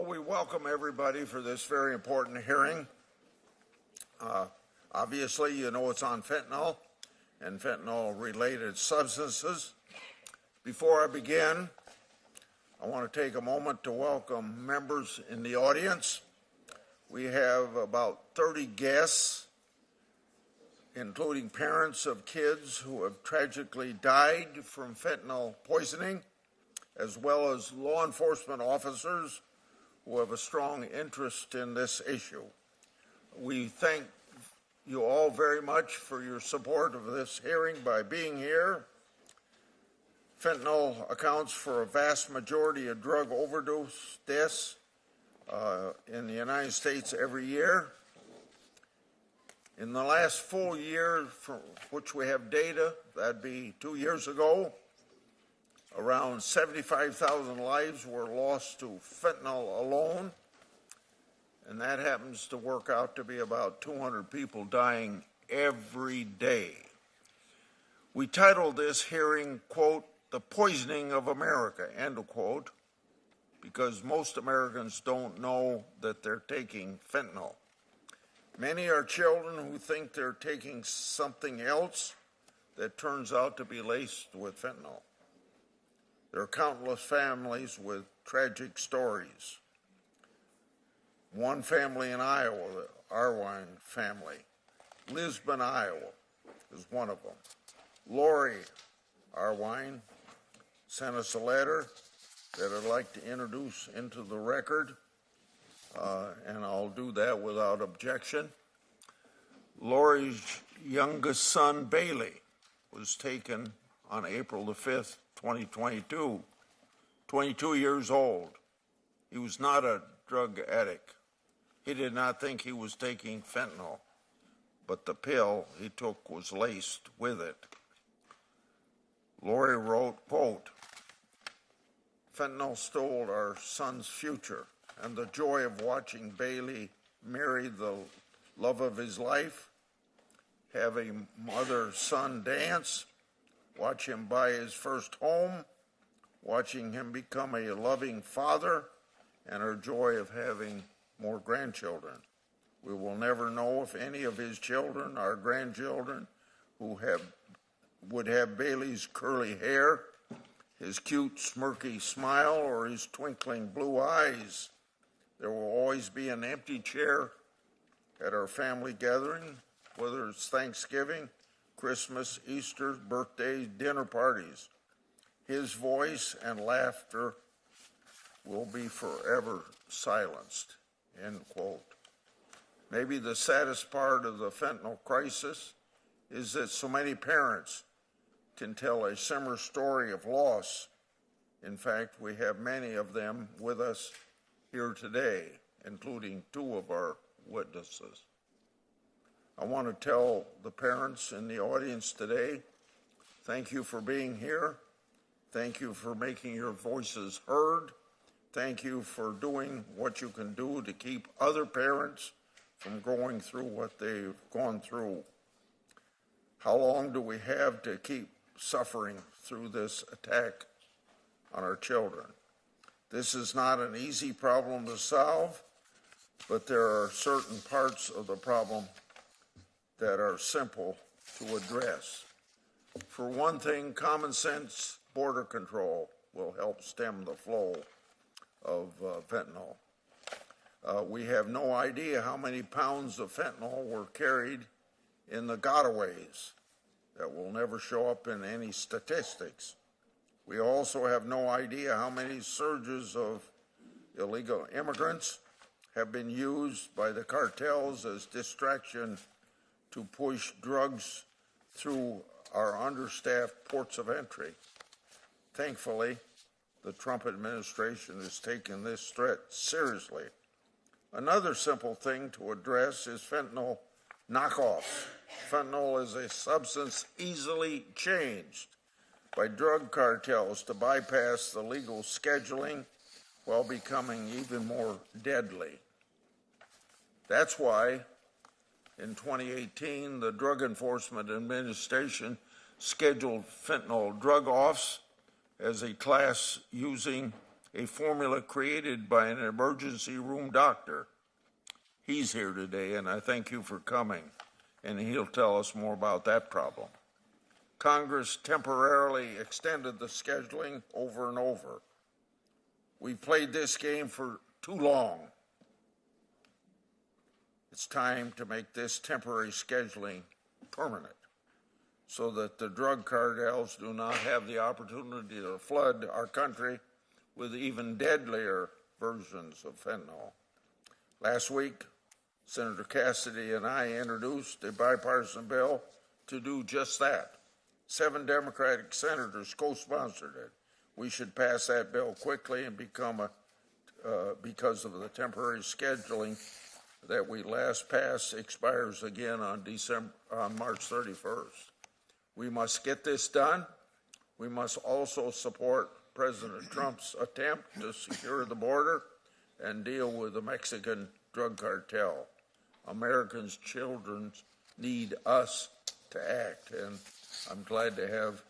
Well, we welcome everybody for this very important hearing. Obviously, you know it's on fentanyl and fentanyl-related substances. Before I begin, I want to take a moment to welcome members in the audience. We have about 30 guests, including parents of kids who have tragically died from fentanyl poisoning, as well as law enforcement officers who have a strong interest in this issue. We thank you all very much for your support of this hearing by being here. Fentanyl accounts for a vast majority of drug overdose deaths in the United States every year. In the last full year for which we have data, that'd be 2 years ago, around 75,000 lives were lost to fentanyl alone, and that happens to work out to be about 200 people dying every day. We titled this hearing, quote, "The Poisoning of America," end of quote, because most Americans don't know that they're taking fentanyl. Many are children who think they're taking something else that turns out to be laced with fentanyl. There are countless families with tragic stories. One family in Iowa, the Arwine family, Lisbon, Iowa, is one of them. Lori Arwine sent us a letter that I'd like to introduce into the record, and I'll do that without objection. Lori's youngest son, Bailey, was taken on April the 5th, 2022, 22 years old. He was not a drug addict. He did not think he was taking fentanyl, but the pill he took was laced with it. Lori wrote, quote, "Fentanyl stole our son's future, and the joy of watching Bailey marry the love of his life, have a mother-son dance, watch him buy his first home, watching him become a loving father, and our joy of having more grandchildren. We will never know if any of his children are grandchildren who would have Bailey's curly hair, his cute smirky smile, or his twinkling blue eyes. There will always be an empty chair at our family gathering, whether it's Thanksgiving, Christmas, Easter, birthdays, dinner parties. His voice and laughter will be forever silenced," end quote. Maybe the saddest part of the fentanyl crisis is that so many parents can tell a similar story of loss. In fact, we have many of them with us here today, including two of our witnesses. I want to tell the parents in the audience today, thank you for being here. Thank you for making your voices heard. Thank you for doing what you can do to keep other parents from going through what they've gone through. How long do we have to keep suffering through this attack on our children? This is not an easy problem to solve, but there are certain parts of the problem that are simple to address. For one thing, common sense border control will help stem the flow of fentanyl. We have no idea how many pounds of fentanyl were carried in the gotaways. That will never show up in any statistics. We also have no idea how many surges of illegal immigrants have been used by the cartels as distraction to push drugs through our understaffed ports of entry. Thankfully, the Trump administration has taken this threat seriously. Another simple thing to address is fentanyl knockoffs. Fentanyl is a substance easily changed by drug cartels to bypass the legal scheduling while becoming even more deadly. That's why in 2018, the Drug Enforcement Administration scheduled fentanyl drug offs as a class using a formula created by an emergency room doctor. He's here today, and I thank you for coming, and he'll tell us more about that problem. Congress temporarily extended the scheduling over and over. We've played this game for too long. It's time to make this temporary scheduling permanent so that the drug cartels do not have the opportunity to flood our country with even deadlier versions of fentanyl. Last week, Senator Cassidy and I introduced a bipartisan bill to do just that. 7 Democratic senators co-sponsored it. We should pass that bill quickly and become because of the temporary scheduling that we last passed expires again on March 31st. We must get this done. We must also support President Trump's attempt to secure the border and deal with the Mexican drug cartel. Americans' children need us to act, and I'm glad to have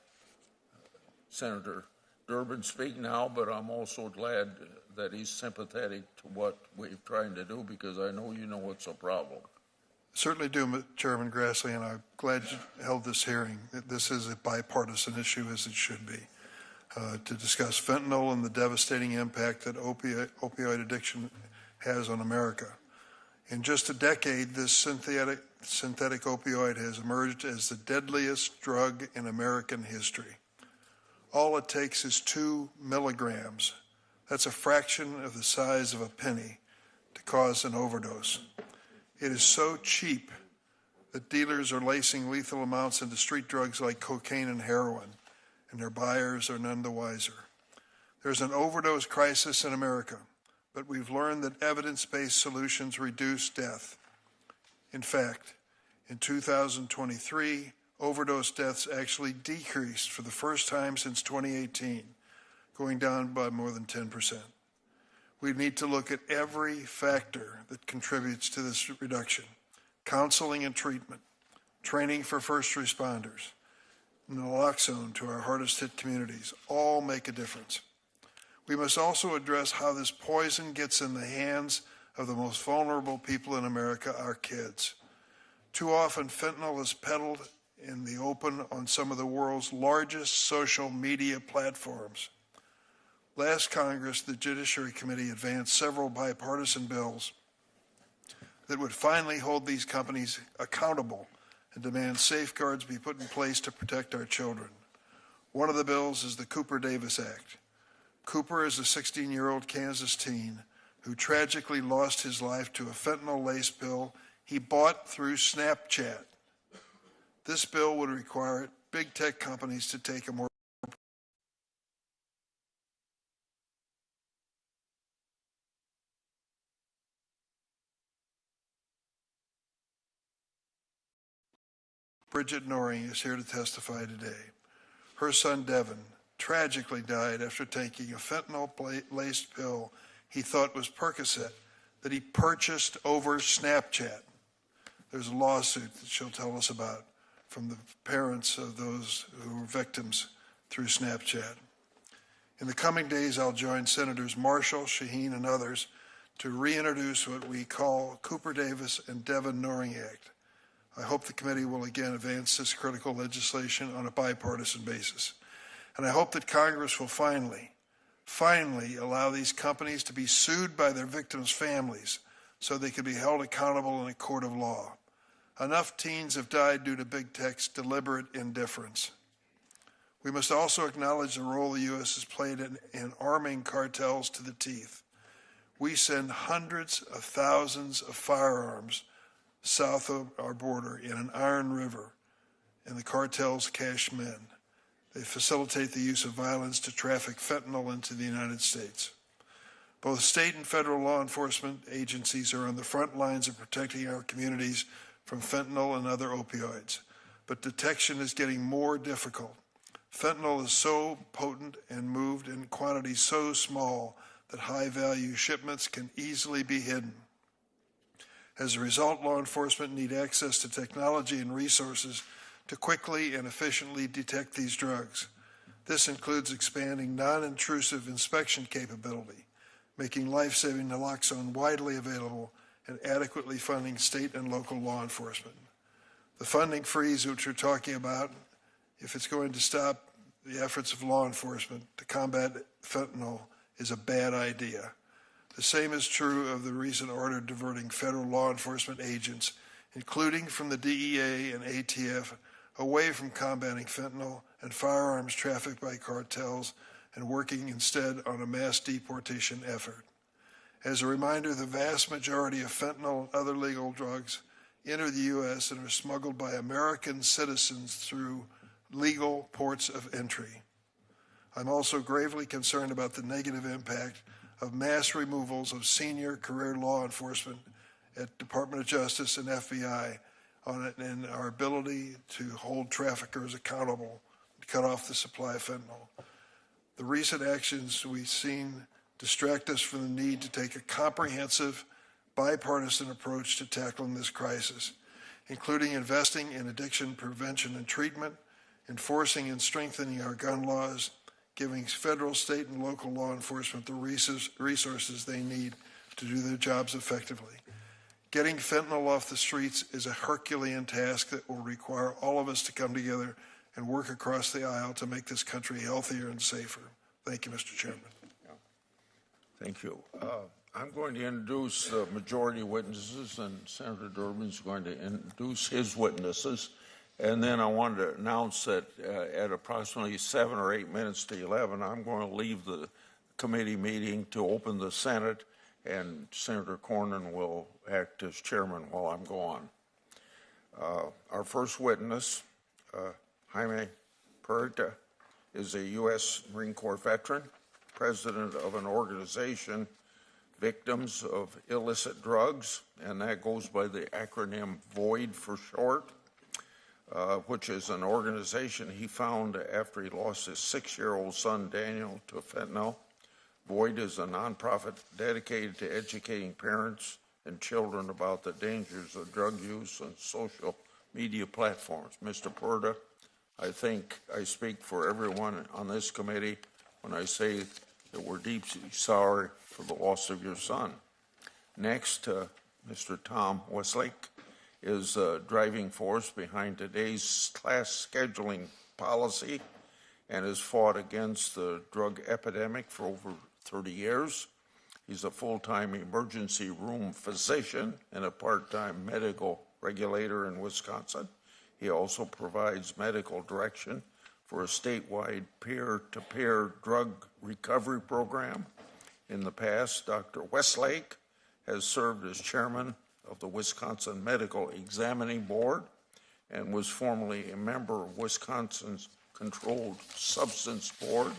Senator Durbin speak now, but I'm also glad that he's sympathetic to what we're trying to do, because I know you know it's a problem. Certainly do, Chairman Grassley, and I'm glad you held this hearing. This is a bipartisan issue, as it should be, to discuss fentanyl and the devastating impact that opioid addiction has on America. In just a decade, this synthetic opioid has emerged as the deadliest drug in American history. All it takes is 2 milligrams. That's a fraction of the size of a penny to cause an overdose. It is so cheap that dealers are lacing lethal amounts into street drugs like cocaine and heroin, and their buyers are none the wiser. There's an overdose crisis in America, but we've learned that evidence-based solutions reduce death. In fact, in 2023, overdose deaths actually decreased for the first time since 2018, going down by more than 10%. We need to look at every factor that contributes to this reduction: counseling and treatment, training for first responders, naloxone to our hardest hit communities, all make a difference. We must also address how this poison gets in the hands of the most vulnerable people in America, our kids. Too often, fentanyl is peddled in the open on some of the world's largest social media platforms. Last Congress, the Judiciary Committee advanced several bipartisan bills that would finally hold these companies accountable and demand safeguards be put in place to protect our children. One of the bills is the Cooper-Davis Act. Cooper is a 16-year-old Kansas teen who tragically lost his life to a fentanyl-laced pill he bought through Snapchat. This bill would require big tech companies to take a more Bridget Noring is here to testify today. Her son, Devin, tragically died after taking a fentanyl-laced pill he thought was Percocet that he purchased over Snapchat. There's a lawsuit that she'll tell us about from the parents of those who were victims through Snapchat. In the coming days, I'll join Senators Marshall, Shaheen, and others to reintroduce what we call Cooper-Davis and Devin Noring Act. I hope the committee will again advance this critical legislation on a bipartisan basis. And I hope that Congress will finally allow these companies to be sued by their victims' families so they can be held accountable in a court of law. Enough teens have died due to big tech's deliberate indifference. We must also acknowledge the role the U.S. has played in arming cartels to the teeth. We send hundreds of thousands of firearms south of our border in an iron river, and the cartels cash men. They facilitate the use of violence to traffic fentanyl into the United States. Both state and federal law enforcement agencies are on the front lines of protecting our communities from fentanyl and other opioids, but detection is getting more difficult. Fentanyl is so potent and moved in quantities so small that high-value shipments can easily be hidden. As a result, law enforcement need access to technology and resources to quickly and efficiently detect these drugs. This includes expanding non-intrusive inspection capability, making life-saving naloxone widely available, and adequately funding state and local law enforcement. The funding freeze which we're talking about, if it's going to stop the efforts of law enforcement to combat fentanyl, is a bad idea. The same is true of the recent order diverting federal law enforcement agents, including from the DEA and ATF, away from combating fentanyl and firearms trafficked by cartels and working instead on a mass deportation effort. As a reminder, the vast majority of fentanyl and other legal drugs enter the U.S. and are smuggled by American citizens through legal ports of entry. I'm also gravely concerned about the negative impact of mass removals of senior career law enforcement at Department of Justice and FBI on it and our ability to hold traffickers accountable to cut off the supply of fentanyl. The recent actions we've seen distract us from the need to take a comprehensive, bipartisan approach to tackling this crisis, including investing in addiction prevention and treatment, enforcing and strengthening our gun laws, giving federal, state, and local law enforcement the resources they need to do their jobs effectively. Getting fentanyl off the streets is a Herculean task that will require all of us to come together and work across the aisle to make this country healthier and safer. Thank you, Mr. Chairman. Thank you. I'm going to introduce the majority witnesses, and Senator Durbin's going to introduce his witnesses. And then I wanted to announce that at approximately 7 or 8 minutes to 11, I'm going to leave the committee meeting to open the Senate, and Senator Cornyn will act as chairman while I'm gone. Our first witness, Jaime Peralta, is a U.S. Marine Corps veteran, president of an organization, Victims of Illicit Drugs, and that goes by the acronym VOID for short, which is an organization he found after he lost his 6-year-old son, Daniel, to fentanyl. VOID is a nonprofit dedicated to educating parents and children about the dangers of drug use on social media platforms. Mr. Peralta, I think I speak for everyone on this committee when I say that we're deeply sorry for the loss of your son. Next, Mr. Tom Westlake is a driving force behind today's class scheduling policy and has fought against the drug epidemic for over 30 years. He's a full-time emergency room physician and a part-time medical regulator in Wisconsin. He also provides medical direction for a statewide peer-to-peer drug recovery program. In the past, Dr. Westlake has served as chairman of the Wisconsin Medical Examining Board and was formerly a member of Wisconsin's Controlled Substance Board.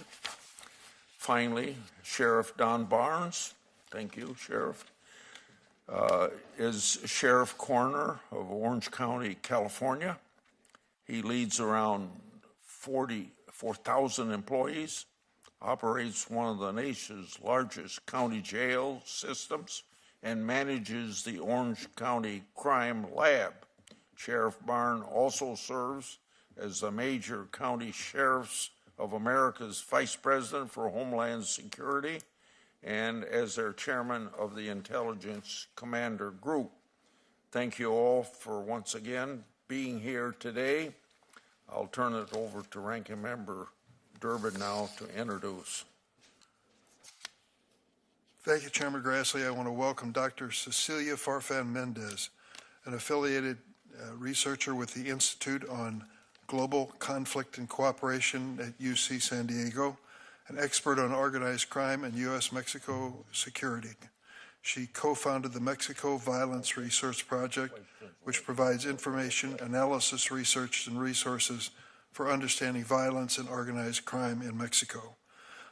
Finally, Sheriff Don Barnes, thank you, Sheriff, is sheriff coroner of Orange County, California. He leads around 44,000 employees, operates one of the nation's largest county jail systems, and manages the Orange County Crime Lab. Sheriff Barnes also serves as the Major County Sheriffs of America's Vice President for Homeland Security and as their chairman of the Intelligence Commander Group. Thank you all for once again being here today. I'll turn it over to Ranking Member Durbin now to introduce. Thank you, Chairman Grassley. I want to welcome Dr. Cecilia Farfan-Mendez, an affiliated researcher with the Institute on Global Conflict and Cooperation at UC San Diego, an expert on organized crime and U.S.-Mexico security. She co-founded the Mexico Violence Research Project, which provides information, analysis, research, and resources for understanding violence and organized crime in Mexico.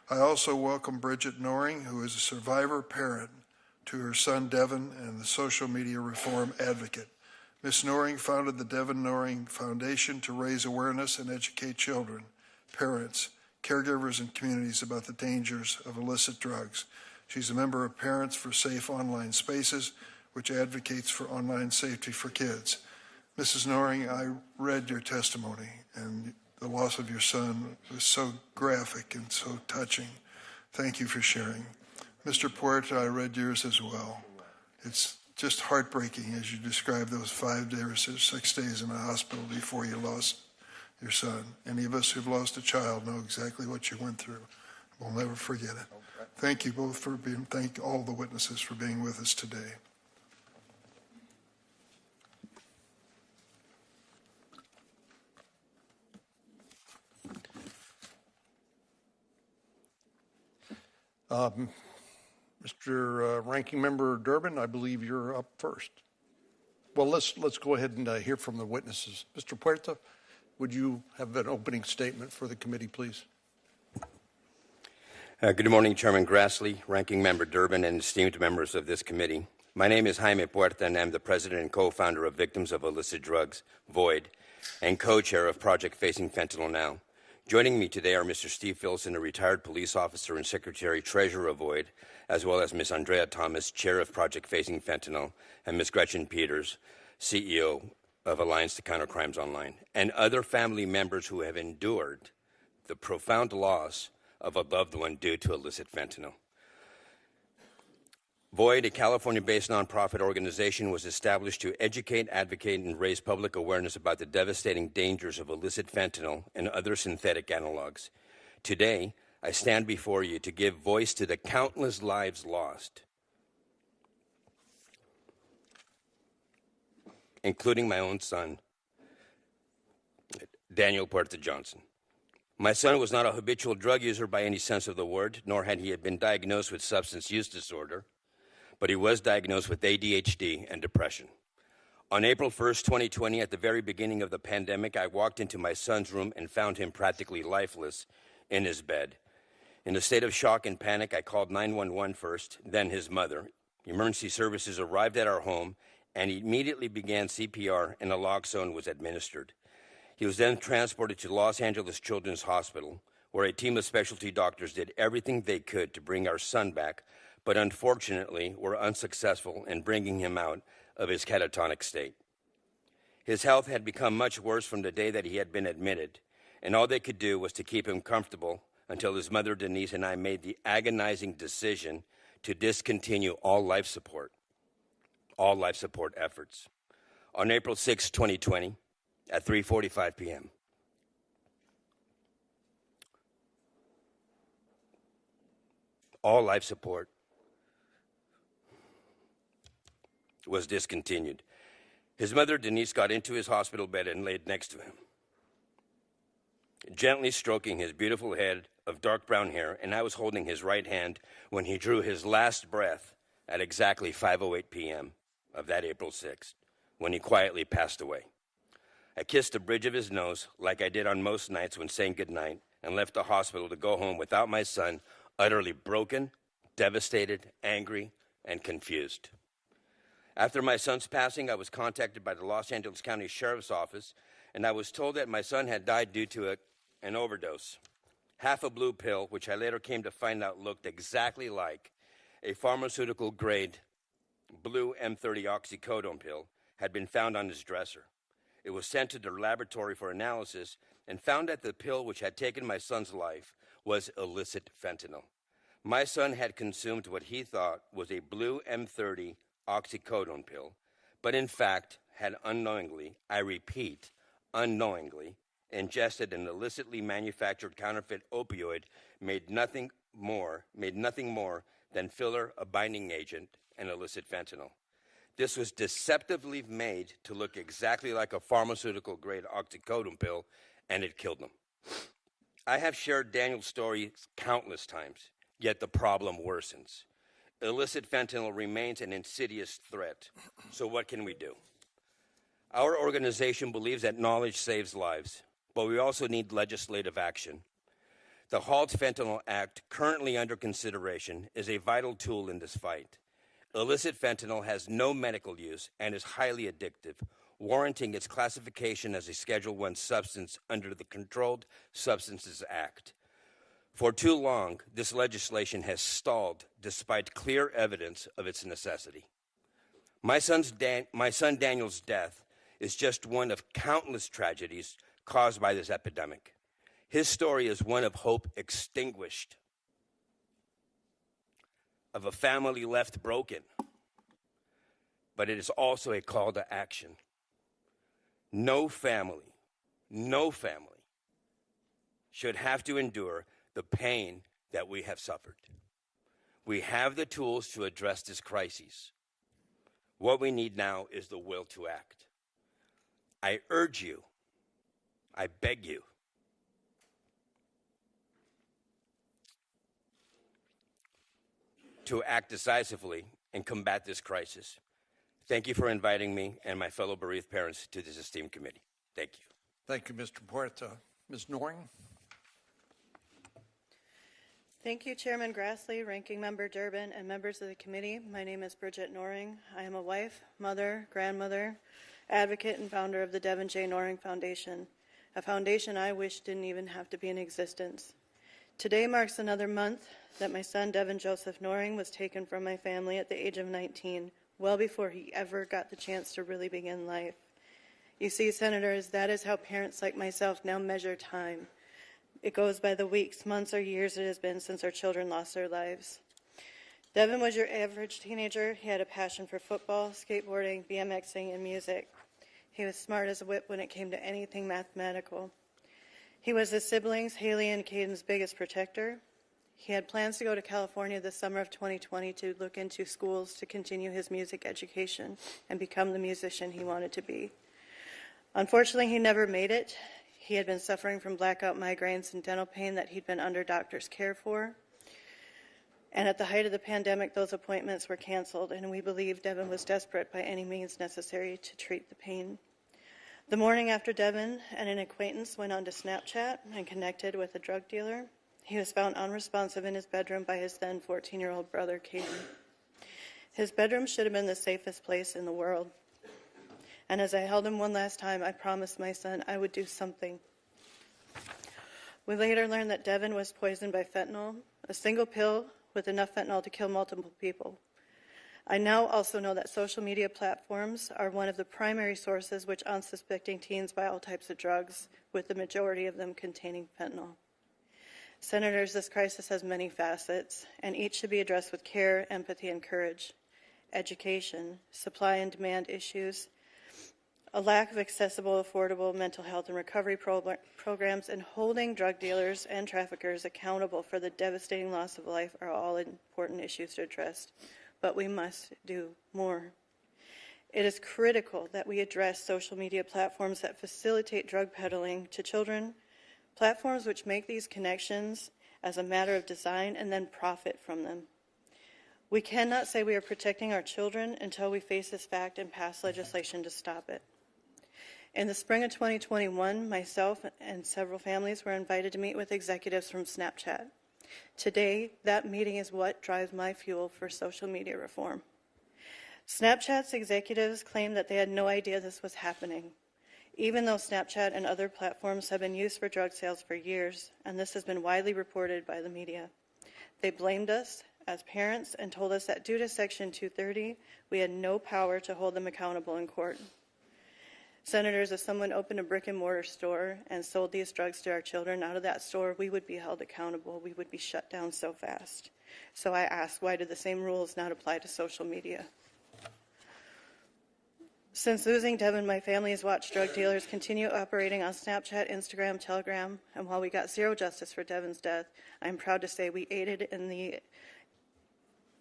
I also welcome Bridget Noring, who is a survivor parent to her son Devin and the social media reform advocate. Ms. Noring founded the Devin Noring Foundation to raise awareness and educate children, parents, caregivers, and communities about the dangers of illicit drugs. She's a member of Parents for Safe Online Spaces, which advocates for online safety for kids. Mrs. Noring, I read your testimony, and the loss of your son was so graphic and so touching. Thank you for sharing. Mr. Puerta, I read yours as well. It's just heartbreaking as you describe those 5 days or 6 days in the hospital before you lost your son. Any of us who've lost a child know exactly what you went through. We'll never forget it. Thank you both for being, thank all the witnesses for being with us today. Mr. Ranking Member Durbin, I believe you're up first. Well, let's go ahead and hear from the witnesses. Mr. Puerta, would you have an opening statement for the committee, please? Good morning, Chairman Grassley, Ranking Member Durbin, and esteemed members of this committee. My name is Jaime Puerta, and I'm the president and co-founder of Victims of Illicit Drugs, VOID, and co-chair of Project Facing Fentanyl Now. Joining me today are Mr. Steve Filson, a retired police officer and secretary-treasurer of VOID, as well as Ms. Andrea Thomas, chair of Project Facing Fentanyl, and Ms. Gretchen Peters, CEO of Alliance to Counter Crimes Online, and other family members who have endured the profound loss of a loved one due to illicit fentanyl. VOID, a California-based nonprofit organization, was established to educate, advocate, and raise public awareness about the devastating dangers of illicit fentanyl and other synthetic analogs. Today, I stand before you to give voice to the countless lives lost, including my own son, Daniel Puerta Johnson. My son was not a habitual drug user by any sense of the word, nor had he been diagnosed with substance use disorder, but he was diagnosed with ADHD and depression. On April 1st, 2020, at the very beginning of the pandemic, I walked into my son's room and found him practically lifeless in his bed. In a state of shock and panic, I called 911 first, then his mother. Emergency services arrived at our home and immediately began CPR, and naloxone was administered. He was then transported to Los Angeles Children's Hospital, where a team of specialty doctors did everything they could to bring our son back, but unfortunately were unsuccessful in bringing him out of his catatonic state. His health had become much worse from the day that he had been admitted, and all they could do was to keep him comfortable until his mother, Denise, and I made the agonizing decision to discontinue all life support efforts. On April 6, 2020, at 3:45 p.m., all life support was discontinued. His mother, Denise, got into his hospital bed and laid next to him, gently stroking his beautiful head of dark brown hair, and I was holding his right hand when he drew his last breath at exactly 5:08 p.m. of that April 6th, when he quietly passed away. I kissed the bridge of his nose like I did on most nights when saying goodnight, and left the hospital to go home without my son, utterly broken, devastated, angry, and confused. After my son's passing, I was contacted by the Los Angeles County Sheriff's Office, and I was told that my son had died due to an overdose. Half a blue pill, which I later came to find out looked exactly like a pharmaceutical-grade blue M30 oxycodone pill, had been found on his dresser. It was sent to the laboratory for analysis and found that the pill which had taken my son's life was illicit fentanyl. My son had consumed what he thought was a blue M30 oxycodone pill, but in fact had unknowingly, I repeat, unknowingly, ingested an illicitly manufactured counterfeit opioid made nothing more than filler, a binding agent, and illicit fentanyl. This was deceptively made to look exactly like a pharmaceutical-grade oxycodone pill, and it killed him. I have shared Daniel's story countless times, yet the problem worsens. Illicit fentanyl remains an insidious threat, so what can we do? Our organization believes that knowledge saves lives, but we also need legislative action. The Halt Fentanyl Act, currently under consideration, is a vital tool in this fight. Illicit fentanyl has no medical use and is highly addictive, warranting its classification as a Schedule I substance under the Controlled Substances Act. For too long, this legislation has stalled despite clear evidence of its necessity. My son Daniel's death is just one of countless tragedies caused by this epidemic. His story is one of hope extinguished, of a family left broken, but it is also a call to action. No family should have to endure the pain that we have suffered. We have the tools to address this crisis. What we need now is the will to act. I urge you, I beg you, to act decisively and combat this crisis. Thank you for inviting me and my fellow bereaved parents to this esteemed committee. Thank you. Thank you, Mr. Puerta. Ms. Noring? Thank you, Chairman Grassley, Ranking Member Durbin, and members of the committee. My name is Bridget Noring. I am a wife, mother, grandmother, advocate, and founder of the Devin J. Noring Foundation, a foundation I wish didn't even have to be in existence. Today marks another month that my son, Devin Joseph Noring, was taken from my family at the age of 19, well before he ever got the chance to really begin life. You see, Senators, that is how parents like myself now measure time. It goes by the weeks, months, or years it has been since our children lost their lives. Devin was your average teenager. He had a passion for football, skateboarding, BMXing, and music. He was smart as a whip when it came to anything mathematical. He was his siblings, Haley and Caden's, biggest protector. He had plans to go to California the summer of 2020 to look into schools to continue his music education and become the musician he wanted to be. Unfortunately, he never made it. He had been suffering from blackout migraines and dental pain that he'd been under doctor's care for. And at the height of the pandemic, those appointments were canceled, and we believe Devin was desperate by any means necessary to treat the pain. The morning after Devin and an acquaintance went onto Snapchat and connected with a drug dealer, he was found unresponsive in his bedroom by his then 14-year-old brother, Caden. His bedroom should have been the safest place in the world. And as I held him one last time, I promised my son I would do something. We later learned that Devin was poisoned by fentanyl, a single pill with enough fentanyl to kill multiple people. I now also know that social media platforms are one of the primary sources which unsuspecting teens buy all types of drugs, with the majority of them containing fentanyl. Senators, this crisis has many facets, and each should be addressed with care, empathy, and courage. Education, supply and demand issues, a lack of accessible, affordable mental health and recovery programs, and holding drug dealers and traffickers accountable for the devastating loss of life are all important issues to address. But we must do more. It is critical that we address social media platforms that facilitate drug peddling to children, platforms which make these connections as a matter of design and then profit from them. We cannot say we are protecting our children until we face this fact and pass legislation to stop it. In the spring of 2021, myself and several families were invited to meet with executives from Snapchat. Today, that meeting is what drives my fuel for social media reform. Snapchat's executives claimed that they had no idea this was happening, even though Snapchat and other platforms have been used for drug sales for years, and this has been widely reported by the media. They blamed us as parents and told us that due to Section 230, we had no power to hold them accountable in court. Senators, if someone opened a brick and mortar store and sold these drugs to our children out of that store, we would be held accountable. We would be shut down so fast. So I ask, why do the same rules not apply to social media? Since losing Devin, my family has watched drug dealers continue operating on Snapchat, Instagram, Telegram, and while we got zero justice for Devin's death, I'm proud to say we aided in the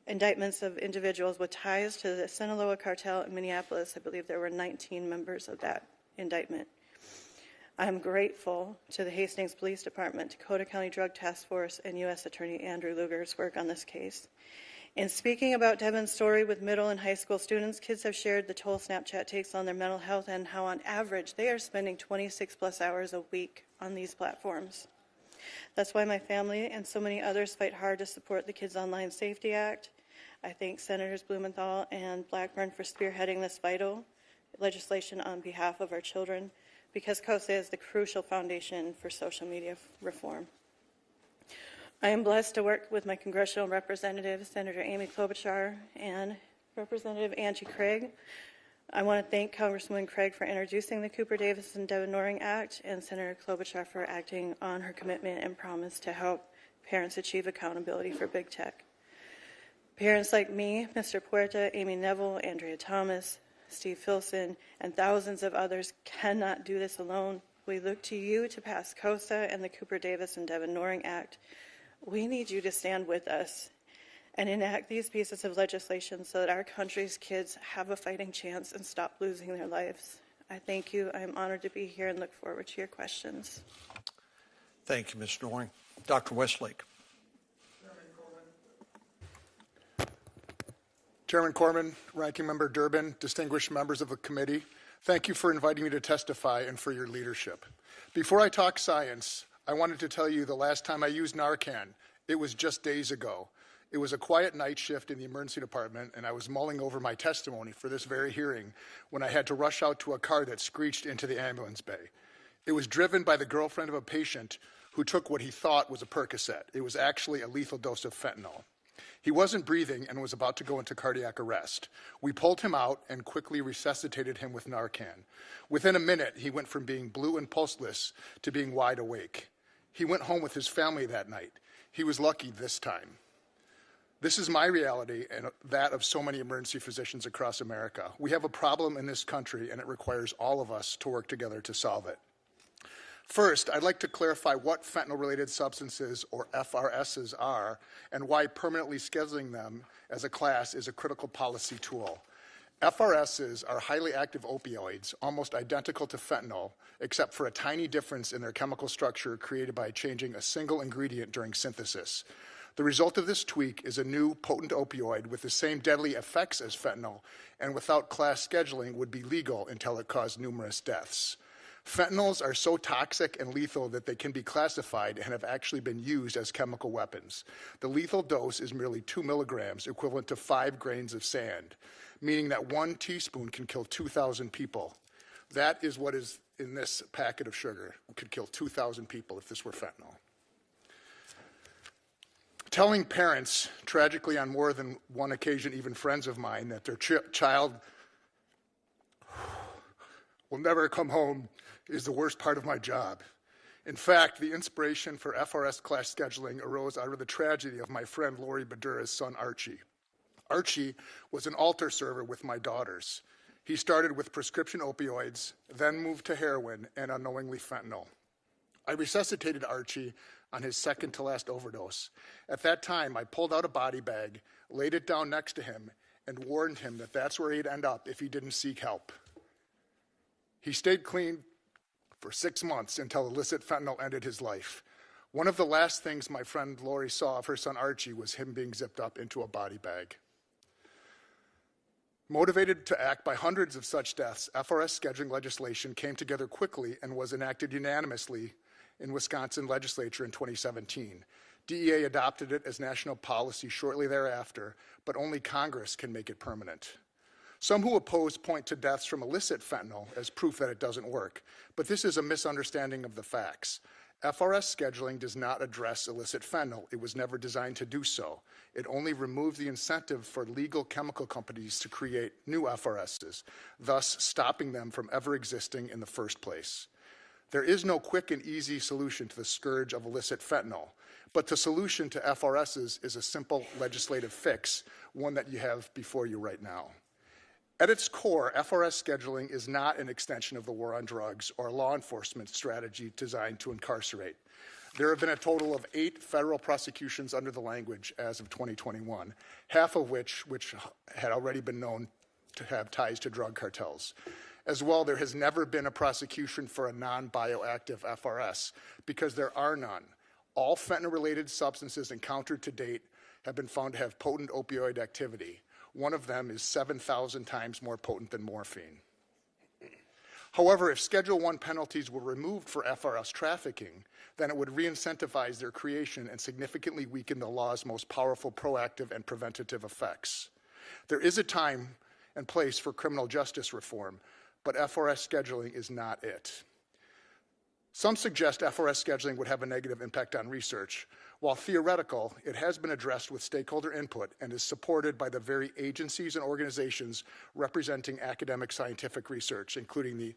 indictments of individuals with ties to the Sinaloa cartel in Minneapolis. I believe there were 19 members of that indictment. I am grateful to the Hastings Police Department, Dakota County Drug Task Force, and U.S. Attorney Andrew Lugar's work on this case. In speaking about Devin's story with middle and high school students, kids have shared the toll Snapchat takes on their mental health and how on average they are spending 26 plus hours a week on these platforms. That's why my family and so many others fight hard to support the Kids Online Safety Act. I thank Senators Blumenthal and Blackburn for spearheading this vital legislation on behalf of our children, because COSA is the crucial foundation for social media reform. I am blessed to work with my congressional representatives, Senator Amy Klobuchar and Representative Angie Craig. I want to thank Congresswoman Craig for introducing the Cooper-Davis and Devin-Noring Act and Senator Klobuchar for acting on her commitment and promise to help parents achieve accountability for big tech. Parents like me, Mr. Puerta, Amy Neville, Andrea Thomas, Steve Filson, and thousands of others cannot do this alone. We look to you to pass COSA and the Cooper-Davis and Devin-Noring Act. We need you to stand with us and enact these pieces of legislation so that our country's kids have a fighting chance and stop losing their lives. I thank you. I am honored to be here and look forward to your questions. Thank you, Ms. Noring. Dr. Westlake. Chairman Corman, Ranking Member Durbin, distinguished members of the committee, thank you for inviting me to testify and for your leadership. Before I talk science, I wanted to tell you the last time I used Narcan, it was just days ago. It was a quiet night shift in the emergency department, and I was mulling over my testimony for this very hearing when I had to rush out to a car that screeched into the ambulance bay. It was driven by the girlfriend of a patient who took what he thought was a Percocet. It was actually a lethal dose of fentanyl. He wasn't breathing and was about to go into cardiac arrest. We pulled him out and quickly resuscitated him with Narcan. Within a minute, he went from being blue and pulseless to being wide awake. He went home with his family that night. He was lucky this time. This is my reality and that of so many emergency physicians across America. We have a problem in this country, and it requires all of us to work together to solve it. First, I'd like to clarify what fentanyl-related substances, or FRSs, are and why permanently scheduling them as a class is a critical policy tool. FRSs are highly active opioids, almost identical to fentanyl, except for a tiny difference in their chemical structure created by changing a single ingredient during synthesis. The result of this tweak is a new potent opioid with the same deadly effects as fentanyl, and without class scheduling would be legal until it caused numerous deaths. Fentanyls are so toxic and lethal that they can be classified and have actually been used as chemical weapons. The lethal dose is merely 2 milligrams, equivalent to 5 grains of sand, meaning that 1 teaspoon can kill 2,000 people. That is what is in this packet of sugar. It could kill 2,000 people if this were fentanyl. Telling parents, tragically on more than one occasion, even friends of mine, that their child will never come home is the worst part of my job. In fact, the inspiration for FRS class scheduling arose out of the tragedy of my friend Lori Badura's son, Archie. Archie was an altar server with my daughters. He started with prescription opioids, then moved to heroin and unknowingly fentanyl. I resuscitated Archie on his second to last overdose. At that time, I pulled out a body bag, laid it down next to him, and warned him that that's where he'd end up if he didn't seek help. He stayed clean for 6 months until illicit fentanyl ended his life. One of the last things my friend Lori saw of her son Archie was him being zipped up into a body bag. Motivated to act by hundreds of such deaths, FRS scheduling legislation came together quickly and was enacted unanimously in Wisconsin legislature in 2017. DEA adopted it as national policy shortly thereafter, but only Congress can make it permanent. Some who oppose point to deaths from illicit fentanyl as proof that it doesn't work, but this is a misunderstanding of the facts. FRS scheduling does not address illicit fentanyl. It was never designed to do so. It only removes the incentive for legal chemical companies to create new FRSs, thus stopping them from ever existing in the first place. There is no quick and easy solution to the scourge of illicit fentanyl, but the solution to FRSs is a simple legislative fix, one that you have before you right now. At its core, FRS scheduling is not an extension of the war on drugs or a law enforcement strategy designed to incarcerate. There have been a total of 8 federal prosecutions under the language as of 2021, half of which had already been known to have ties to drug cartels. As well, there has never been a prosecution for a non-bioactive FRS because there are none. All fentanyl-related substances encountered to date have been found to have potent opioid activity. One of them is 7,000 times more potent than morphine. However, if Schedule I penalties were removed for FRS trafficking, then it would re-incentivize their creation and significantly weaken the law's most powerful proactive and preventative effects. There is a time and place for criminal justice reform, but FRS scheduling is not it. Some suggest FRS scheduling would have a negative impact on research. While theoretical, it has been addressed with stakeholder input and is supported by the very agencies and organizations representing academic scientific research, including the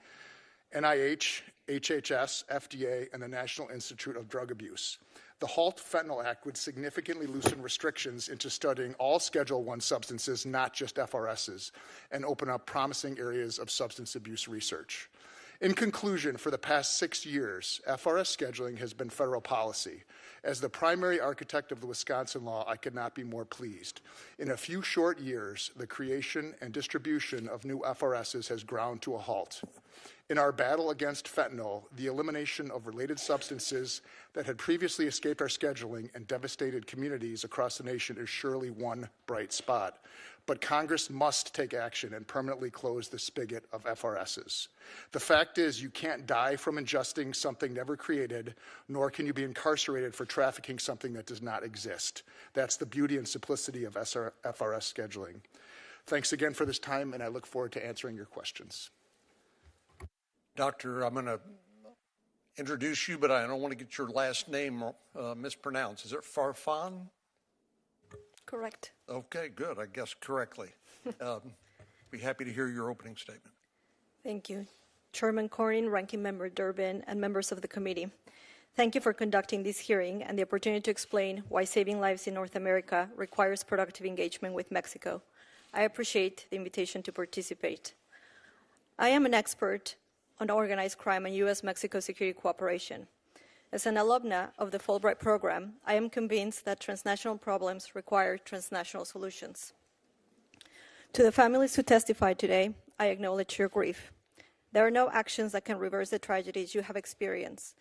NIH, HHS, FDA, and the National Institute of Drug Abuse. The HALT Fentanyl Act would significantly loosen restrictions into studying all Schedule I substances, not just FRSs, and open up promising areas of substance abuse research. In conclusion, for the past 6 years, FRS scheduling has been federal policy. As the primary architect of the Wisconsin law, I could not be more pleased. In a few short years, the creation and distribution of new FRSs has ground to a halt. In our battle against fentanyl, the elimination of related substances that had previously escaped our scheduling and devastated communities across the nation is surely one bright spot. But Congress must take action and permanently close the spigot of FRSs. The fact is, you can't die from ingesting something never created, nor can you be incarcerated for trafficking something that does not exist. That's the beauty and simplicity of FRS scheduling. Thanks again for this time, and I look forward to answering your questions. Doctor, I'm going to introduce you, but I don't want to get your last name mispronounced. Is it Farfan? Correct. Okay, good. I guessed correctly. Be happy to hear your opening statement. Thank you. Chairman Cornyn, Ranking Member Durbin, and members of the committee. Thank you for conducting this hearing and the opportunity to explain why saving lives in North America requires productive engagement with Mexico. I appreciate the invitation to participate. I am an expert on organized crime and U.S.-Mexico security cooperation. As an alumna of the Fulbright program, I am convinced that transnational problems require transnational solutions. To the families who testified today, I acknowledge your grief. There are no actions that can reverse the tragedies you have experienced.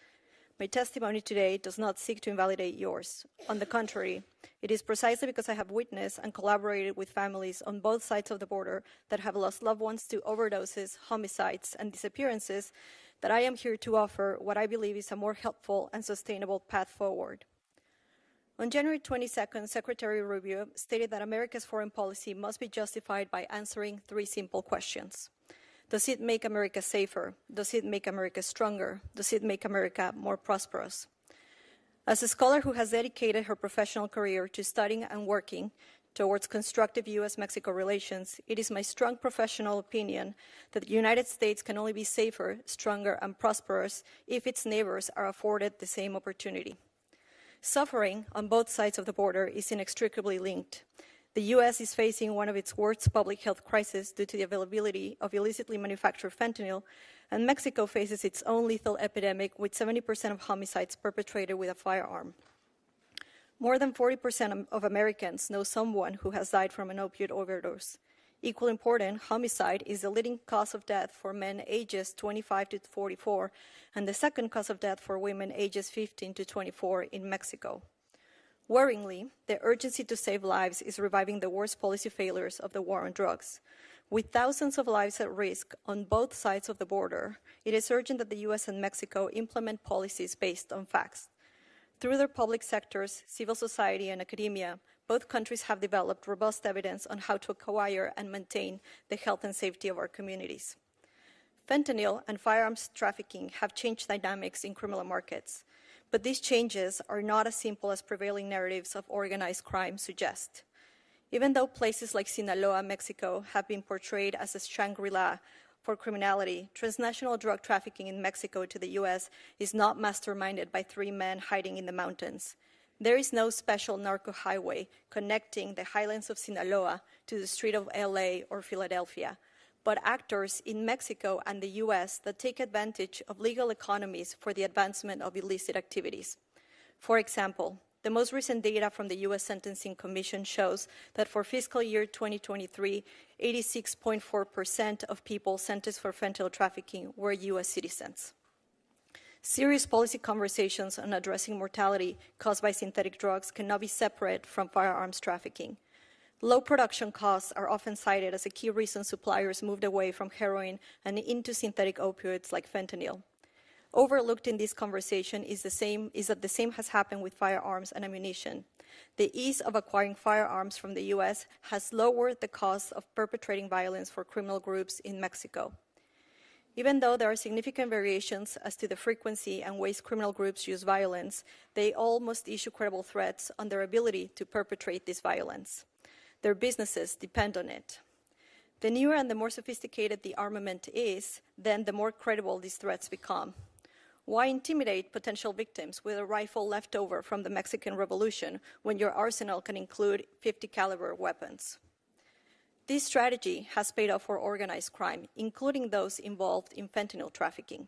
My testimony today does not seek to invalidate yours. On the contrary, it is precisely because I have witnessed and collaborated with families on both sides of the border that have lost loved ones to overdoses, homicides, and disappearances that I am here to offer what I believe is a more helpful and sustainable path forward. On January 22nd, Secretary Rubio stated that America's foreign policy must be justified by answering 3 simple questions. Does it make America safer? Does it make America stronger? Does it make America more prosperous? As a scholar who has dedicated her professional career to studying and working towards constructive U.S.-Mexico relations, it is my strong professional opinion that the United States can only be safer, stronger, and prosperous if its neighbors are afforded the same opportunity. Suffering on both sides of the border is inextricably linked. The U.S. is facing one of its worst public health crises due to the availability of illicitly manufactured fentanyl, and Mexico faces its own lethal epidemic with 70% of homicides perpetrated with a firearm. More than 40% of Americans know someone who has died from an opioid overdose. Equally important, homicide is the leading cause of death for men ages 25 to 44, and the second cause of death for women ages 15 to 24 in Mexico. Worryingly, the urgency to save lives is reviving the worst policy failures of the war on drugs. With thousands of lives at risk on both sides of the border, it is urgent that the U.S. and Mexico implement policies based on facts. Through their public sectors, civil society, and academia, both countries have developed robust evidence on how to acquire and maintain the health and safety of our communities. Fentanyl and firearms trafficking have changed dynamics in criminal markets, but these changes are not as simple as prevailing narratives of organized crime suggest. Even though places like Sinaloa, Mexico, have been portrayed as a Shangri-La for criminality, transnational drug trafficking in Mexico to the U.S. is not masterminded by 3 men hiding in the mountains. There is no special narco highway connecting the highlands of Sinaloa to the street of L.A. or Philadelphia, but actors in Mexico and the U.S. that take advantage of legal economies for the advancement of illicit activities. For example, the most recent data from the U.S. Sentencing Commission shows that for fiscal year 2023, 86.4% of people sentenced for fentanyl trafficking were U.S. citizens. Serious policy conversations on addressing mortality caused by synthetic drugs cannot be separate from firearms trafficking. Low production costs are often cited as a key reason suppliers moved away from heroin and into synthetic opioids like fentanyl. Overlooked in this conversation is that the same has happened with firearms and ammunition. The ease of acquiring firearms from the U.S. has lowered the cost of perpetrating violence for criminal groups in Mexico. Even though there are significant variations as to the frequency and ways criminal groups use violence, they all must issue credible threats on their ability to perpetrate this violence. Their businesses depend on it. The newer and the more sophisticated the armament is, then the more credible these threats become. Why intimidate potential victims with a rifle left over from the Mexican Revolution when your arsenal can include 50 caliber weapons? This strategy has paid off for organized crime, including those involved in fentanyl trafficking.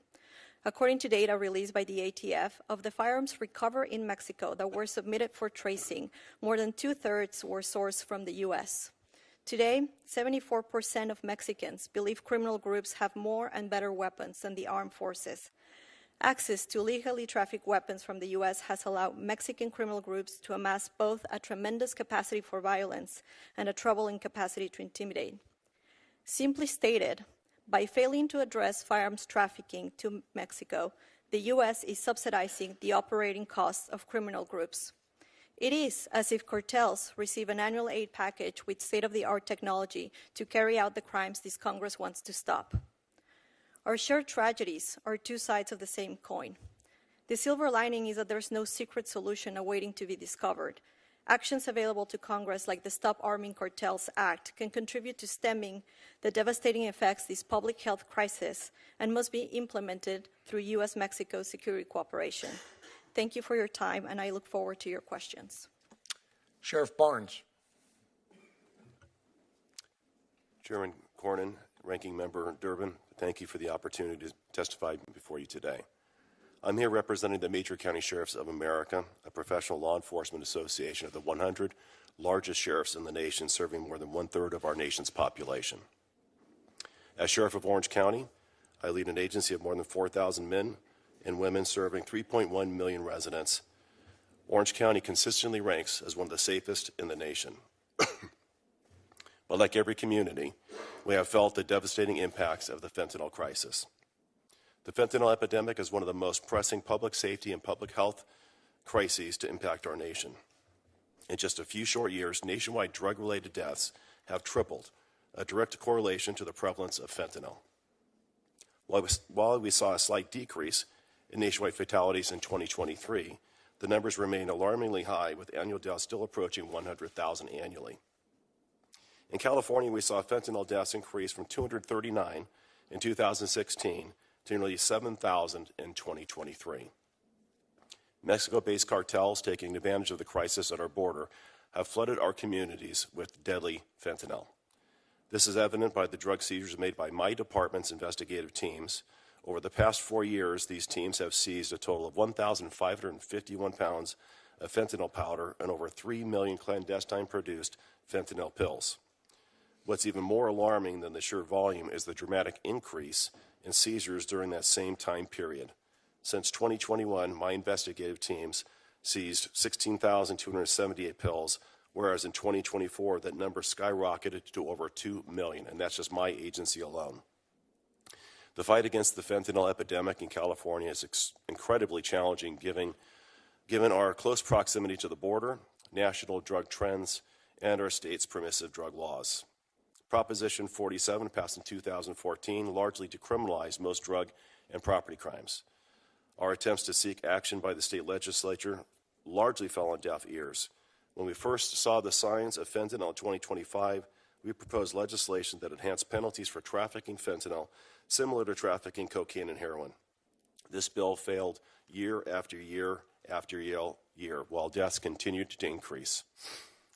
According to data released by the ATF, of the firearms recovered in Mexico that were submitted for tracing, more than 2/3 were sourced from the U.S. Today, 74% of Mexicans believe criminal groups have more and better weapons than the armed forces. Access to legally trafficked weapons from the U.S. has allowed Mexican criminal groups to amass both a tremendous capacity for violence and a troubling capacity to intimidate. Simply stated, by failing to address firearms trafficking to Mexico, the U.S. is subsidizing the operating costs of criminal groups. It is as if cartels receive an annual aid package with state-of-the-art technology to carry out the crimes this Congress wants to stop. Our shared tragedies are two sides of the same coin. The silver lining is that there's no secret solution awaiting to be discovered. Actions available to Congress, like the Stop Arming Cartels Act, can contribute to stemming the devastating effects of this public health crisis and must be implemented through U.S.-Mexico security cooperation. Thank you for your time, and I look forward to your questions. Sheriff Barnes. Chairman Cornyn, Ranking Member Durbin, thank you for the opportunity to testify before you today. I'm here representing the Major County Sheriffs of America, a professional law enforcement association of the 100 largest sheriffs in the nation, serving more than 1/3 of our nation's population. As Sheriff of Orange County, I lead an agency of more than 4,000 men and women serving 3.1 million residents. Orange County consistently ranks as one of the safest in the nation. But like every community, we have felt the devastating impacts of the fentanyl crisis. The fentanyl epidemic is one of the most pressing public safety and public health crises to impact our nation. In just a few short years, nationwide drug-related deaths have tripled, a direct correlation to the prevalence of fentanyl. While we saw a slight decrease in nationwide fatalities in 2023, the numbers remain alarmingly high, with annual deaths still approaching 100,000 annually. In California, we saw fentanyl deaths increase from 239 in 2016 to nearly 7,000 in 2023. Mexico-based cartels taking advantage of the crisis at our border have flooded our communities with deadly fentanyl. This is evident by the drug seizures made by my department's investigative teams. Over the past 4 years, these teams have seized a total of 1,551 pounds of fentanyl powder and over 3 million clandestine-produced fentanyl pills. What's even more alarming than the sheer volume is the dramatic increase in seizures during that same time period. Since 2021, my investigative teams seized 16,278 pills, whereas in 2024, that number skyrocketed to over 2 million, and that's just my agency alone. The fight against the fentanyl epidemic in California is incredibly challenging given our close proximity to the border, national drug trends, and our state's permissive drug laws. Proposition 47, passed in 2014, largely decriminalized most drug and property crimes. Our attempts to seek action by the state legislature largely fell on deaf ears. When we first saw the signs of fentanyl in 2025, we proposed legislation that enhanced penalties for trafficking fentanyl, similar to trafficking cocaine and heroin. This bill failed year after year after year, while deaths continued to increase.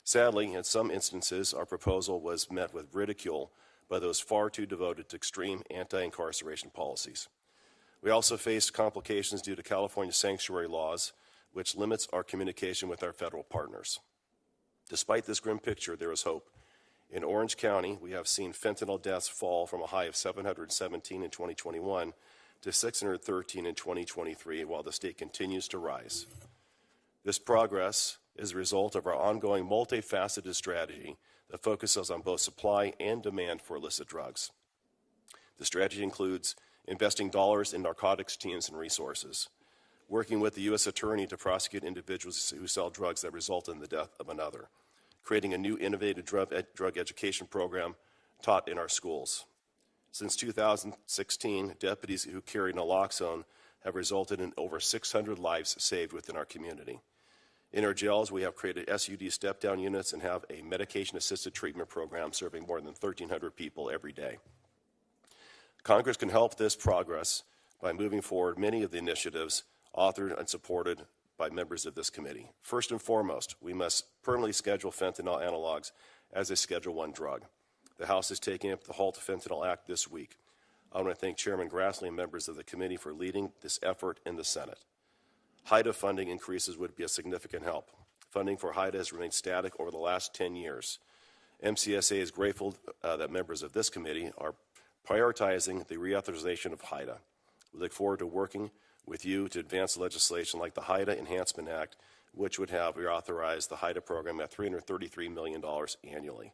Sadly, in some instances, our proposal was met with ridicule by those far too devoted to extreme anti-incarceration policies. We also faced complications due to California sanctuary laws, which limits our communication with our federal partners. Despite this grim picture, there is hope. In Orange County, we have seen fentanyl deaths fall from a high of 717 in 2021 to 613 in 2023, while the state continues to rise. This progress is a result of our ongoing multifaceted strategy that focuses on both supply and demand for illicit drugs. The strategy includes investing dollars in narcotics teams and resources, working with the U.S. Attorney to prosecute individuals who sell drugs that result in the death of another, creating a new innovative drug education program taught in our schools, Since 2016, deputies who carry naloxone have resulted in over 600 lives saved within our community. In our jails, we have created SUD step-down units and have a medication-assisted treatment program serving more than 1,300 people every day. Congress can help this progress by moving forward many of the initiatives authored and supported by members of this committee. First and foremost, we must permanently schedule fentanyl analogs as a Schedule I drug. The House is taking up the Halt Fentanyl Act this week. I want to thank Chairman Grassley and members of the committee for leading this effort in the Senate. HIDA funding increases would be a significant help. Funding for HIDA has remained static over the last 10 years. MCSA is grateful that members of this committee are prioritizing the reauthorization of HIDA. We look forward to working with you to advance legislation like the HIDA Enhancement Act, which would have reauthorized the HIDA program at $333 million annually.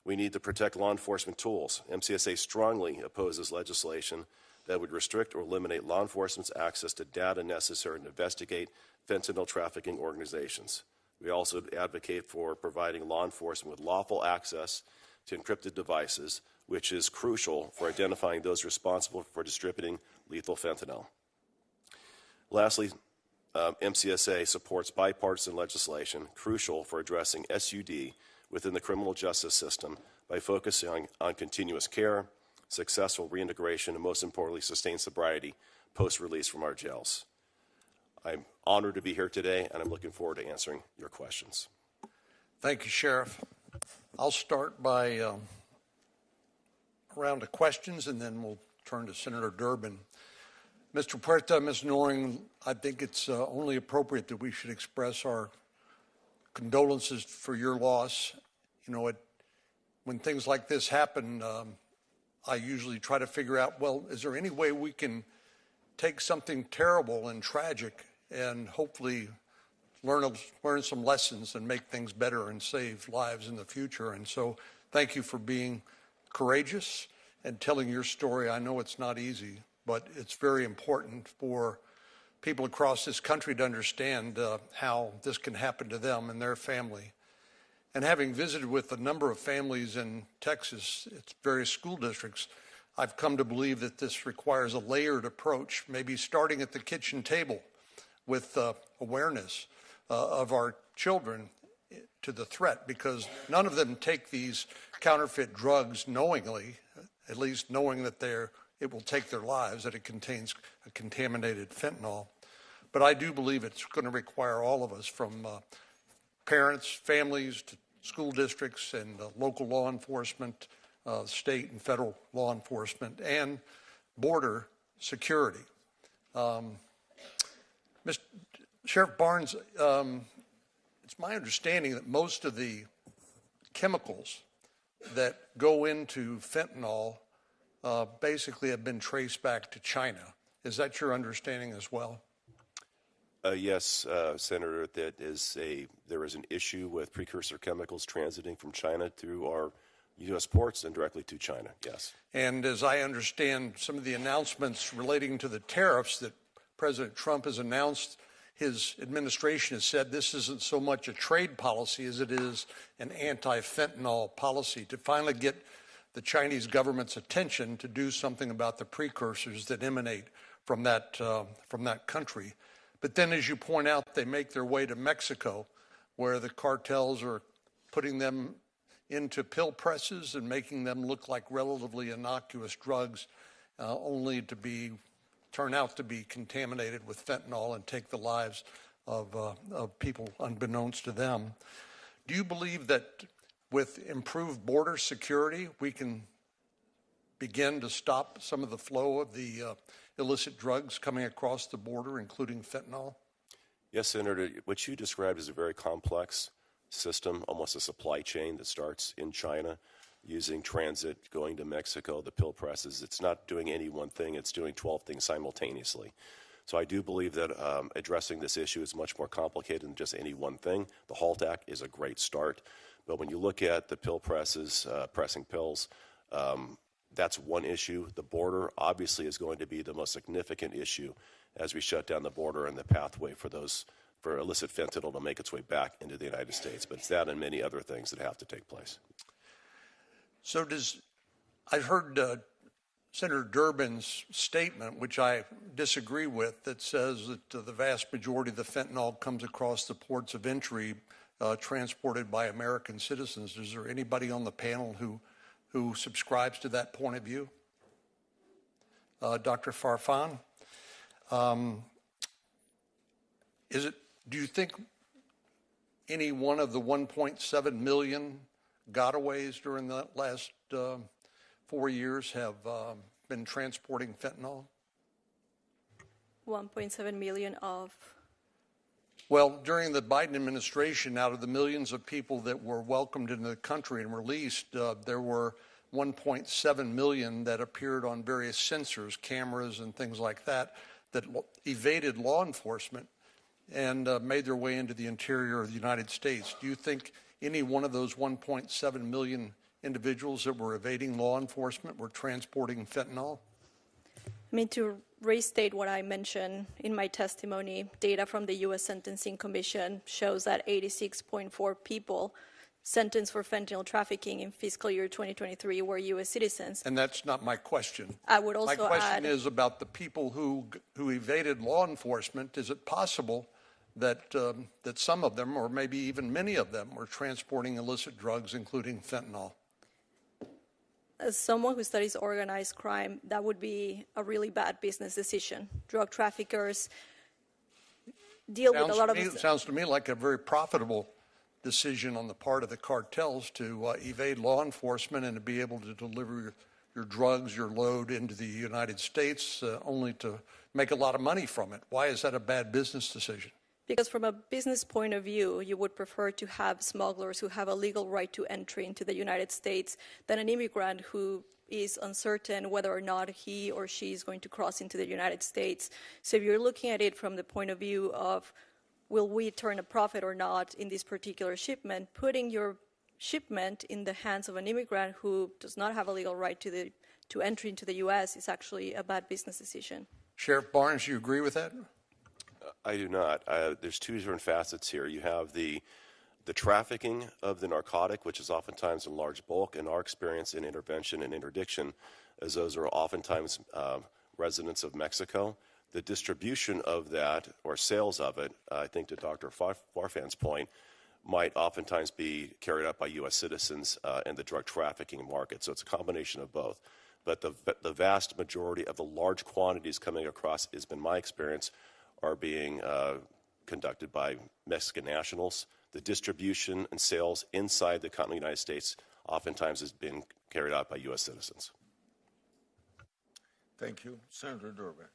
We need to protect law enforcement tools. MCSA strongly opposes legislation that would restrict or eliminate law enforcement's access to data necessary to investigate fentanyl trafficking organizations. We also advocate for providing law enforcement with lawful access to encrypted devices, which is crucial for identifying those responsible for distributing lethal fentanyl. Lastly, MCSA supports bipartisan legislation crucial for addressing SUD within the criminal justice system by focusing on continuous care, successful reintegration, and most importantly, sustained sobriety post-release from our jails. I'm honored to be here today, and I'm looking forward to answering your questions. Thank you, Sheriff. I'll start by a round of questions, and then we'll turn to Senator Durbin. Mr. Puerta, Ms. Noring, I think it's only appropriate that we should express our condolences for your loss. You know, when things like this happen, I usually try to figure out, well, is there any way we can take something terrible and tragic and hopefully learn some lessons and make things better and save lives in the future? And so thank you for being courageous and telling your story. I know it's not easy, but it's very important for people across this country to understand how this can happen to them and their family. And having visited with a number of families in Texas, its various school districts, I've come to believe that this requires a layered approach, maybe starting at the kitchen table with awareness of our children to the threat, because none of them take these counterfeit drugs knowingly, at least knowing that it will take their lives, that it contains a contaminated fentanyl. But I do believe it's going to require all of us, from parents, families, to school districts and local law enforcement, state and federal law enforcement, and border security. Mr. Sheriff Barnes, it's my understanding that most of the chemicals that go into fentanyl basically have been traced back to China. Is that your understanding as well? Yes, Senator, there is an issue with precursor chemicals transiting from China through our U.S. ports and directly to China, yes. And as I understand some of the announcements relating to the tariffs that President Trump has announced, his administration has said this isn't so much a trade policy as it is an anti-fentanyl policy to finally get the Chinese government's attention to do something about the precursors that emanate from that country. But then, as you point out, they make their way to Mexico, where the cartels are putting them into pill presses and making them look like relatively innocuous drugs, only to turn out to be contaminated with fentanyl and take the lives of people unbeknownst to them. Do you believe that with improved border security, we can begin to stop some of the flow of the illicit drugs coming across the border, including fentanyl? Yes, Senator. What you described is a very complex system, almost a supply chain that starts in China, using transit, going to Mexico, the pill presses. It's not doing any one thing. It's doing 12 things simultaneously. So I do believe that addressing this issue is much more complicated than just any one thing. The HALT Act is a great start. But when you look at the pill presses, pressing pills, that's one issue. The border obviously is going to be the most significant issue as we shut down the border and the pathway for illicit fentanyl to make its way back into the United States. But it's that and many other things that have to take place. So I've heard Senator Durbin's statement, which I disagree with, that says that the vast majority of the fentanyl comes across the ports of entry transported by American citizens. Is there anybody on the panel who subscribes to that point of view? Dr. Farfan, do you think any one of the 1.7 million gotaways during the last 4 years have been transporting fentanyl? 1.7 million of? Well, during the Biden administration, out of the millions of people that were welcomed into the country and released, there were 1.7 million that appeared on various sensors, cameras and things like that, that evaded law enforcement and made their way into the interior of the United States. Do you think any one of those 1.7 million individuals that were evading law enforcement were transporting fentanyl? I mean, to restate what I mentioned in my testimony, data from the U.S. Sentencing Commission shows that 86.4 people sentenced for fentanyl trafficking in fiscal year 2023 were U.S. citizens. And that's not my question. I would also My question add, is about the people who evaded law enforcement. Is it possible that that some of them, or maybe even many of them, were transporting illicit drugs, including fentanyl? as someone who studies organized crime, that would be a really bad business decision. Drug traffickers deal with a lot of... It sounds to me like a very profitable decision on the part of the cartels to evade law enforcement and to be able to deliver your drugs, your load into the United States, only to make a lot of money from it. Why is that a bad business decision? Because from a business point of view, you would prefer to have smugglers who have a legal right to entry into the United States than an immigrant who is uncertain whether or not he or she is going to cross into the United States. So if you're looking at it from the point of view of, will we turn a profit or not in this particular shipment, putting your shipment in the hands of an immigrant who does not have a legal right to entry into the U.S. is actually a bad business decision. Sheriff Barnes, you agree with that? I do not. There's two different facets here. You have the trafficking of the narcotic, which is oftentimes in large bulk, and our experience in intervention and interdiction, as those are oftentimes residents of Mexico. The distribution of that, or sales of it, I think to Dr. Farfan's point, might oftentimes be carried out by U.S. citizens in the drug trafficking market. So it's a combination of both. But the vast majority of the large quantities coming across, has been my experience, are being conducted by Mexican nationals. The distribution and sales inside the continental United States oftentimes has been carried out by U.S. citizens. Thank you. Senator Durbin.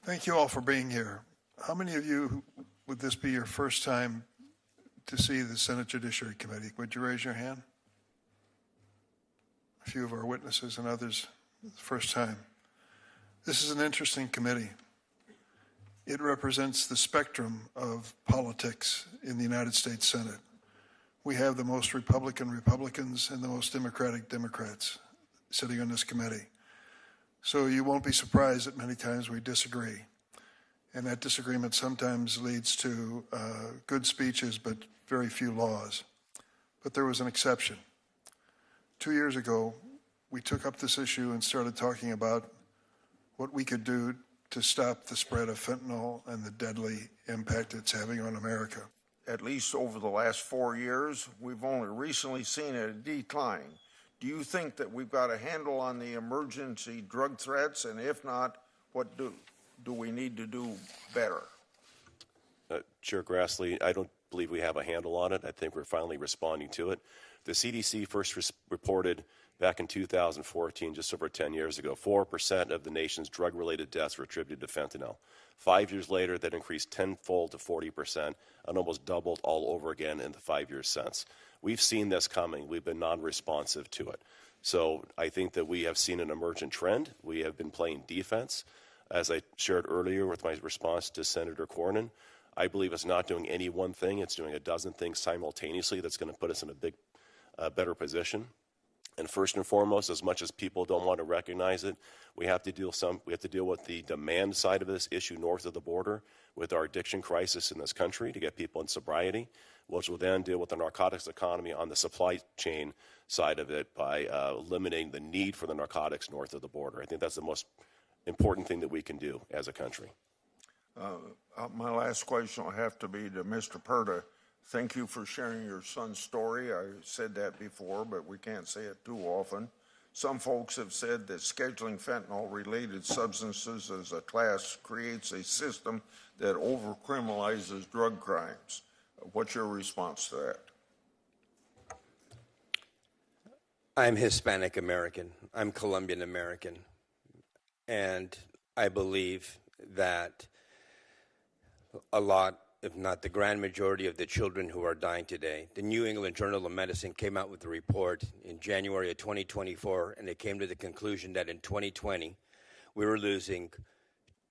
Thank you all for being here. How many of you, would this be your first time to see the Senate Judiciary Committee? Would you raise your hand? A few of our witnesses and others, first time. This is an interesting committee. It represents the spectrum of politics in the United States Senate. We have the most Republicans and the most Democrats sitting on this committee. So you won't be surprised that many times we disagree. And that disagreement sometimes leads to good speeches, but very few laws. But there was an exception. 2 years ago, we took up this issue and started talking about what we could do to stop the spread of fentanyl and the deadly impact it's having on America. At least over the last 4 years, we've only recently seen a decline. Do you think that we've got a handle on the emergency drug threats? And if not, what do we need to do better? Chair Grassley, I don't believe we have a handle on it. I think we're finally responding to it. The CDC first reported back in 2014, just over 10 years ago, 4% of the nation's drug-related deaths were attributed to fentanyl. 5 years later, that increased tenfold to 40% and almost doubled all over again in the 5 years since. We've seen this coming. We've been non-responsive to it. So I think that we have seen an emergent trend. We have been playing defense. As I shared earlier with my response to Senator Cornyn, I believe it's not doing any one thing. It's doing a dozen things simultaneously that's going to put us in a better position. And first and foremost, as much as people don't want to recognize it, we have to deal with the demand side of this issue north of the border with our addiction crisis in this country to get people in sobriety. which will then deal with the narcotics economy on the supply chain side of it by eliminating the need for the narcotics north of the border. I think that's the most important thing that we can do as a country. My last question will have to be to Mr. Perta. Thank you for sharing your son's story. I said that before, but we can't say it too often. Some folks have said that scheduling fentanyl-related substances as a class creates a system that over-criminalizes drug crimes. What's your response to that? I'm Hispanic American. I'm Colombian American. And I believe that a lot, if not the grand majority of the children who are dying today. The New England Journal of Medicine came out with a report in January of 2024, and it came to the conclusion that in 2020, we were losing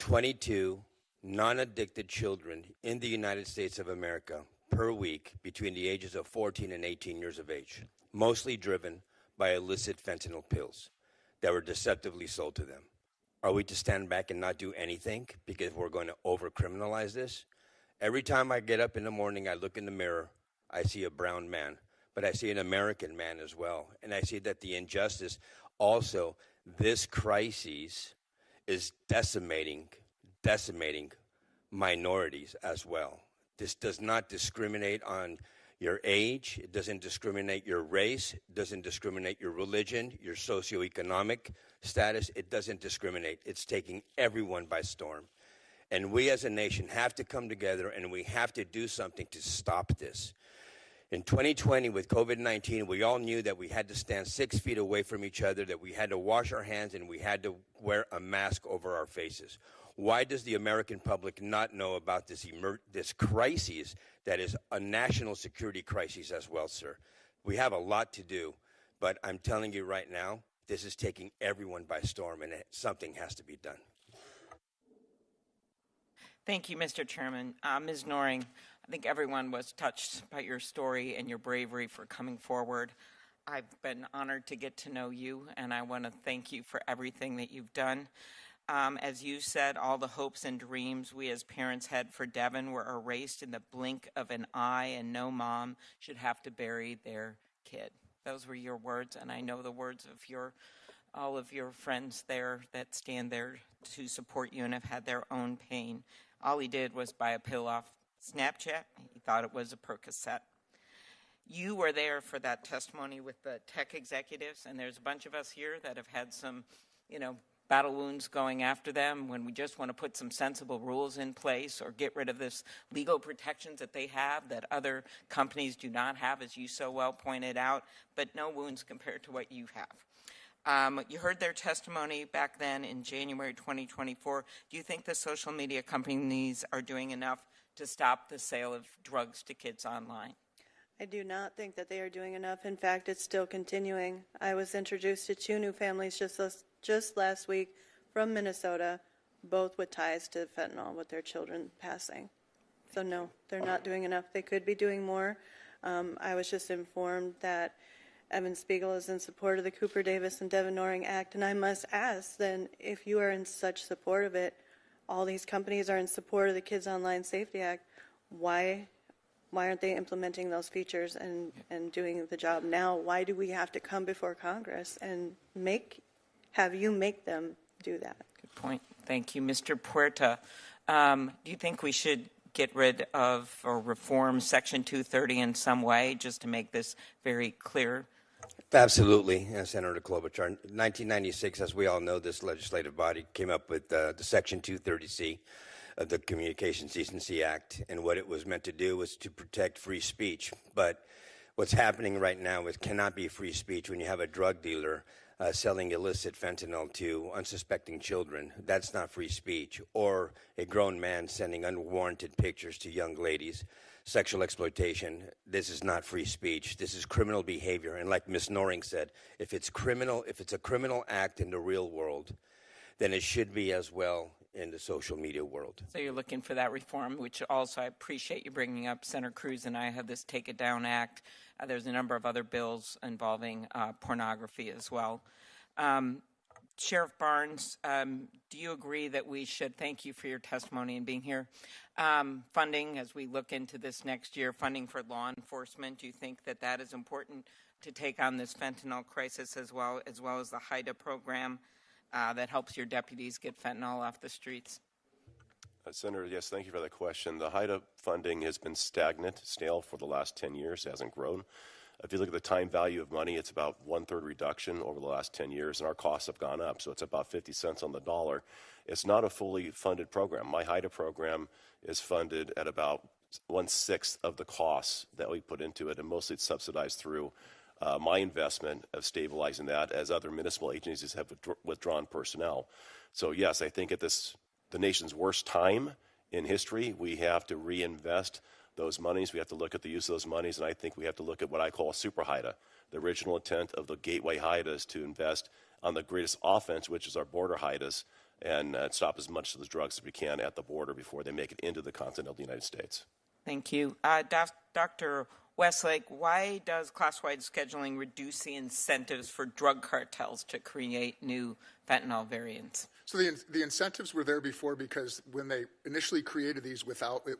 22 non-addicted children in the United States of America per week between the ages of 14 and 18 years of age, mostly driven by illicit fentanyl pills that were deceptively sold to them. Are we to stand back and not do anything because we're going to over-criminalize this? Every time I get up in the morning, I look in the mirror, I see a brown man, but I see an American man as well. And I see that the injustice, also, this crisis is decimating minorities as well. This does not discriminate on your age. It doesn't discriminate your race. It doesn't discriminate your religion, your socioeconomic status. It doesn't discriminate. It's taking everyone by storm. And we as a nation have to come together and we have to do something to stop this. In 2020 with COVID-19, we all knew that we had to stand 6 feet away from each other, that we had to wash our hands and we had to wear a mask over our faces. Why does the American public not know about this crisis that is a national security crisis as well, sir? We have a lot to do, but I'm telling you right now, this is taking everyone by storm and something has to be done. Thank you, Mr. Chairman. Ms. Noring, I think everyone was touched by your story and your bravery for coming forward. I've been honored to get to know you, and I want to thank you for everything that you've done. As you said, all the hopes and dreams we as parents had for Devin were erased in the blink of an eye, and no mom should have to bury their kid. Those were your words, and I know the words of all of your friends there that stand there to support you and have had their own pain. All he did was buy a pill off Snapchat. He thought it was a Percocet. You were there for that testimony with the tech executives, and there's a bunch of us here that have had some, battle wounds going after them when we just want to put some sensible rules in place or get rid of this legal protections that they have that other companies do not have, as you so well pointed out, but no wounds compared to what you have. You heard their testimony back then in January 2024. Do you think the social media companies are doing enough to stop the sale of drugs to kids online? I do not think that they are doing enough. In fact, it's still continuing. I was introduced to 2 new families just last week from Minnesota, both with ties to fentanyl, with their children passing. So no, they're not doing enough. They could be doing more. I was just informed that Evan Spiegel is in support of the Cooper Davis and Devin Noring Act, and I must ask then, if you are in such support of it, all these companies are in support of the Kids Online Safety Act, why aren't they implementing those features and doing the job now? Why do we have to come before Congress and have you make them do that? Good point. Thank you. Mr. Puerta, do you think we should get rid of or reform Section 230 in some way just to make this very clear? Absolutely, Senator Klobuchar. In 1996, as we all know, this legislative body came up with the Section 230C of the Communications Decency Act, and what it was meant to do was to protect free speech. But what's happening right now is cannot be free speech when you have a drug dealer selling illicit fentanyl to unsuspecting children. That's not free speech. Or a grown man sending unwarranted pictures to young ladies. Sexual exploitation. This is not free speech. This is criminal behavior. And like Ms. Noring said, if it's a criminal act in the real world, then it should be as well in the social media world. So you're looking for that reform, which also I appreciate you bringing up. Senator Cruz and I have this Take It Down Act. There's a number of other bills involving pornography as well. Sheriff Barnes, do you agree that we should thank you for your testimony and being here? Funding, as we look into this next year, funding for law enforcement, do you think that that is important to take on this fentanyl crisis as well as the HIDA program that helps your deputies get fentanyl off the streets? Senator, yes, thank you for that question. The HIDA funding has been stagnant, stale for the last 10 years, hasn't grown. If you look at the time value of money, it's about 1/3 reduction over the last 10 years, and our costs have gone up, so it's about 50 cents on the dollar. It's not a fully funded program. My HIDA program is funded at about 1/6 of the costs that we put into it, and mostly it's subsidized through my investment of stabilizing that, as other municipal agencies have withdrawn personnel. So yes, I think at the nation's worst time in history, we have to reinvest those monies. We have to look at the use of those monies, and I think we have to look at what I call a super HIDA. The original intent of the gateway HIDA is to invest on the greatest offense, which is our border HIDAs, and stop as much of the drugs as we can at the border before they make it into the continent of the United States. Thank you. Dr. Westlake, why does class-wide scheduling reduce the incentives for drug cartels to create new fentanyl variants? So the incentives were there before because when they initially created these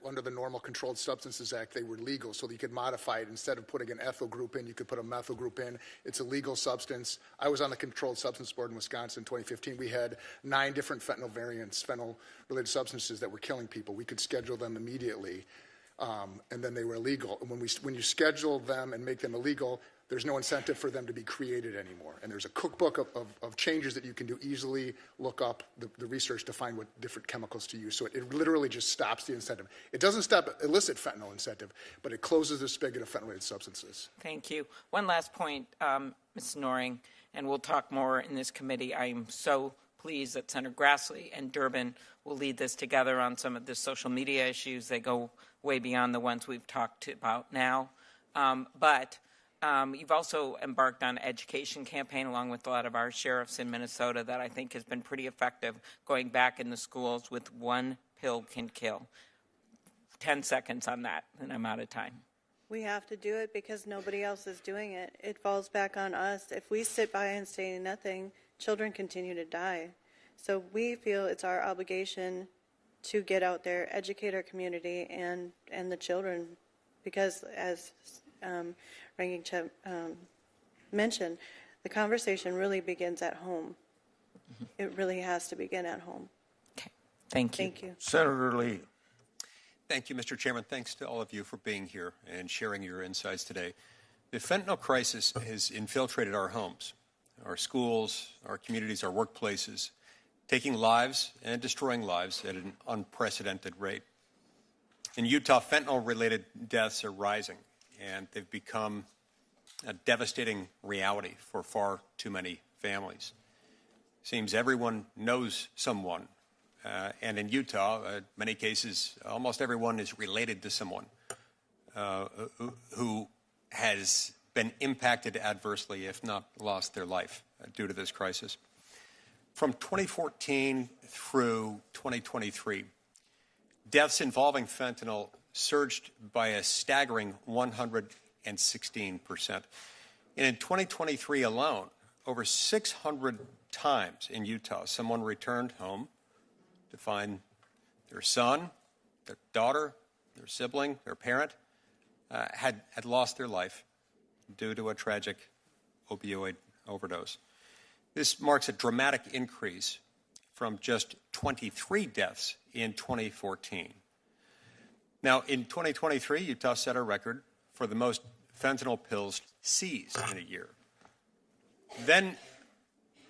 under the normal Controlled Substances Act, they were legal, so you could modify it. Instead of putting an ethyl group in, you could put a methyl group in. It's a legal substance. I was on the Controlled Substance Board in Wisconsin in 2015. We had 9 different fentanyl variants, fentanyl-related substances that were killing people. We could schedule them immediately, and then they were illegal. And when you schedule them and make them illegal, there's no incentive for them to be created anymore. And there's a cookbook of changes that you can do, easily look up the research to find what different chemicals to use. So it literally just stops the incentive. It doesn't stop illicit fentanyl incentive, but it closes the spigot of fentanyl-related substances. Thank you. One last point, Ms. Noring, and we'll talk more in this committee. I am so pleased that Senator Grassley and Durbin will lead this together on some of the social media issues. They go way beyond the ones we've talked about now. But you've also embarked on an education campaign along with a lot of our sheriffs in Minnesota that I think has been pretty effective, going back in the schools with one pill can kill. 10 seconds on that, and I'm out of time. We have to do it because nobody else is doing it. It falls back on us. If we sit by and say nothing, children continue to die. So we feel it's our obligation to get out there, educate our community and the children, because as Ranking Chair mentioned, the conversation really begins at home. It really has to begin at home. Okay. Thank you. Thank you. Senator Lee. Thank you, Mr. Chairman. Thanks to all of you for being here and sharing your insights today. The fentanyl crisis has infiltrated our homes, our schools, our communities, our workplaces, taking lives and destroying lives at an unprecedented rate. In Utah, fentanyl-related deaths are rising, and they've become a devastating reality for far too many families. Seems everyone knows someone, and in Utah, in many cases, almost everyone is related to someone who has been impacted adversely, if not lost their life due to this crisis. From 2014 through 2023, deaths involving fentanyl surged by a staggering 116%. And in 2023 alone, over 600 times in Utah, someone returned home to find their son, their daughter, their sibling, their parent had lost their life due to a tragic opioid overdose. This marks a dramatic increase from just 23 deaths in 2014. Now, in 2023, Utah set a record for the most fentanyl pills seized in a year. Then,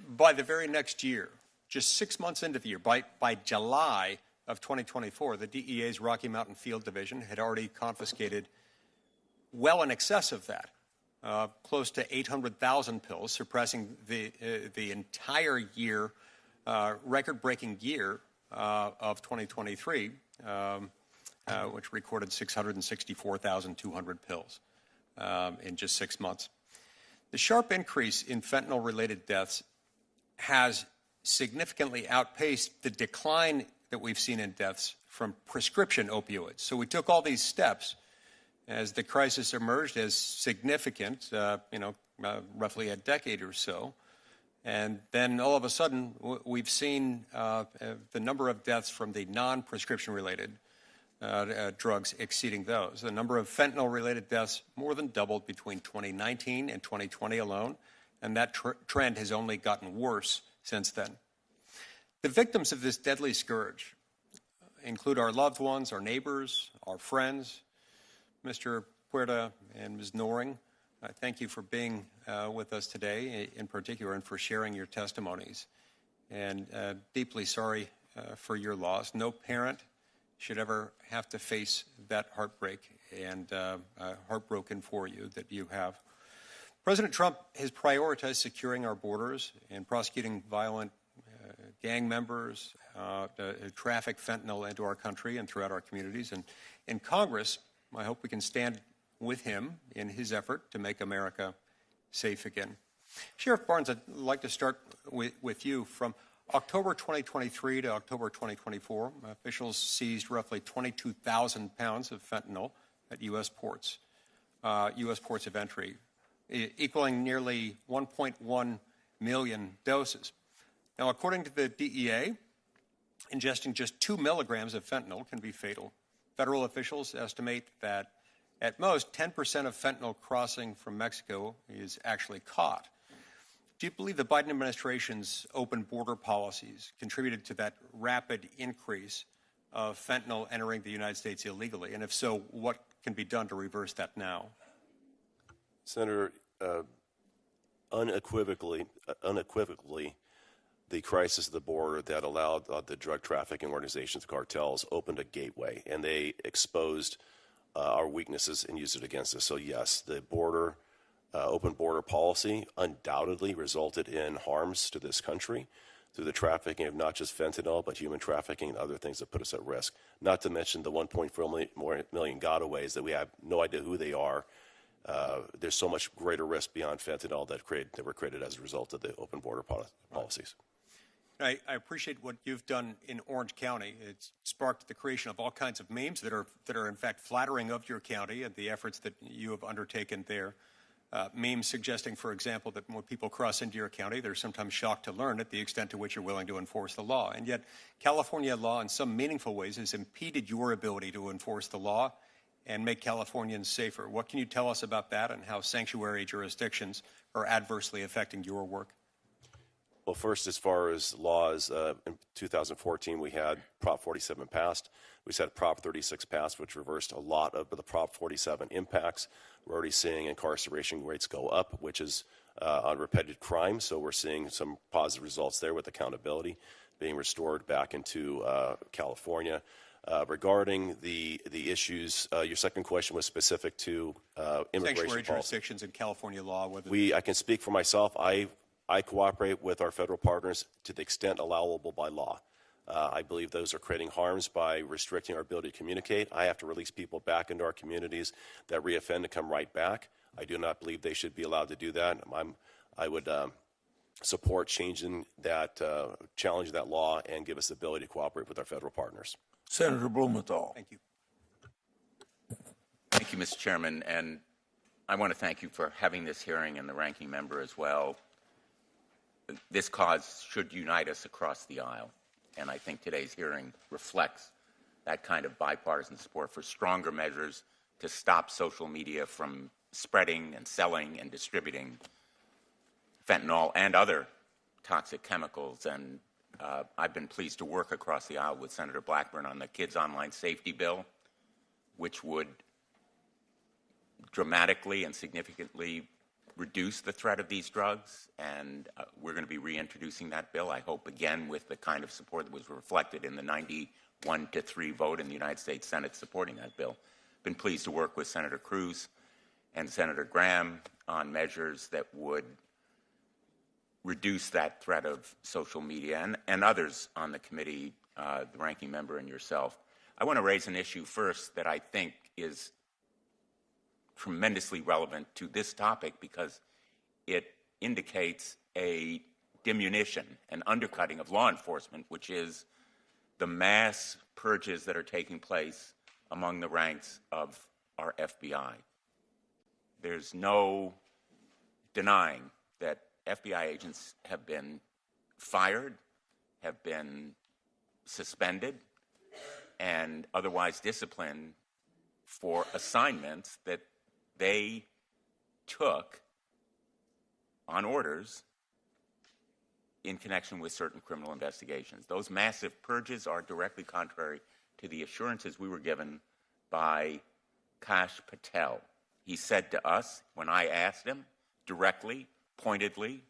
by the very next year, just 6 months into the year, by July of 2024, the DEA's Rocky Mountain Field Division had already confiscated well in excess of that, close to 800,000 pills, surpassing the entire year, record-breaking year of 2023, which recorded 664,200 pills in just 6 months. The sharp increase in fentanyl-related deaths has significantly outpaced the decline that we've seen in deaths from prescription opioids. So we took all these steps as the crisis emerged as significant, roughly a decade or so, And then all of a sudden, we've seen the number of deaths from the non-prescription related drugs exceeding those. The number of fentanyl-related deaths more than doubled between 2019 and 2020 alone, and that trend has only gotten worse since then. The victims of this deadly scourge include our loved ones, our neighbors, our friends. Mr. Puerta and Ms. Noring, thank you for being with us today, in particular, and for sharing your testimonies. And deeply sorry for your loss. No parent should ever have to face that heartbreak, and heartbroken for you that you have. President Trump has prioritized securing our borders and prosecuting violent gang members, traffic fentanyl into our country and throughout our communities. And in Congress, I hope we can stand with him in his effort to make America safe again. Sheriff Barnes, I'd like to start with you. From October 2023 to October 2024, officials seized roughly 22,000 pounds of fentanyl at U.S. ports of entry, equaling nearly 1.1 million doses. Now, according to the DEA, ingesting just 2 milligrams of fentanyl can be fatal. Federal officials estimate that at most 10% of fentanyl crossing from Mexico is actually caught. Do you believe the Biden administration's open border policies contributed to that rapid increase of fentanyl entering the United States illegally? And if so, what can be done to reverse that now? Senator, unequivocally, the crisis at the border that allowed the drug trafficking organizations, the cartels, opened a gateway, and they exposed our weaknesses and used it against us. So yes, the open border policy undoubtedly resulted in harms to this country through the trafficking of not just fentanyl, but human trafficking and other things that put us at risk. Not to mention the 1.4 million gotaways that we have no idea who they are. There's so much greater risk beyond fentanyl that were created as a result of the open border policies. I appreciate what you've done in Orange County. It's sparked the creation of all kinds of memes that are in fact flattering of your county and the efforts that you have undertaken there. Memes suggesting, for example, that when people cross into your county, they're sometimes shocked to learn at the extent to which you're willing to enforce the law. And yet, California law in some meaningful ways has impeded your ability to enforce the law and make Californians safer. What can you tell us about that and how sanctuary jurisdictions are adversely affecting your work? Well, first, as far as laws, in 2014, we had Prop 47 passed. We had Prop 36 passed, which reversed a lot of the Prop 47 impacts. We're already seeing incarceration rates go up, which is on repetitive crime. So we're seeing some positive results there with accountability being restored back into California. Regarding the issues, your second question was specific to immigration sanctuary policy. Jurisdictions in California law. I can speak for myself. I cooperate with our federal partners to the extent allowable by law. I believe those are creating harms by restricting our ability to communicate. I have to release people back into our communities that reoffend to come right back. I do not believe they should be allowed to do that. I would support changing that, challenge that law, and give us the ability to cooperate with our federal partners. Senator Blumenthal. Thank you. Thank you, Mr. Chairman, and I want to thank you for having this hearing and the ranking member as well. This cause should unite us across the aisle, and I think today's hearing reflects that kind of bipartisan support for stronger measures to stop social media from spreading and selling and distributing fentanyl and other toxic chemicals. And I've been pleased to work across the aisle with Senator Blackburn on the Kids Online Safety Bill, which would dramatically and significantly reduce the threat of these drugs, and we're going to be reintroducing that bill, I hope, again, with the kind of support that was reflected in the 91-3 vote in the United States Senate supporting that bill. Been pleased to work with Senator Cruz and Senator Graham on measures that would reduce that threat of social media, and others on the committee, the ranking member and yourself. I want to raise an issue first that I think is tremendously relevant to this topic because it indicates a diminution, an undercutting of law enforcement, which is the mass purges that are taking place among the ranks of our FBI. There's no denying that FBI agents have been fired, have been suspended, and otherwise disciplined for assignments that they took on orders in connection with certain criminal investigations. Those massive purges are directly contrary to the assurances we were given by Kash Patel. He said to us, when I asked him directly, pointedly,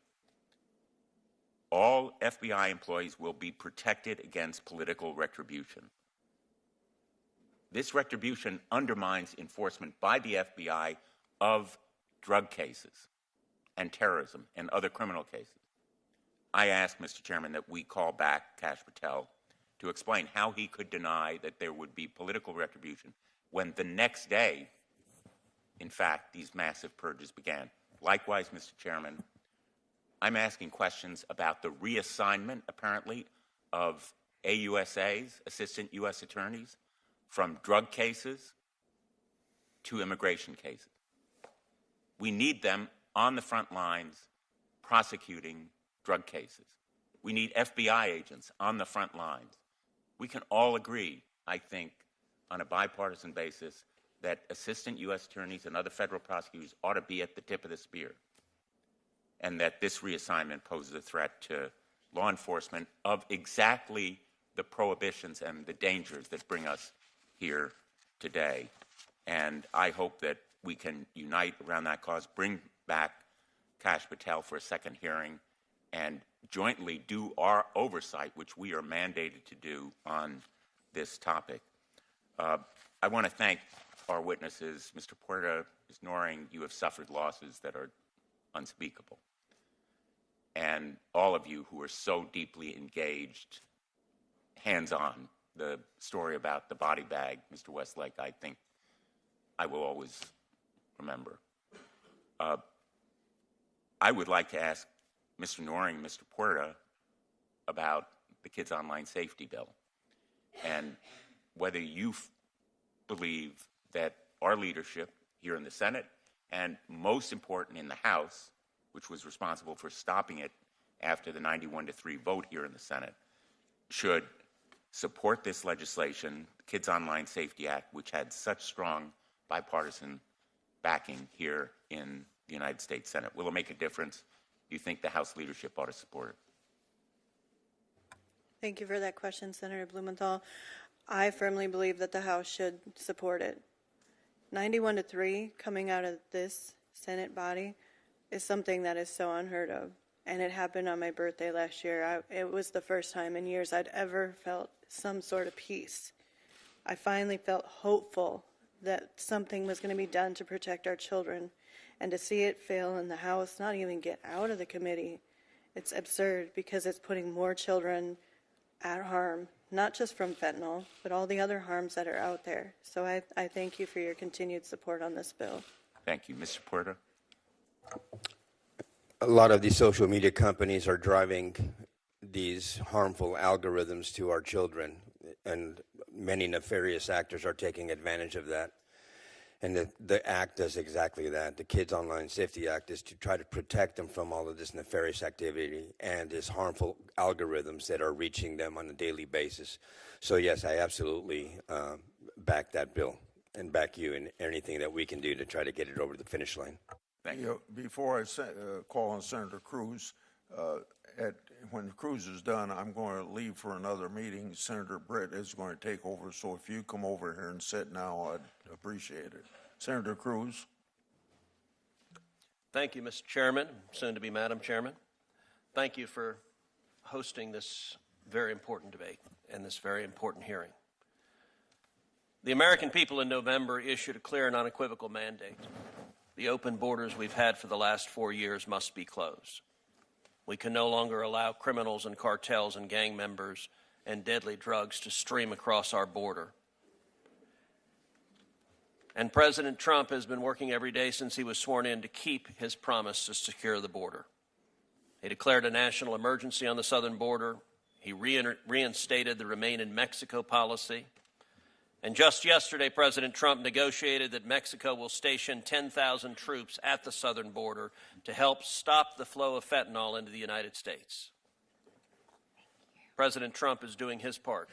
all FBI employees will be protected against political retribution. This retribution undermines enforcement by the FBI of drug cases and terrorism and other criminal cases. I asked, Mr. Chairman, that we call back Kash Patel to explain how he could deny that there would be political retribution when the next day, in fact, these massive purges began. Likewise, Mr. Chairman, I'm asking questions about the reassignment, apparently, of AUSAs, assistant U.S. attorneys, from drug cases to immigration cases. We need them on the front lines prosecuting drug cases. We need FBI agents on the front lines. We can all agree, I think, on a bipartisan basis, that assistant U.S. attorneys and other federal prosecutors ought to be at the tip of the spear, and that this reassignment poses a threat to law enforcement of exactly the prohibitions and the dangers that bring us here today. And I hope that we can unite around that cause, bring back Kash Patel for a second hearing, and jointly do our oversight, which we are mandated to do on this topic. I want to thank our witnesses. Mr. Puerta, Ms. Noring, you have suffered losses that are unspeakable. And all of you who are so deeply engaged, hands-on, the story about the body bag, Mr. Westlake, I think I will always remember. I would like to ask Mr. Noring and Mr. Puerta about the Kids Online Safety Bill and whether you believe that our leadership here in the Senate and, most important, in the House, which was responsible for stopping it after the 91-3 vote here in the Senate, should support this legislation, the Kids Online Safety Act, which had such strong bipartisan backing here in the United States Senate. Will it make a difference? Do you think the House leadership ought to support it? Thank you for that question, Senator Blumenthal. I firmly believe that the House should support it. 91-3 coming out of this Senate body is something that is so unheard of. And it happened on my birthday last year. It was the first time in years I'd ever felt some sort of peace. I finally felt hopeful that something was going to be done to protect our children. And to see it fail in the House, not even get out of the committee, it's absurd because it's putting more children at harm, not just from fentanyl, but all the other harms that are out there. So I thank you for your continued support on this bill. Thank you. Mr. Puerta? A lot of these social media companies are driving these harmful algorithms to our children, and many nefarious actors are taking advantage of that. And the act does exactly that. The Kids Online Safety Act is to try to protect them from all of this nefarious activity and these harmful algorithms that are reaching them on a daily basis. So yes, I absolutely back that bill and back you in anything that we can do to try to get it over the finish line. Thank you. Before I call on Senator Cruz, when Cruz is done, I'm going to leave for another meeting. Senator Britt is going to take over, so if you come over here and sit now, I'd appreciate it. Senator Cruz. Thank you, Mr. Chairman, soon to be Madam Chairman. Thank you for hosting this very important debate and this very important hearing. The American people in November issued a clear and unequivocal mandate. The open borders we've had for the last 4 years must be closed. We can no longer allow criminals and cartels and gang members and deadly drugs to stream across our border. And President Trump has been working every day since he was sworn in to keep his promise to secure the border. He declared a national emergency on the southern border. He reinstated the Remain in Mexico policy. And just yesterday, President Trump negotiated that Mexico will station 10,000 troops at the southern border to help stop the flow of fentanyl into the United States. President Trump is doing his part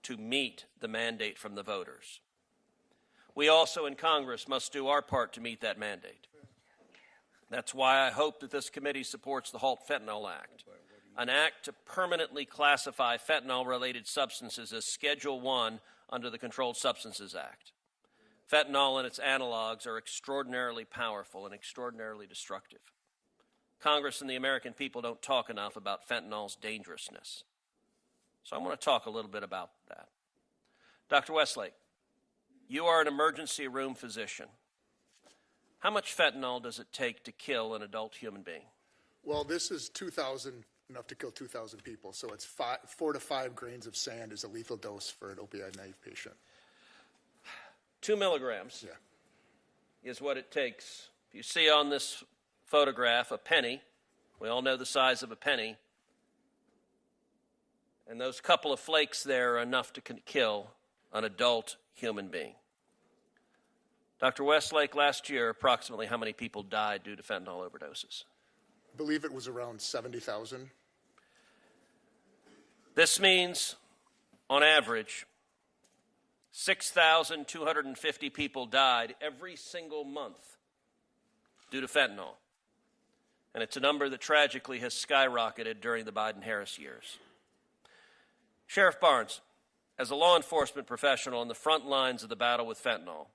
to meet the mandate from the voters. We also in Congress must do our part to meet that mandate. That's why I hope that this committee supports the Halt Fentanyl Act, an act to permanently classify fentanyl-related substances as Schedule 1 under the Controlled Substances Act. Fentanyl and its analogs are extraordinarily powerful and extraordinarily destructive. Congress and the American people don't talk enough about fentanyl's dangerousness. So I want to talk a little bit about that. Dr. Westlake, you are an emergency room physician. How much fentanyl does it take to kill an adult human being? Well, this is 2,000, enough to kill 2,000 people. So it's 4 to 5 grains of sand is a lethal dose for an opioid-naive patient. 2 milligrams is what it takes. If you see on this photograph a penny, we all know the size of a penny, and those couple of flakes there are enough to kill an adult human being. Dr. Westlake, last year, approximately how many people died due to fentanyl overdoses? I believe it was around 70,000. This means, on average, 6,250 people died every single month due to fentanyl. And it's a number that tragically has skyrocketed during the Biden-Harris years. Sheriff Barnes, as a law enforcement professional on the front lines of the battle with fentanyl,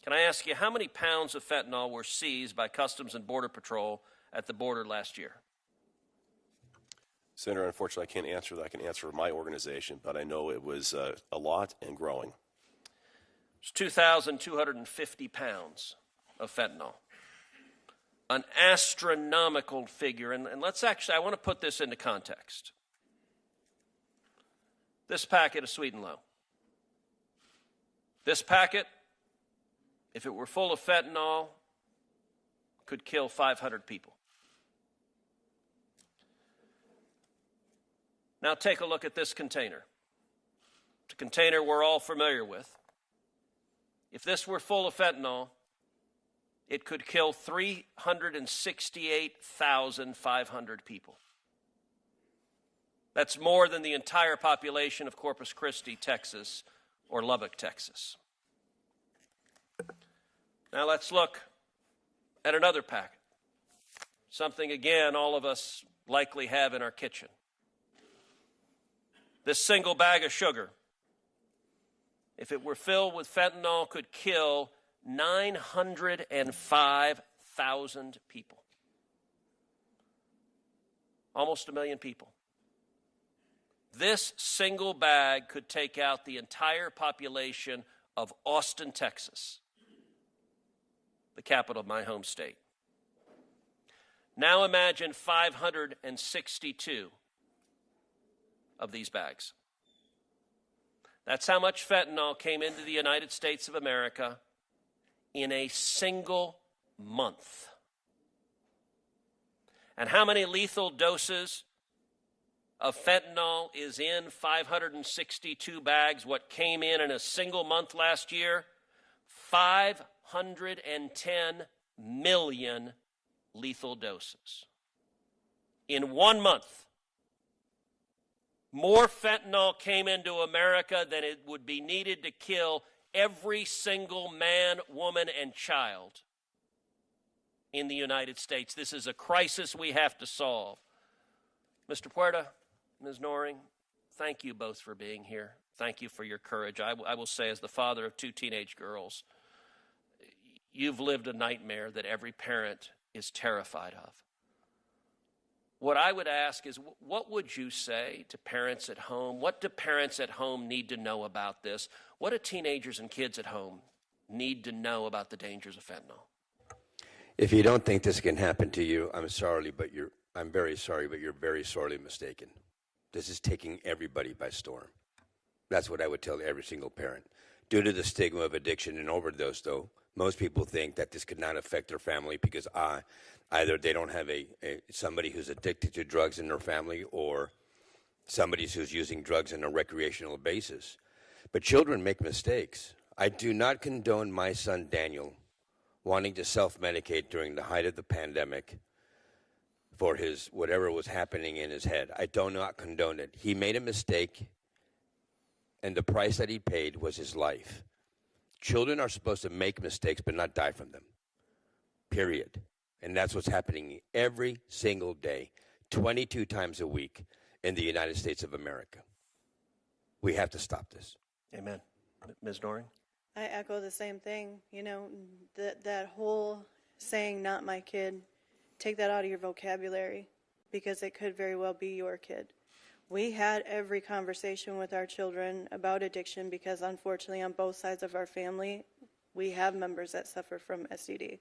can I ask you how many pounds of fentanyl were seized by Customs and Border Patrol at the border last year? Senator, unfortunately, I can't answer that. I can answer for my organization, but I know it was a lot and growing. It's 2,250 pounds of fentanyl. An astronomical figure. And let's actually, I want to put this into context. This packet of Sweet and Low. This packet, if it were full of fentanyl, could kill 500 people. Now take a look at this container. It's a container we're all familiar with. If this were full of fentanyl, it could kill 368,500 people. That's more than the entire population of Corpus Christi, Texas, or Lubbock, Texas. Now let's look at another packet. Something, again, all of us likely have in our kitchen. This single bag of sugar, if it were filled with fentanyl, could kill 905,000 people. Almost 1 million people. This single bag could take out the entire population of Austin, Texas, the capital of my home state. Now imagine 562 of these bags. That's how much fentanyl came into the United States of America in a single month. And how many lethal doses of fentanyl is in 562 bags? What came in a single month last year? 510 million lethal doses. In 1 month, more fentanyl came into America than it would be needed to kill every single man, woman, and child in the United States. This is a crisis we have to solve. Mr. Puerta, Ms. Noring, thank you both for being here. Thank you for your courage. I will say, as the father of 2 teenage girls, you've lived a nightmare that every parent is terrified of. What I would ask is, what would you say to parents at home? What do parents at home need to know about this? What do teenagers and kids at home need to know about the dangers of fentanyl? If you don't think this can happen to you, I'm very sorry, but you're very sorely mistaken. This is taking everybody by storm. That's what I would tell every single parent. Due to the stigma of addiction and overdose, though, most people think that this could not affect their family because either they don't have somebody who's addicted to drugs in their family, or somebody who's using drugs on a recreational basis. But children make mistakes. I do not condone my son Daniel wanting to self-medicate during the height of the pandemic for his whatever was happening in his head. I do not condone it. He made a mistake, and the price that he paid was his life. Children are supposed to make mistakes but not die from them, period. And that's what's happening every single day, 22 times a week in the United States of America. We have to stop this. Amen. Ms. Doring? I echo the same thing. You know, that whole saying, not my kid, take that out of your vocabulary, because it could very well be your kid. We had every conversation with our children about addiction because, unfortunately, on both sides of our family, we have members that suffer from STD.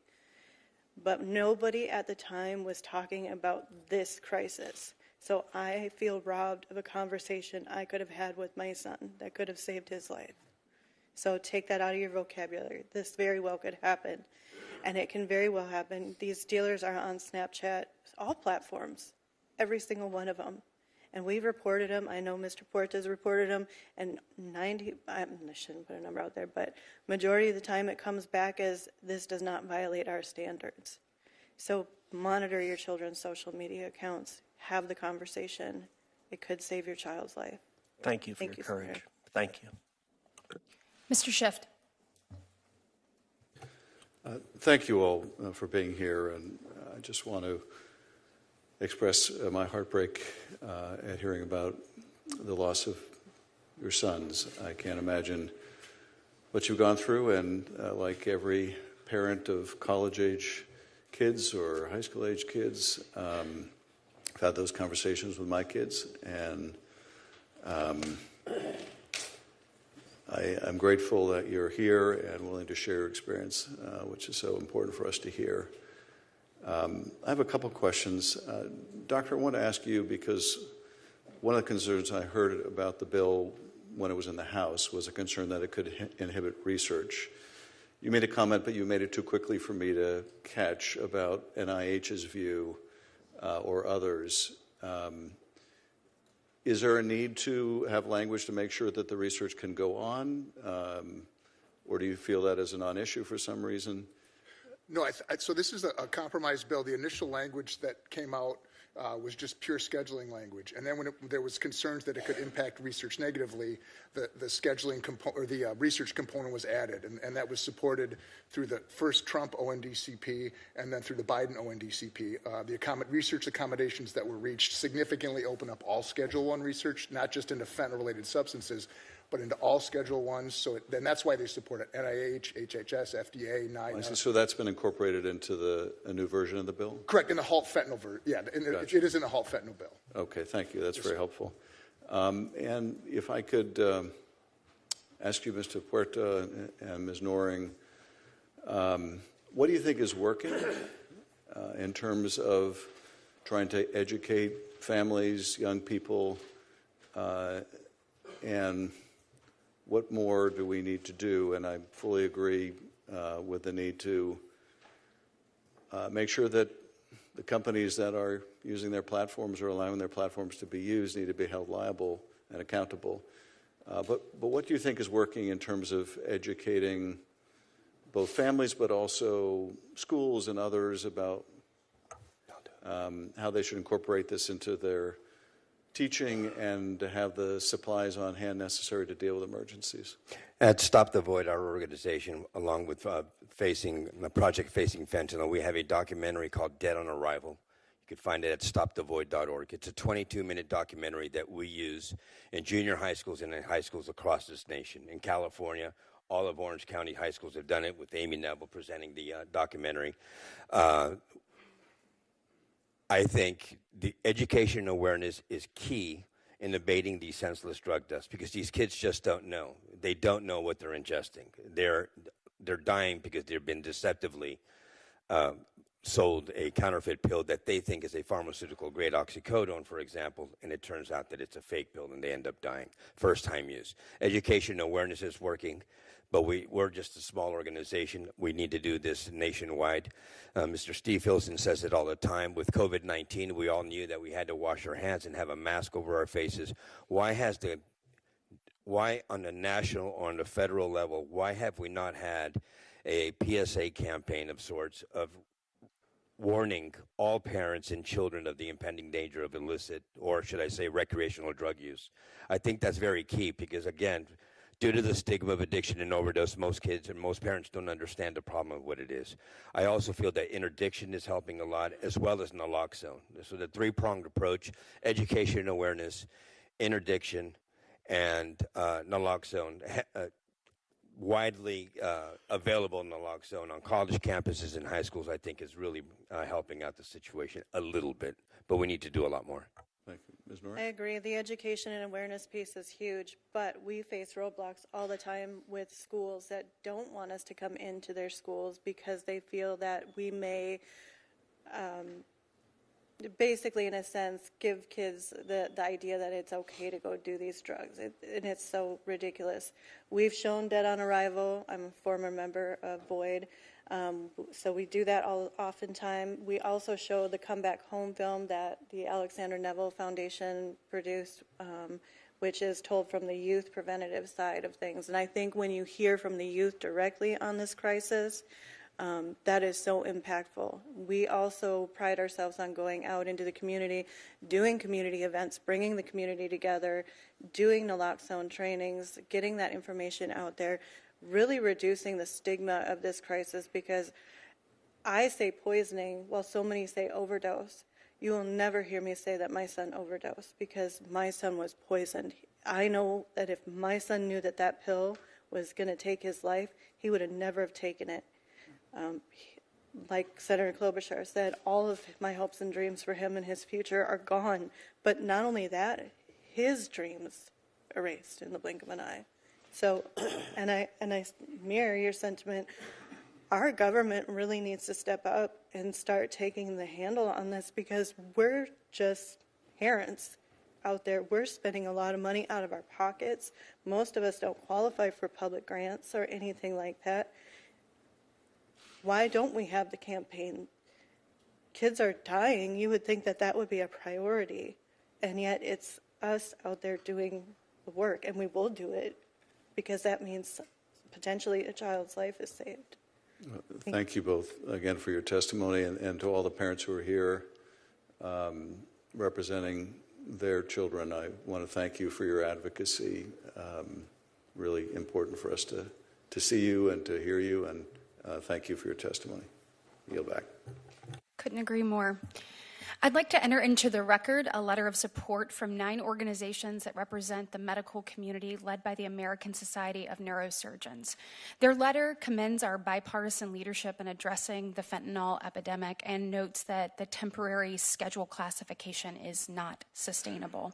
But nobody at the time was talking about this crisis. So I feel robbed of a conversation I could have had with my son that could have saved his life. So take that out of your vocabulary. This very well could happen, and it can very well happen. These dealers are on Snapchat, all platforms, every single one of them. And we've reported them. I know Mr. Puerta's reported them, and I shouldn't put a number out there, but majority of the time it comes back as this does not violate our standards. So monitor your children's social media accounts. Have the conversation. It could save your child's life. Thank you for your courage. Senator. Thank you. Mr. Schiff. Thank you all for being here, and I just want to express my heartbreak at hearing about the loss of your sons. I can't imagine what you've gone through, and like every parent of college-age kids or high school-age kids, I've had those conversations with my kids, and I'm grateful that you're here and willing to share your experience, which is so important for us to hear. I have a couple questions. Doctor, I want to ask you, because one of the concerns I heard about the bill when it was in the House was a concern that it could inhibit research. You made a comment, but you made it too quickly for me to catch, about NIH's view or others. Is there a need to have language to make sure that the research can go on? Or do you feel that is a non-issue for some reason? No, so this is a compromise bill. The initial language that came out was just pure scheduling language. And then when there was concerns that it could impact research negatively, the scheduling component, or the research component, was added. And that was supported through the first Trump ONDCP and then through the Biden ONDCP. The research accommodations that were reached significantly open up all Schedule I research, not just into fentanyl-related substances, but into all Schedule Is. So then that's why they support it. NIH, HHS, FDA, NIDA. So that's been incorporated into a new version of the bill? Correct, in the halt fentanyl version. Yeah, Gotcha. it is in the halt fentanyl bill. Okay, thank you. That's very helpful. And if I could ask you, Mr. Puerta and Ms. Noring, what do you think is working in terms of trying to educate families, young people, and what more do we need to do? And I fully agree with the need to make sure that the companies that are using their platforms or allowing their platforms to be used need to be held liable and accountable. But what do you think is working in terms of educating both families but also schools and others about how they should incorporate this into their teaching and to have the supplies on hand necessary to deal with emergencies? At Stop the Void, our organization, along with the project Facing Fentanyl, we have a documentary called Dead on Arrival. You can find it at stopthevoid.org. It's a 22-minute documentary that we use in junior high schools and in high schools across this nation. In California, all of Orange County high schools have done it, with Amy Neville presenting the documentary. I think the education awareness is key in abating these senseless drug deaths, because these kids just don't know. They don't know what they're ingesting. They're dying because they've been deceptively sold a counterfeit pill that they think is a pharmaceutical-grade oxycodone, for example, and it turns out that it's a fake pill, and they end up dying. First-time use. Education awareness is working, but we're just a small organization. We need to do this nationwide. Mr. Steve Hilson says it all the time. With COVID-19, we all knew that we had to wash our hands and have a mask over our faces. Why has the why on a national or on a federal level, why have we not had a PSA campaign of sorts of warning all parents and children of the impending danger of illicit, or should I say recreational drug use? I think that's very key because, again, due to the stigma of addiction and overdose, most kids and most parents don't understand the problem of what it is. I also feel that interdiction is helping a lot, as well as naloxone. So the three-pronged approach: education and awareness, interdiction, and naloxone, widely available naloxone on college campuses and high schools, I think is really helping out the situation a little bit, but we need to do a lot more. Thank you. Ms. Norrie? I agree. The education and awareness piece is huge, but we face roadblocks all the time with schools that don't want us to come into their schools because they feel that we may basically, in a sense, give kids the idea that it's okay to go do these drugs, and it's so ridiculous. We've shown Dead on Arrival. I'm a former member of Boyd, so we do that oftentimes. We also show the Come Back Home film that the Alexander Neville Foundation produced, which is told from the youth preventative side of things. And I think when you hear from the youth directly on this crisis, that is so impactful. We also pride ourselves on going out into the community, doing community events, bringing the community together, doing naloxone trainings, getting that information out there, really reducing the stigma of this crisis, because I say poisoning while so many say overdose. You will never hear me say that my son overdosed, because my son was poisoned. I know that if my son knew that that pill was going to take his life, he would have never have taken it. Like Senator Klobuchar said, all of my hopes and dreams for him and his future are gone. But not only that, his dreams erased in the blink of an eye. So, and I mirror your sentiment. Our government really needs to step up and start taking the handle on this, because we're just parents out there. We're spending a lot of money out of our pockets. Most of us don't qualify for public grants or anything like that. Why don't we have the campaign? Kids are dying. You would think that that would be a priority, and yet it's us out there doing the work, and we will do it because that means potentially a child's life is saved. Thank you both again for your testimony, and to all the parents who are here representing their children. I want to thank you for your advocacy. Really important for us to see you and to hear you, and thank you for your testimony. Yield back. Couldn't agree more. I'd like to enter into the record a letter of support from 9 organizations that represent the medical community, led by the American Society of Neurosurgeons. Their letter commends our bipartisan leadership in addressing the fentanyl epidemic and notes that the temporary schedule classification is not sustainable.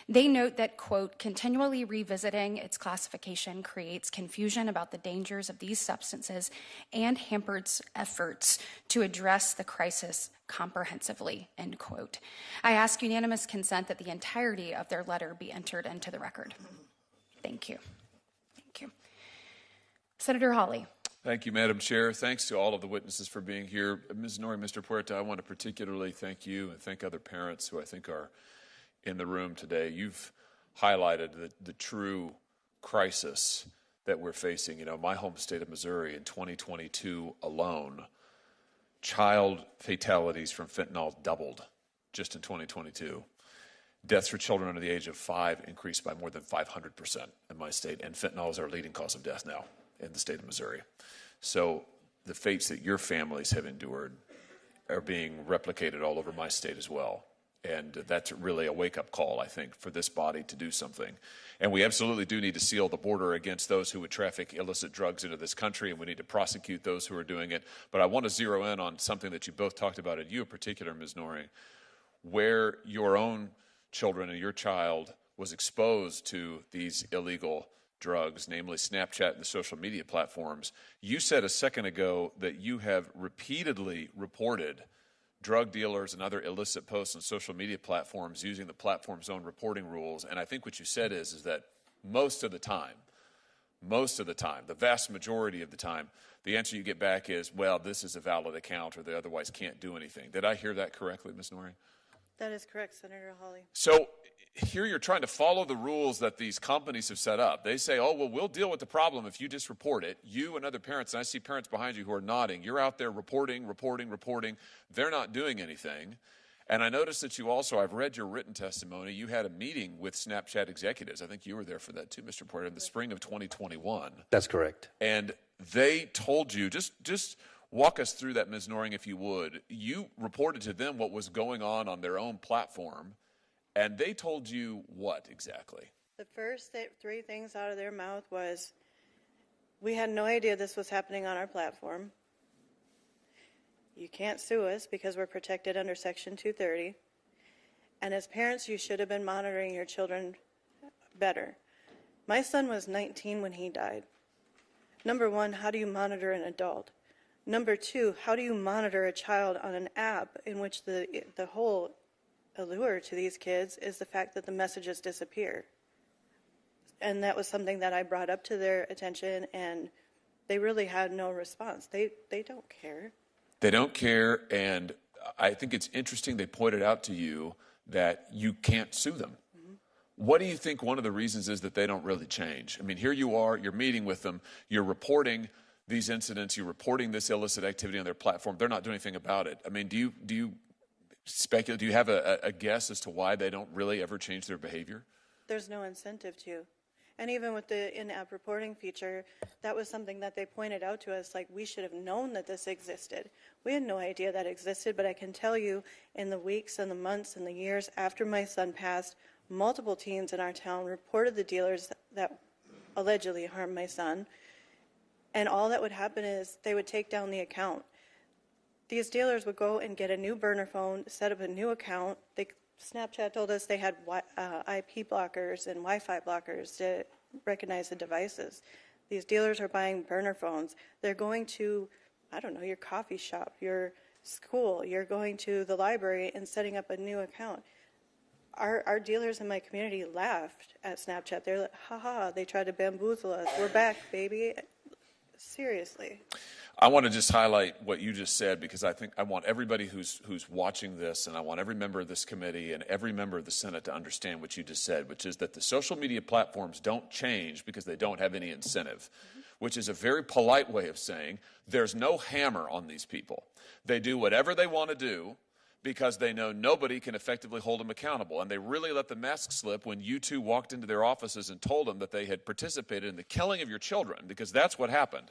They note that, quote, continually revisiting its classification creates confusion about the dangers of these substances and hampers efforts to address the crisis comprehensively, end quote. I ask unanimous consent that the entirety of their letter be entered into the record. Thank you. Thank you. Senator Hawley. Thank you, Madam Chair. Thanks to all of the witnesses for being here. Ms. Norrie, Mr. Puerta, I want to particularly thank you and thank other parents who I think are in the room today. You've highlighted the true crisis that we're facing. You know, my home state of Missouri in 2022 alone, child fatalities from fentanyl doubled just in 2022. Deaths for children under the age of 5 increased by more than 500% in my state, and fentanyl is our leading cause of death now in the state of Missouri. So the fates that your families have endured are being replicated all over my state as well. And that's really a wake-up call, I think, for this body to do something. And we absolutely do need to seal the border against those who would traffic illicit drugs into this country, and we need to prosecute those who are doing it. But I want to zero in on something that you both talked about, and you in particular, Ms. Norrie, where your own children and your child was exposed to these illegal drugs, namely Snapchat and the social media platforms. You said a second ago that you have repeatedly reported drug dealers and other illicit posts on social media platforms using the platform's own reporting rules. And I think what you said is that most of the time, the vast majority of the time, the answer you get back is, well, this is a valid account or they otherwise can't do anything. Did I hear that correctly, Ms. Norrie? That is correct, Senator Hawley. So here you're trying to follow the rules that these companies have set up. They say, oh, well, we'll deal with the problem if you just report it. You and other parents, and I see parents behind you who are nodding, you're out there reporting. They're not doing anything. And I noticed that you also, I've read your written testimony, you had a meeting with Snapchat executives. I think you were there for that too, Mr. Porter, in the spring of 2021. That's correct. And they told you, just walk us through that, Ms. Noring, if you would. You reported to them what was going on their own platform, and they told you what exactly? The first three things out of their mouth was, we had no idea this was happening on our platform. You can't sue us because we're protected under Section 230. And as parents, you should have been monitoring your children better. My son was 19 when he died. Number one, how do you monitor an adult? Number two, how do you monitor a child on an app in which the whole allure to these kids is the fact that the messages disappear? And that was something that I brought up to their attention, and they really had no response. They don't care. They don't care, and I think it's interesting they pointed out to you that you can't sue them. Mm-hmm. What do you think one of the reasons is that they don't really change? I mean, here you are, you're meeting with them, you're reporting these incidents, you're reporting this illicit activity on their platform. They're not doing anything about it. I mean, do you speculate, do you have a guess as to why they don't really ever change their behavior? There's no incentive to. And even with the in-app reporting feature, that was something that they pointed out to us, like we should have known that this existed. We had no idea that existed, but I can tell you in the weeks and the months and the years after my son passed, multiple teens in our town reported the dealers that allegedly harmed my son. And all that would happen is they would take down the account. These dealers would go and get a new burner phone, set up a new account. Snapchat told us they had IP blockers and Wi-Fi blockers to recognize the devices. These dealers are buying burner phones. They're going to, I don't know, your coffee shop, your school. You're going to the library and setting up a new account. Our dealers in my community laughed at Snapchat. They're like, ha, they tried to bamboozle us. We're back, baby. Seriously. I want to just highlight what you just said, because I think I want everybody who's watching this, and I want every member of this committee and every member of the Senate to understand what you just said, which is that the social media platforms don't change because they don't have any incentive, which is a very polite way of saying there's no hammer on these people. They do whatever they want to do because they know nobody can effectively hold them accountable. And they really let the mask slip when you two walked into their offices and told them that they had participated in the killing of your children, because that's what happened.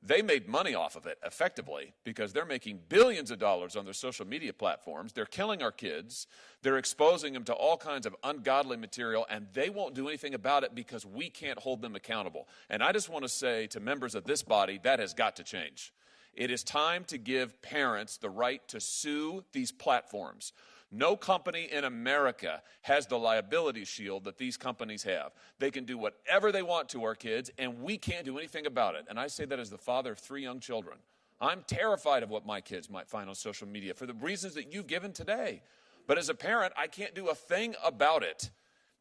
They made money off of it, effectively, because they're making billions of dollars on their social media platforms. They're killing our kids. They're exposing them to all kinds of ungodly material, and they won't do anything about it because we can't hold them accountable. And I just want to say to members of this body, that has got to change. It is time to give parents the right to sue these platforms. No company in America has the liability shield that these companies have. They can do whatever they want to our kids, and we can't do anything about it. And I say that as the father of 3 young children. I'm terrified of what my kids might find on social media for the reasons that you've given today. But as a parent, I can't do a thing about it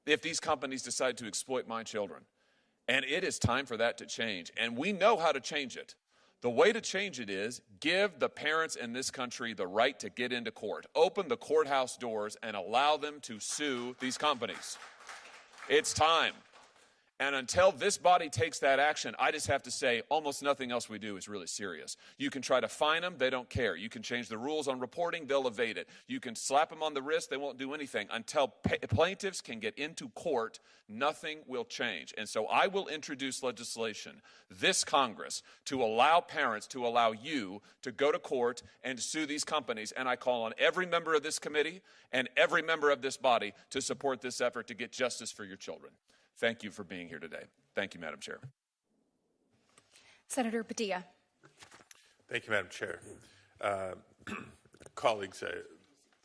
if these companies decide to exploit my children. And it is time for that to change. And we know how to change it. The way to change it is give the parents in this country the right to get into court. Open the courthouse doors and allow them to sue these companies. It's time. And until this body takes that action, I just have to say almost nothing else we do is really serious. You can try to fine them, they don't care. You can change the rules on reporting, they'll evade it. You can slap them on the wrist, they won't do anything. Until plaintiffs can get into court, nothing will change. And so I will introduce legislation, this Congress, to allow parents, to allow you to go to court and sue these companies. And I call on every member of this committee and every member of this body to support this effort to get justice for your children. Thank you for being here today. Thank you, Madam Chair. Senator Padilla. Thank you, Madam Chair. Colleagues, I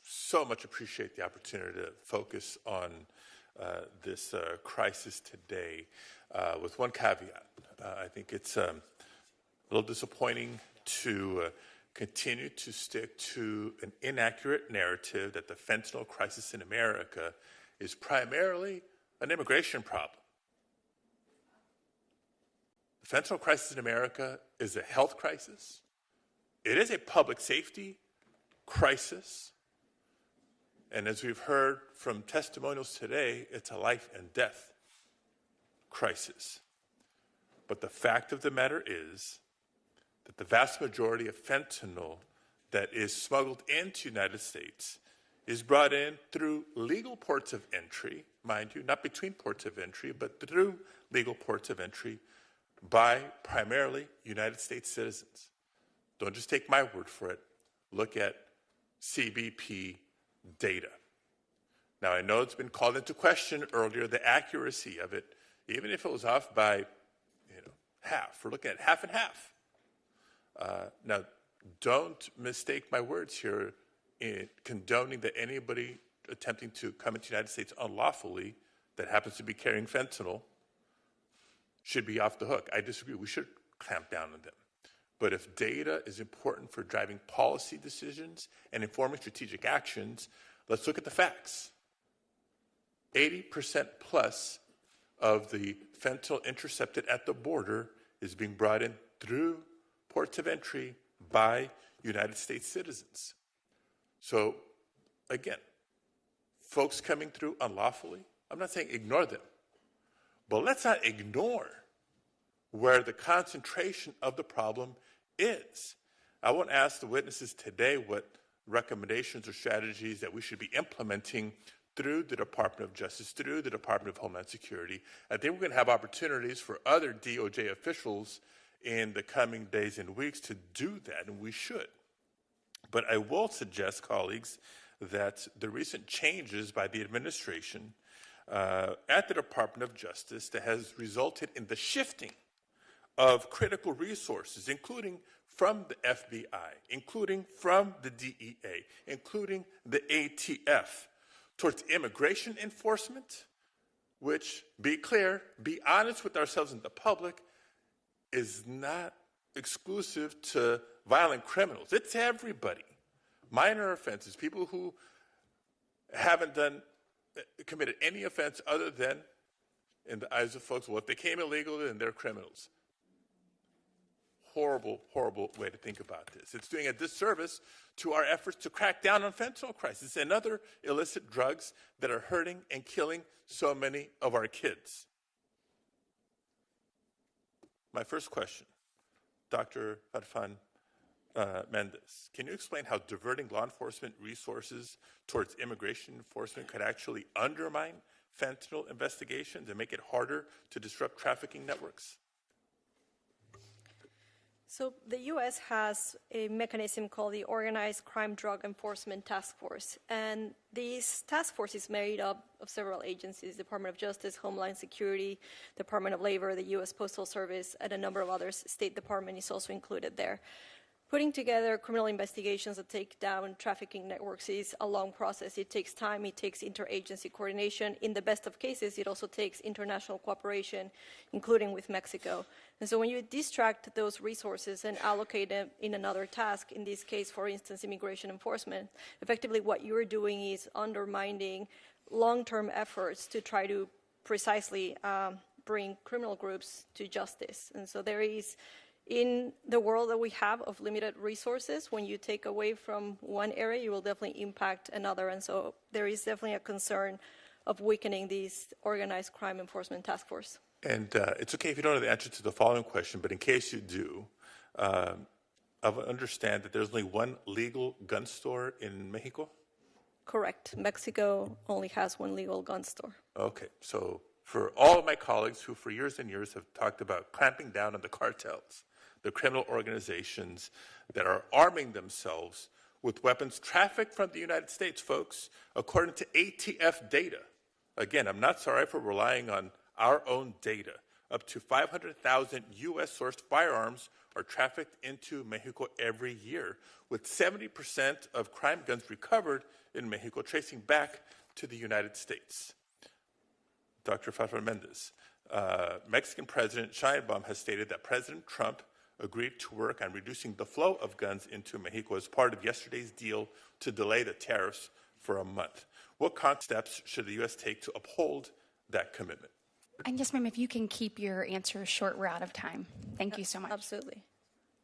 so much appreciate the opportunity to focus on this crisis today with one caveat. I think it's a little disappointing to continue to stick to an inaccurate narrative that the fentanyl crisis in America is primarily an immigration problem. The fentanyl crisis in America is a health crisis. It is a public safety crisis. And as we've heard from testimonials today, it's a life and death crisis. But the fact of the matter is that the vast majority of fentanyl that is smuggled into the United States is brought in through legal ports of entry, mind you, not between ports of entry, but through legal ports of entry by primarily United States citizens. Don't just take my word for it. Look at CBP data. Now, I know it's been called into question earlier, the accuracy of it, even if it was off by, half. We're looking at half and half. Now, don't mistake my words here in condoning that anybody attempting to come into the United States unlawfully that happens to be carrying fentanyl should be off the hook. I disagree. We should clamp down on them. But if data is important for driving policy decisions and informing strategic actions, let's look at the facts. 80% plus of the fentanyl intercepted at the border is being brought in through ports of entry by United States citizens. So, again, folks coming through unlawfully, I'm not saying ignore them, but let's not ignore where the concentration of the problem is. I won't ask the witnesses today what recommendations or strategies that we should be implementing through the Department of Justice, through the Department of Homeland Security. I think we're going to have opportunities for other DOJ officials in the coming days and weeks to do that, and we should. But I will suggest, colleagues, that the recent changes by the administration at the Department of Justice that has resulted in the shifting of critical resources, including from the FBI, including from the DEA, including the ATF, towards immigration enforcement, which, be clear, be honest with ourselves and the public, is not exclusive to violent criminals. It's everybody. Minor offenses, people who haven't committed any offense other than, in the eyes of folks, well, if they came illegally, then they're criminals. Horrible, horrible way to think about this. It's doing a disservice to our efforts to crack down on fentanyl crisis and other illicit drugs that are hurting and killing so many of our kids. My first question, Dr. Farfan Mendez, can you explain how diverting law enforcement resources towards immigration enforcement could actually undermine fentanyl investigations and make it harder to disrupt trafficking networks? So the U.S. has a mechanism called the Organized Crime Drug Enforcement Task Force, and this task force is made up of several agencies: Department of Justice, Homeland Security, Department of Labor, the U.S. Postal Service, and a number of others. State Department is also included there. Putting together criminal investigations that take down trafficking networks is a long process. It takes time, it takes interagency coordination. In the best of cases, it also takes international cooperation, including with Mexico. And so when you distract those resources and allocate them in another task, in this case, for instance, immigration enforcement, effectively what you're doing is undermining long-term efforts to try to precisely bring criminal groups to justice. And so there is, in the world that we have of limited resources, when you take away from one area, you will definitely impact another. And so there is definitely a concern of weakening this organized crime enforcement task force. And it's okay if you don't know the answer to the following question, but in case you do, I understand that there's only one legal gun store in Mexico? Correct. Mexico only has one legal gun store. Okay, so for all of my colleagues who for years and years have talked about clamping down on the cartels, the criminal organizations that are arming themselves with weapons trafficked from the United States, folks, according to ATF data. Again, I'm not sorry for relying on our own data. Up to 500,000 U.S.-sourced firearms are trafficked into Mexico every year, with 70% of crime guns recovered in Mexico tracing back to the United States. Dr. Farfan Mendez, Mexican President Sheinbaum has stated that President Trump agreed to work on reducing the flow of guns into Mexico as part of yesterday's deal to delay the tariffs for a month. What steps should the U.S. take to uphold that commitment? And yes, ma'am, if you can keep your answers short, we're out of time. Thank you so much. Absolutely.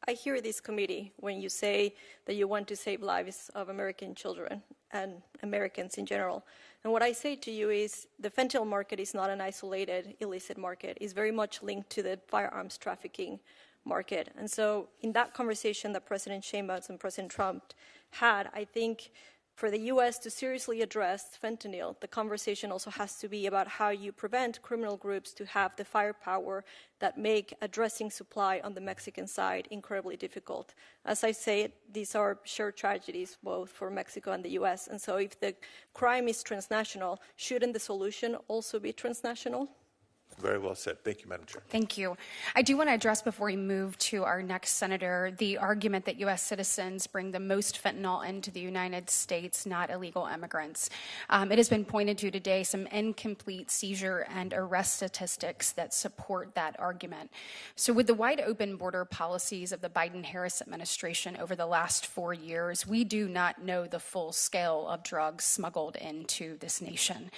I hear this committee when you say that you want to save lives of American children. and Americans in general. And what I say to you is the fentanyl market is not an isolated illicit market. It's very much linked to the firearms trafficking market. And so in that conversation that President Sheinbaum and President Trump had, I think for the U.S. to seriously address fentanyl, the conversation also has to be about how you prevent criminal groups to have the firepower that make addressing supply on the Mexican side incredibly difficult. As I say, these are shared tragedies both for Mexico and the U.S. And so if the crime is transnational, shouldn't the solution also be transnational? Very well said. Thank you, Madam Chair. Thank you. I do want to address, before we move to our next senator, the argument that U.S. citizens bring the most fentanyl into the United States, not illegal immigrants. It has been pointed to today some incomplete seizure and arrest statistics that support that argument. So with the wide open border policies of the Biden-Harris administration over the last 4 years, we do not know the full scale of drugs smuggled into this nation.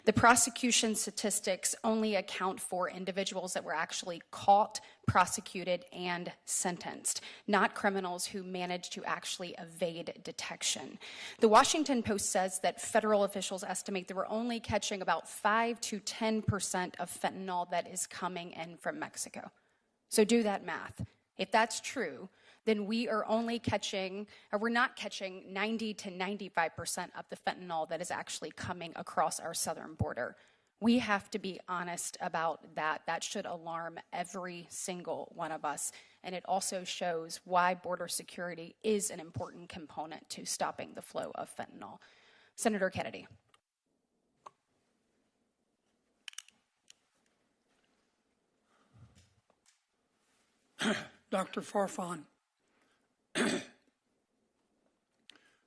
The prosecution statistics only account for individuals that were actually caught, prosecuted, and sentenced, not criminals who managed to actually evade detection. The Washington Post says that federal officials estimate that we're only catching about 5 to 10% of fentanyl that is coming in from Mexico. So do that math. If that's true, then we are only catching, or we're not catching 90 to 95% of the fentanyl that is actually coming across our southern border. We have to be honest about that. That should alarm every single one of us. And it also shows why border security is an important component to stopping the flow of fentanyl. Senator Kennedy. Dr. Farfan,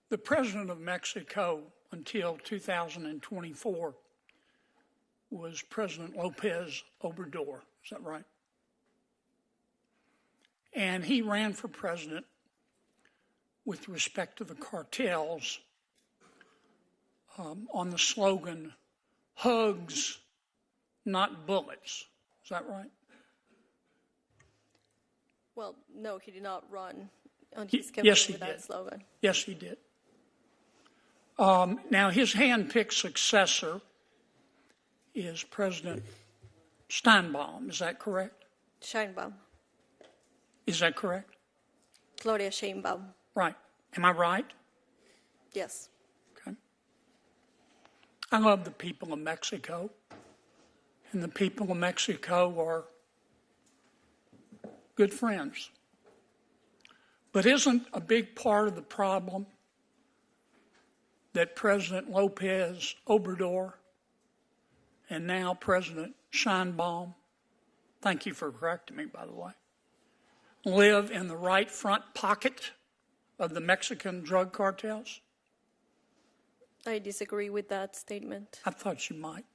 the president of Mexico until 2024 was President Lopez Obrador. Is that right? And he ran for president with respect to the cartels on the slogan, hugs, not bullets. Is that right? Well, no, he did not run on his campaign yes, with that slogan. Yes, he did. Now, his hand-picked successor is President Steinbaum. Is that correct? Sheinbaum. Is that correct? Gloria Sheinbaum. Right. Am I right? Yes. Okay. I love the people of Mexico, and the people of Mexico are good friends. But isn't a big part of the problem that President Lopez Obrador and now President Sheinbaum, thank you for correcting me, by the way, live in the right front pocket of the Mexican drug cartels? I disagree with that statement. I thought you might.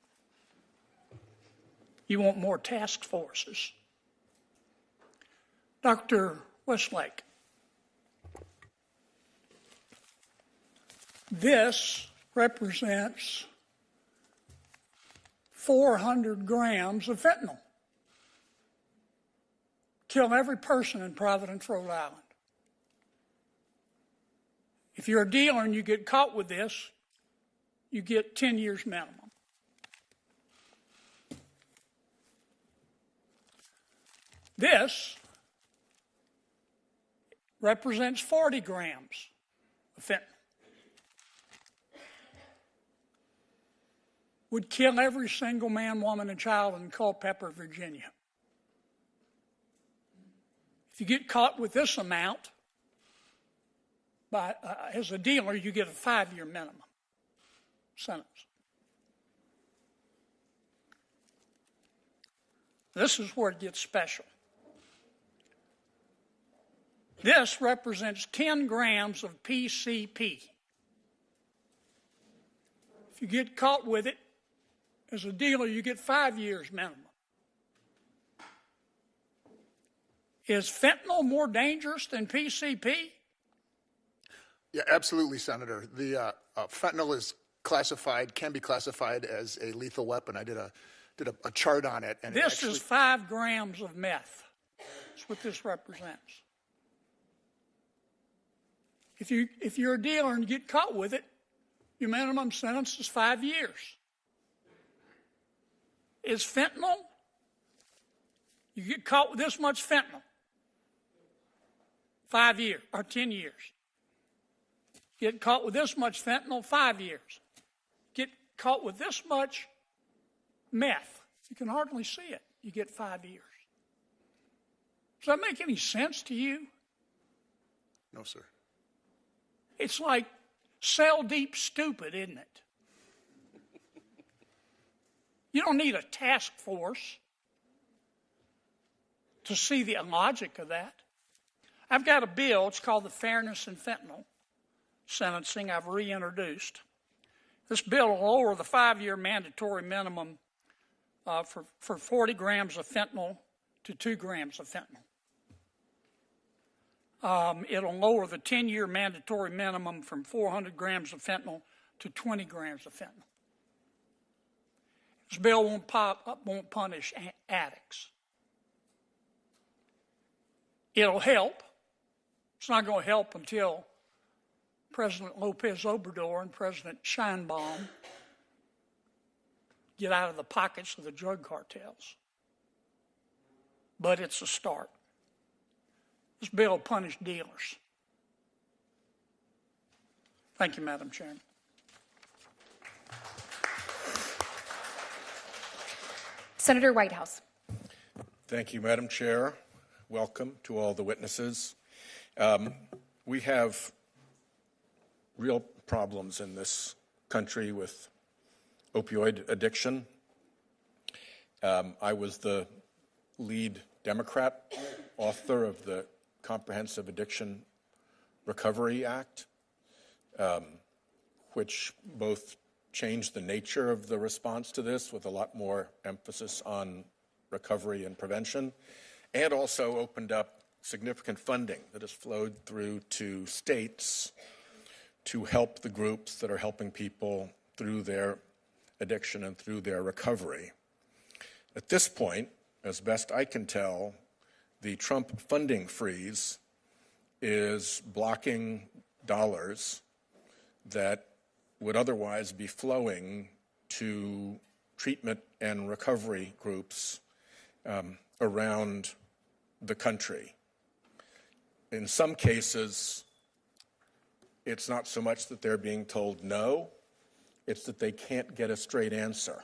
You want more task forces. Dr. Westlake, this represents 400 grams of fentanyl. Kill every person in Providence, Rhode Island. If you're a dealer and you get caught with this, you get 10 years minimum. This represents 40 grams of fentanyl. Would kill every single man, woman, and child in Culpeper, Virginia. If you get caught with this amount, as a dealer, you get a 5-year minimum sentence. This is where it gets special. This represents 10 grams of PCP. If you get caught with it, as a dealer, you get 5 years minimum. Is fentanyl more dangerous than PCP? Yeah, absolutely, Senator. The fentanyl is classified, can be classified as a lethal weapon. I did a chart on it. And this is 5 grams of meth. That's what this represents. If you're a dealer and you get caught with it, Your minimum sentence is 5 years. Is fentanyl? You get caught with this much fentanyl, 5 years or 10 years. Get caught with this much fentanyl, 5 years. Get caught with this much meth, you can hardly see it, you get 5 years. Does that make any sense to you? No, sir. It's like cell deep stupid, isn't it? You don't need a task force to see the logic of that. I've got a bill, it's called the Fairness in Fentanyl Sentencing, I've reintroduced. This bill will lower the 5-year mandatory minimum for 40 grams of fentanyl to 2 grams of fentanyl. It'll lower the 10-year mandatory minimum from 400 grams of fentanyl to 20 grams of fentanyl. This bill won't punish addicts. It'll help. It's not going to help until President Lopez Obrador and President Scheinbaum get out of the pockets of the drug cartels. But it's a start. This bill will punish dealers. Thank you, Madam Chairman. Senator Whitehouse. Thank you, Madam Chair. Welcome to all the witnesses. We have real problems in this country with opioid addiction. I was the lead Democrat author of the Comprehensive Addiction Recovery Act, which both changed the nature of the response to this with a lot more emphasis on recovery and prevention, and also opened up significant funding that has flowed through to states to help the groups that are helping people through their addiction and through their recovery. At this point, as best I can tell, the Trump funding freeze is blocking dollars that would otherwise be flowing to treatment and recovery groups around the country. In some cases, it's not so much that they're being told no, it's that they can't get a straight answer.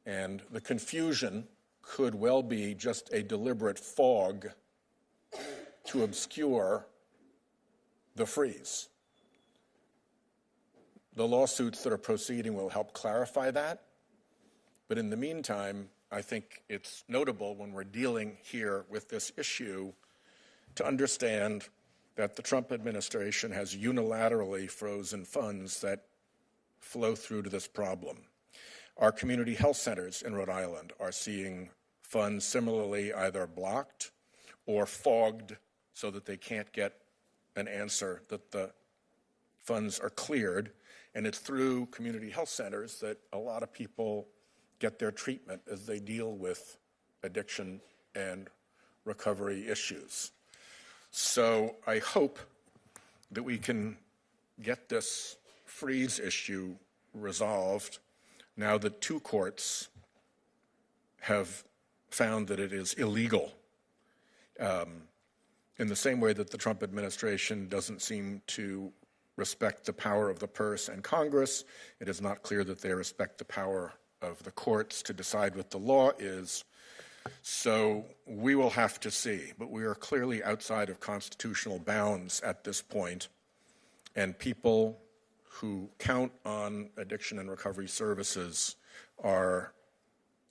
And the confusion could well be just a deliberate fog to obscure the freeze. The lawsuits that are proceeding will help clarify that. But in the meantime, I think it's notable when we're dealing here with this issue to understand that the Trump administration has unilaterally frozen funds that flow through to this problem. Our community health centers in Rhode Island are seeing funds similarly either blocked or fogged so that they can't get an answer that the funds are cleared. And it's through community health centers that a lot of people get their treatment as they deal with addiction and recovery issues. So I hope that we can get this freeze issue resolved now that 2 courts have found that it is illegal. In the same way that the Trump administration doesn't seem to respect the power of the purse and Congress, it is not clear that they respect the power of the courts to decide what the law is. So we will have to see, but we are clearly outside of constitutional bounds at this point, and people who count on addiction and recovery services are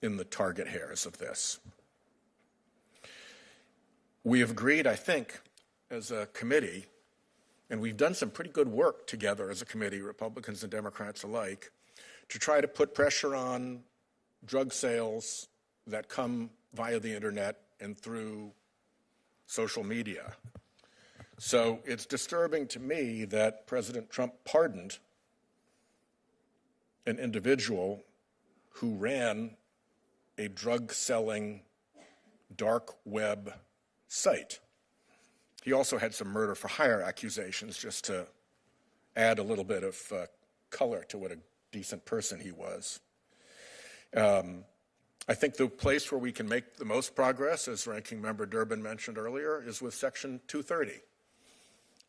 in the target hairs of this. We have agreed, I think, as a committee, and we've done some pretty good work together as a committee, Republicans and Democrats alike, to try to put pressure on drug sales that come via the internet and through social media. So it's disturbing to me that President Trump pardoned an individual who ran a drug-selling dark web site. He also had some murder for hire accusations, just to add a little bit of color to what a decent person he was. I think the place where we can make the most progress, as Ranking Member Durbin mentioned earlier, is with Section 230.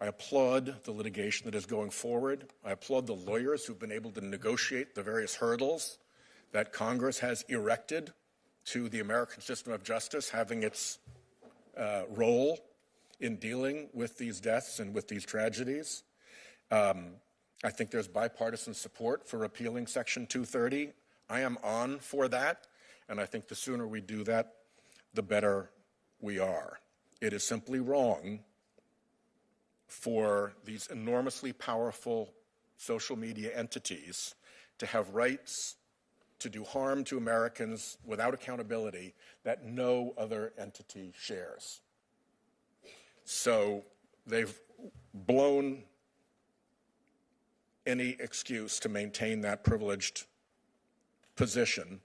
I applaud the litigation that is going forward. I applaud the lawyers who've been able to negotiate the various hurdles that Congress has erected to the American system of justice having its role in dealing with these deaths and with these tragedies. I think there's bipartisan support for repealing Section 230. I am on for that, and I think the sooner we do that, the better we are. It is simply wrong for these enormously powerful social media entities to have rights to do harm to Americans without accountability that no other entity shares. So they've blown any excuse to maintain that privileged position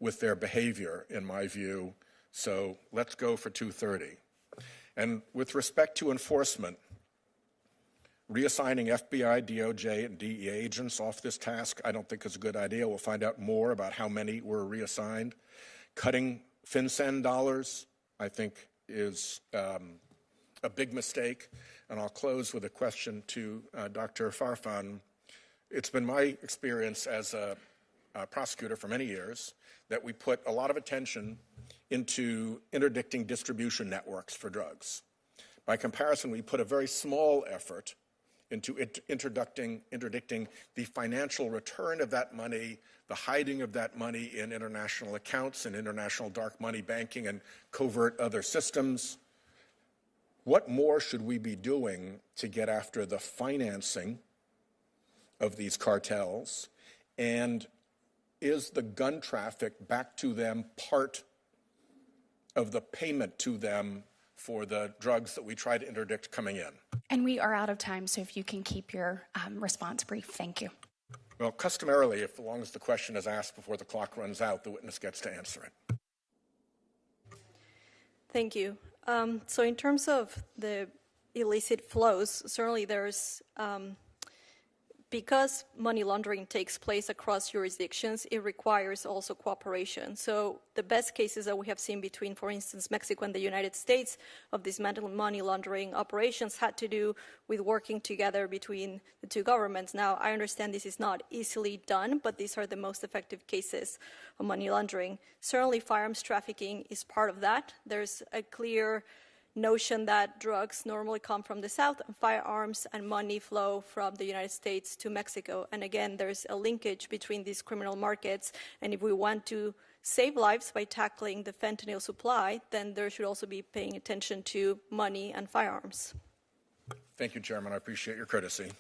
with their behavior, in my view. So let's go for 230. And with respect to enforcement, reassigning FBI, DOJ, and DEA agents off this task, I don't think is a good idea. We'll find out more about how many were reassigned. Cutting FinCEN dollars, I think, is a big mistake. And I'll close with a question to Dr. Farfan. It's been my experience as a prosecutor for many years that we put a lot of attention into interdicting distribution networks for drugs. By comparison, we put a very small effort into interdicting the financial return of that money, the hiding of that money in international accounts and international dark money banking and covert other systems. What more should we be doing to get after the financing of these cartels? And is the gun traffic back to them part of the payment to them for the drugs that we try to interdict coming in? And we are out of time, so if you can keep your response brief. Thank you. Well, customarily, as long as the question is asked before the clock runs out, the witness gets to answer it. Thank you. So in terms of the illicit flows, certainly there's, because money laundering takes place across jurisdictions, it requires also cooperation. So the best cases that we have seen between, for instance, Mexico and the United States of dismantling money laundering operations had to do with working together between the two governments. Now, I understand this is not easily done, but these are the most effective cases of money laundering. Certainly, firearms trafficking is part of that. There's a clear notion that drugs normally come from the South and firearms and money flow from the United States to Mexico. And again, there's a linkage between these criminal markets. And if we want to save lives by tackling the fentanyl supply, then there should also be paying attention to money and firearms. Thank you, Chairman. I appreciate your courtesy.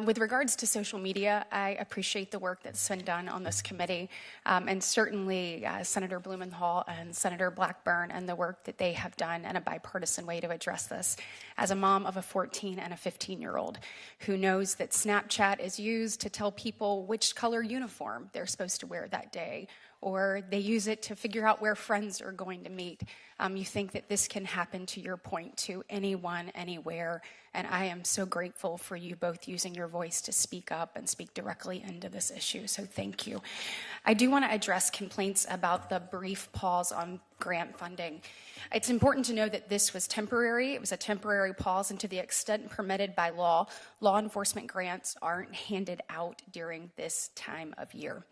With regards to social media, I appreciate the work that's been done on this committee, and certainly Senator Blumenthal and Senator Blackburn and the work that they have done in a bipartisan way to address this. As a mom of a 14 and a 15-year-old who knows that Snapchat is used to tell people which color uniform they're supposed to wear that day, or they use it to figure out where friends are going to meet. You think that this can happen, to your point, to anyone, anywhere, and I am so grateful for you both using your voice to speak up and speak directly into this issue, so thank you. I do want to address complaints about the brief pause on grant funding. It's important to know that this was temporary. It was a temporary pause, and to the extent permitted by law, law enforcement grants aren't handed out during this time of year.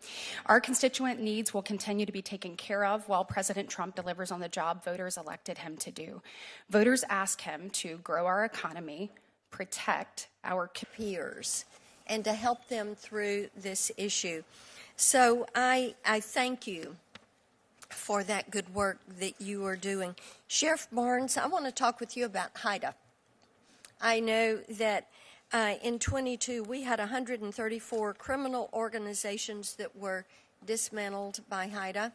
Our constituent needs will continue to be taken care of while President Trump delivers on the job voters elected him to do. Voters ask him to grow our economy, protect our peers, and to help them through this issue. So I thank you for that good work that you are doing. Sheriff Barnes, I want to talk with you about HIDA. I know that in 22 we had 134 criminal organizations that were dismantled by HIDA.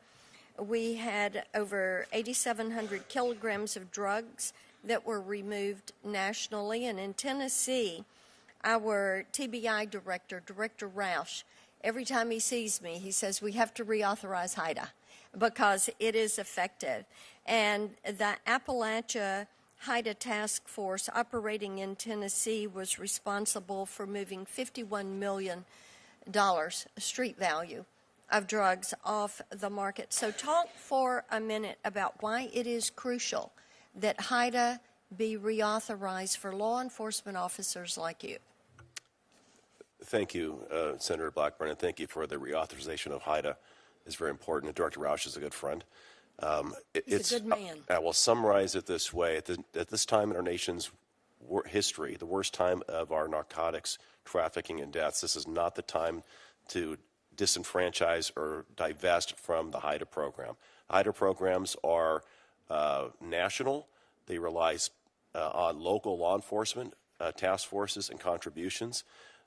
We had over 8,700 kilograms of drugs that were removed nationally. And in Tennessee, our TBI director, Director Roush, every time he sees me, he says, we have to reauthorize HIDA because it is effective. And the Appalachia Haida task force operating in Tennessee was responsible for moving $51 million street value of drugs off the market. So talk for a minute about why it is crucial that Haida be reauthorized for law enforcement officers like you. Thank you, Senator Blackburn, and thank you for the reauthorization of Haida. It's very important, and Director Roush is a good friend. He's a good man. I will summarize it this way. At this time in our nation's history, the worst time of our narcotics trafficking and deaths, this is not the time to disenfranchise or divest from the Haida program. Haida programs are national. They rely on local law enforcement task forces and contributions.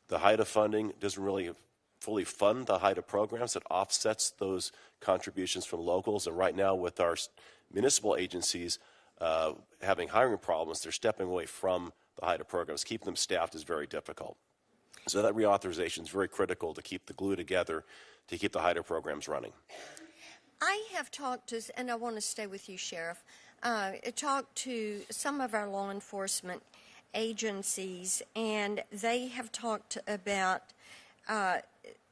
The Haida funding doesn't really fully fund the Haida programs. It offsets those contributions from locals. And right now, with our municipal agencies having hiring problems, they're stepping away from the Haida programs. Keeping them staffed is very difficult. So that reauthorization is very critical to keep the glue together, to keep the Haida programs running. I have talked to, and I want to stay with you, Sheriff, talked to some of our law enforcement agencies, and they have talked about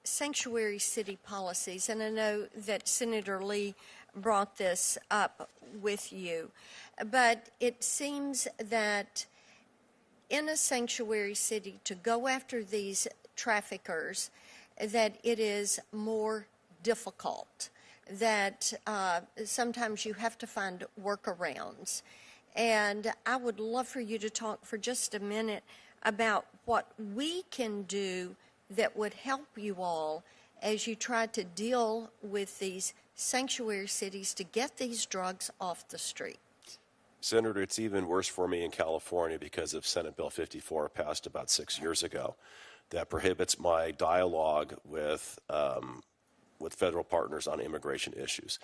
sanctuary city policies, and I know that Senator Lee brought this up with you, but it seems that in a sanctuary city to go after these traffickers, that it is more difficult, that sometimes you have to find workarounds. And I would love for you to talk for just a minute about what we can do that would help you all as you try to deal with these sanctuary cities to get these drugs off the street. Senator, it's even worse for me in California because of Senate Bill 54 passed about 6 years ago that prohibits my dialogue with federal partners on immigration issues.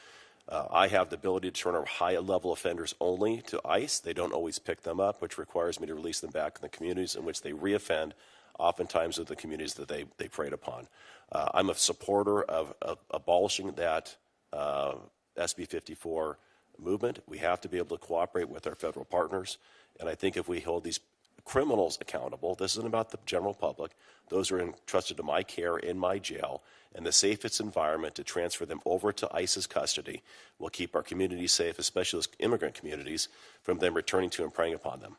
I have the ability to turn our high-level offenders only to ICE. They don't always pick them up, which requires me to release them back in the communities in which they reoffend, oftentimes with the communities that they preyed upon. I'm a supporter of abolishing that SB 54 movement. We have to be able to cooperate with our federal partners, and I think if we hold these criminals accountable, this isn't about the general public. Those are entrusted to my care in my jail, and the safest environment to transfer them over to ICE's custody will keep our communities safe, especially those immigrant communities, from them returning to and preying upon them.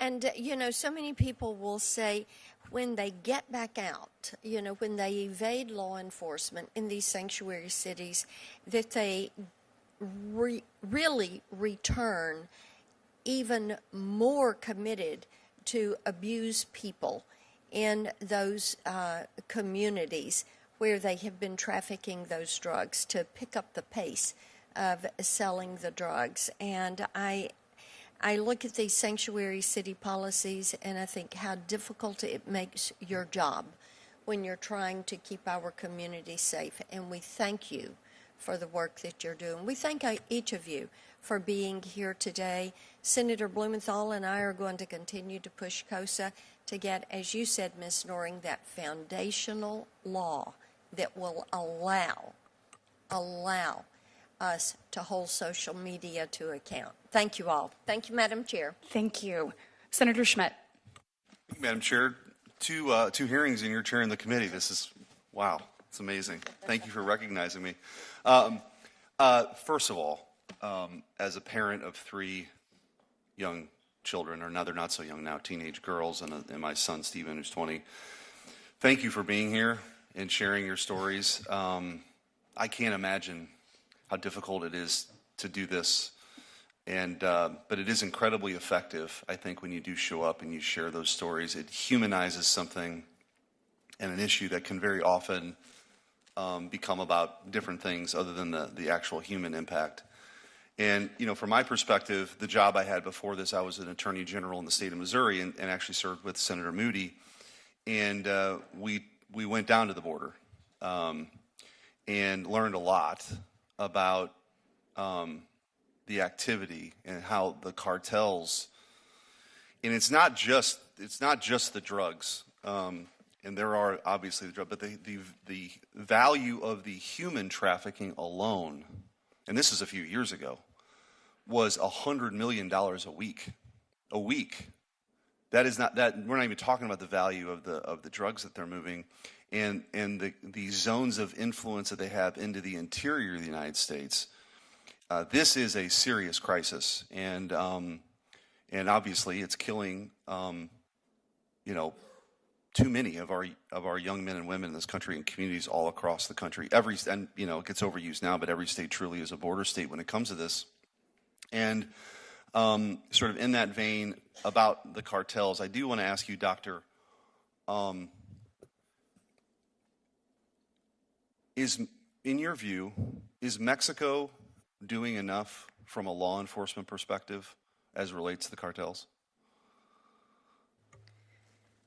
And, you know, so many people will say when they get back out, you know, when they evade law enforcement in these sanctuary cities, that they really return even more committed to abuse people in those communities where they have been trafficking those drugs, to pick up the pace of selling the drugs. And I look at these sanctuary city policies and I think how difficult it makes your job when you're trying to keep our community safe. And we thank you for the work that you're doing. We thank each of you for being here today. Senator Blumenthal and I are going to continue to push COSA to get, as you said, Ms. Noring, that foundational law that will allow us to hold social media to account. Thank you all. Thank you, Madam Chair. Thank you. Senator Schmidt. Madam Chair, two hearings and you're chairing the committee. This is, wow, it's amazing. Thank you for recognizing me. First of all, as a parent of 3 young children, or now they're not so young now, teenage girls, and my son Stephen, who's 20, thank you for being here and sharing your stories. I can't imagine how difficult it is to do this, but it is incredibly effective, I think, when you do show up and you share those stories. It humanizes something and an issue that can very often become about different things other than the actual human impact. And, you know, from my perspective, the job I had before this, I was an attorney general in the state of Missouri and actually served with Senator Moody. And we went down to the border and learned a lot about the activity and how the cartels, and it's not just the drugs, and there are obviously the drugs, but the value of the human trafficking alone, and this is a few years ago, was $100 million a week. A week. That is not that. We're not even talking about the value of the drugs that they're moving, and the zones of influence that they have into the interior of the United States. This is a serious crisis, and obviously it's killing, too many of our young men and women in this country and communities all across the country. It gets overused now, but every state truly is a border state when it comes to this. And sort of in that vein about the cartels, I do want to ask you, Doctor, in your view, is Mexico doing enough from a law enforcement perspective as relates to the cartels?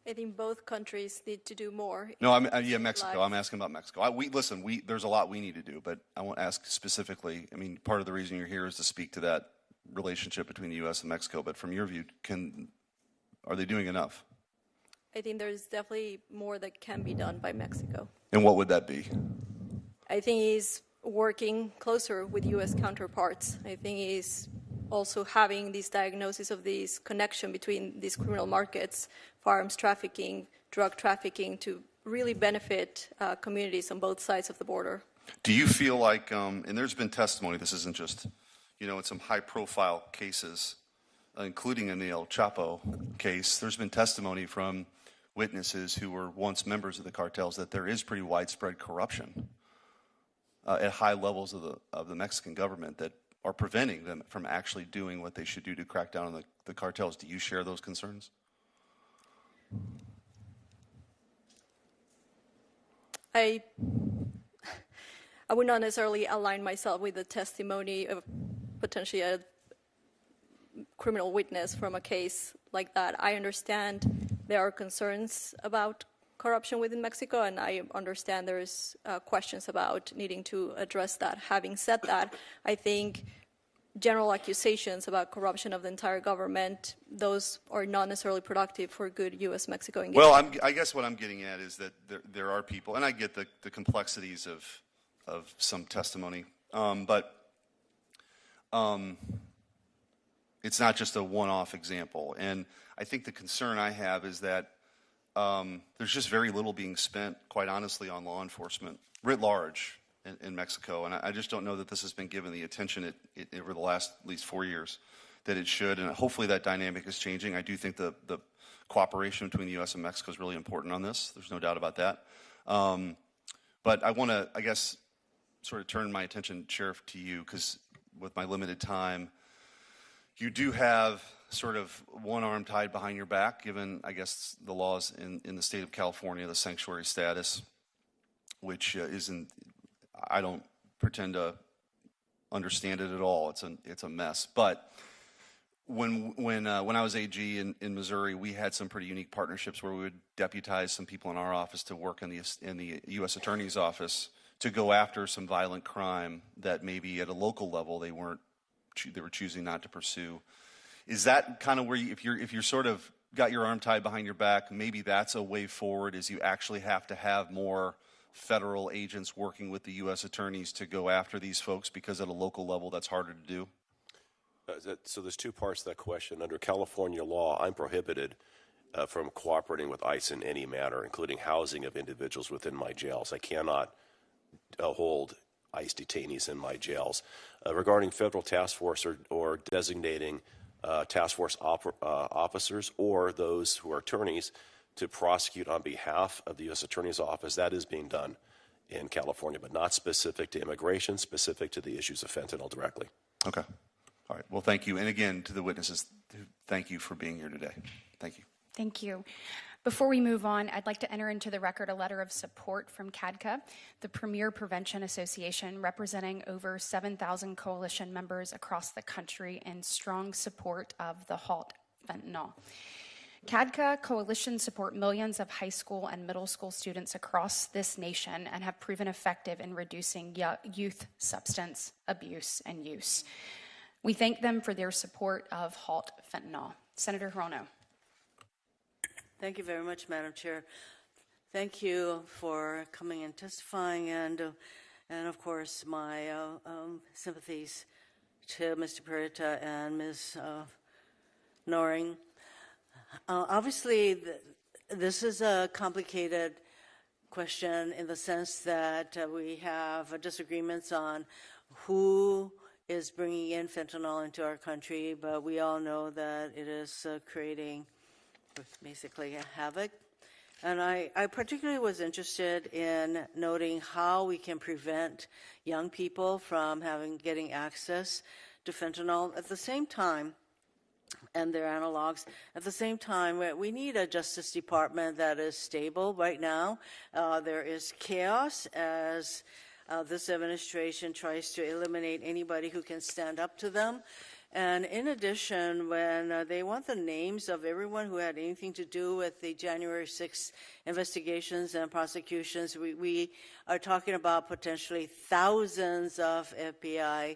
I think both countries need to do more. No, Mexico. I'm asking about Mexico. There's a lot we need to do, but I won't ask specifically. I mean, part of the reason you're here is to speak to that relationship between the U.S. and Mexico. But from your view, are they doing enough? I think there's definitely more that can be done by Mexico. And what would that be? I think he's working closer with U.S. counterparts. I think he's also having this diagnosis of this connection between these criminal markets, firearms trafficking, drug trafficking, to really benefit communities on both sides of the border. Do you feel like, and there's been testimony, this isn't just, in some high-profile cases, including in the El Chapo case, there's been testimony from witnesses who were once members of the cartels that there is pretty widespread corruption at high levels of the Mexican government that are preventing them from actually doing what they should do to crack down on the cartels. Do you share those concerns? I would not necessarily align myself with the testimony of potentially a criminal witness from a case like that. I understand there are concerns about corruption within Mexico, and I understand there's questions about needing to address that. Having said that, I think general accusations about corruption of the entire government, those are not necessarily productive for good U.S.-Mexico engagement. Well, I guess what I'm getting at is that there are people, and I get the complexities of some testimony, but it's not just a one-off example. And I think the concern I have is that there's just very little being spent, quite honestly, on law enforcement writ large in Mexico. And I just don't know that this has been given the attention over the last at least 4 years that it should. And hopefully that dynamic is changing. I do think the cooperation between the U.S. and Mexico is really important on this. There's no doubt about that. But I want to, I guess, sort of turn my attention, Sheriff, to you, because with my limited time, you do have sort of one arm tied behind your back, given, I guess, the laws in the state of California, the sanctuary status, which isn't, I don't pretend to understand it at all. It's a mess. But when I was AG in Missouri, we had some pretty unique partnerships where we would deputize some people in our office to work in the U.S. Attorney's office to go after some violent crime that maybe at a local level they were choosing not to pursue. Is that kind of where if you're sort of got your arm tied behind your back, maybe that's a way forward, is you actually have to have more federal agents working with the U.S. attorneys to go after these folks, because at a local level that's harder to do? So there's two parts to that question. Under California law, I'm prohibited from cooperating with ICE in any manner, including housing of individuals within my jails. I cannot hold ICE detainees in my jails. Regarding federal task force or designating task force officers or those who are attorneys to prosecute on behalf of the U.S. Attorney's Office, that is being done in California, but not specific to immigration, specific to the issues of fentanyl directly. Okay. All right. Well, thank you. And again, to the witnesses, thank you for being here today. Thank you. Thank you. Before we move on, I'd like to enter into the record a letter of support from CADCA, the Premier Prevention Association, representing over 7,000 coalition members across the country in strong support of the Halt Fentanyl. CADCA coalitions support millions of high school and middle school students across this nation and have proven effective in reducing youth substance abuse and use. We thank them for their support of Halt Fentanyl. Senator Hirono. Thank you very much, Madam Chair. Thank you for coming and testifying, and of course, my sympathies to Mr. Purita and Ms. Noring. Obviously, this is a complicated question in the sense that we have disagreements on who is bringing in fentanyl into our country, but we all know that it is creating basically a havoc. And I particularly was interested in noting how we can prevent young people from getting access to fentanyl at the same time, and their analogs. At the same time, we need a Justice Department that is stable. Right now, there is chaos as this administration tries to eliminate anybody who can stand up to them. And in addition, when they want the names of everyone who had anything to do with the January 6th investigations and prosecutions, we are talking about potentially thousands of FBI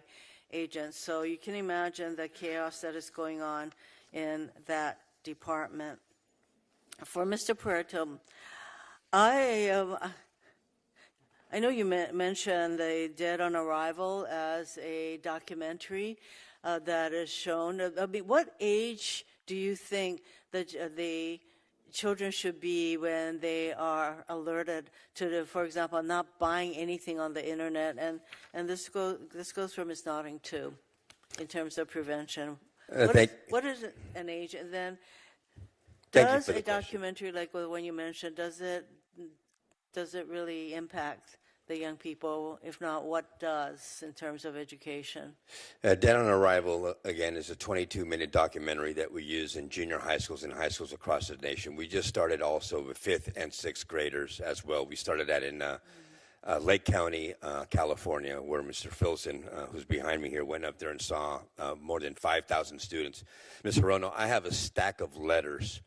agents. So you can imagine the chaos that is going on in that department. For Mr. Puerto, I know you mentioned the Dead on Arrival as a documentary that is shown. I mean, what age do you think that the children should be when they are alerted to, for example, not buying anything on the internet? And this goes for Ms. Nodding too, in terms of prevention. What is an age? And then, does a documentary like the one you mentioned, does it really impact the young people? If not, what does in terms of education? Dead on Arrival, again, is a 22-minute documentary that we use in junior high schools and high schools across the nation. We just started also with 5th and 6th graders as well. We started that in Lake County, California, where Mr. Filson, who's behind me here, went up there and saw more than 5,000 students. Ms. Hirono, I have a stack of letters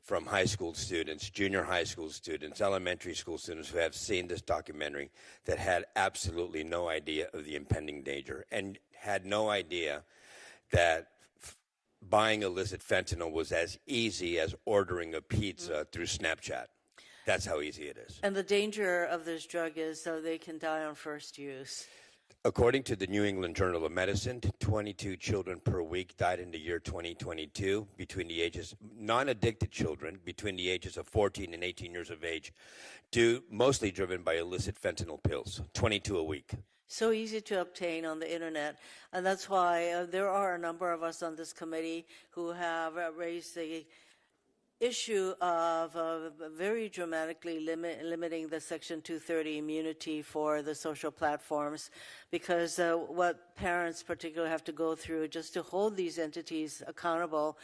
from high school students, junior high school students, elementary school students who have seen this documentary that had absolutely no idea of the impending danger and had no idea that buying illicit fentanyl was as easy as ordering a pizza through Snapchat. That's how easy it is. And the danger of this drug is so they can die on first use. According to the New England Journal of Medicine, 22 children per week died in the year 2022 between the ages, non-addicted children between the ages of 14 and 18 years of age, mostly driven by illicit fentanyl pills, 22 a week. So easy to obtain on the internet. And that's why there are a number of us on this committee who have raised the issue of very dramatically limiting the Section 230 immunity for the social platforms, because what parents particularly have to go through just to hold these entities accountable,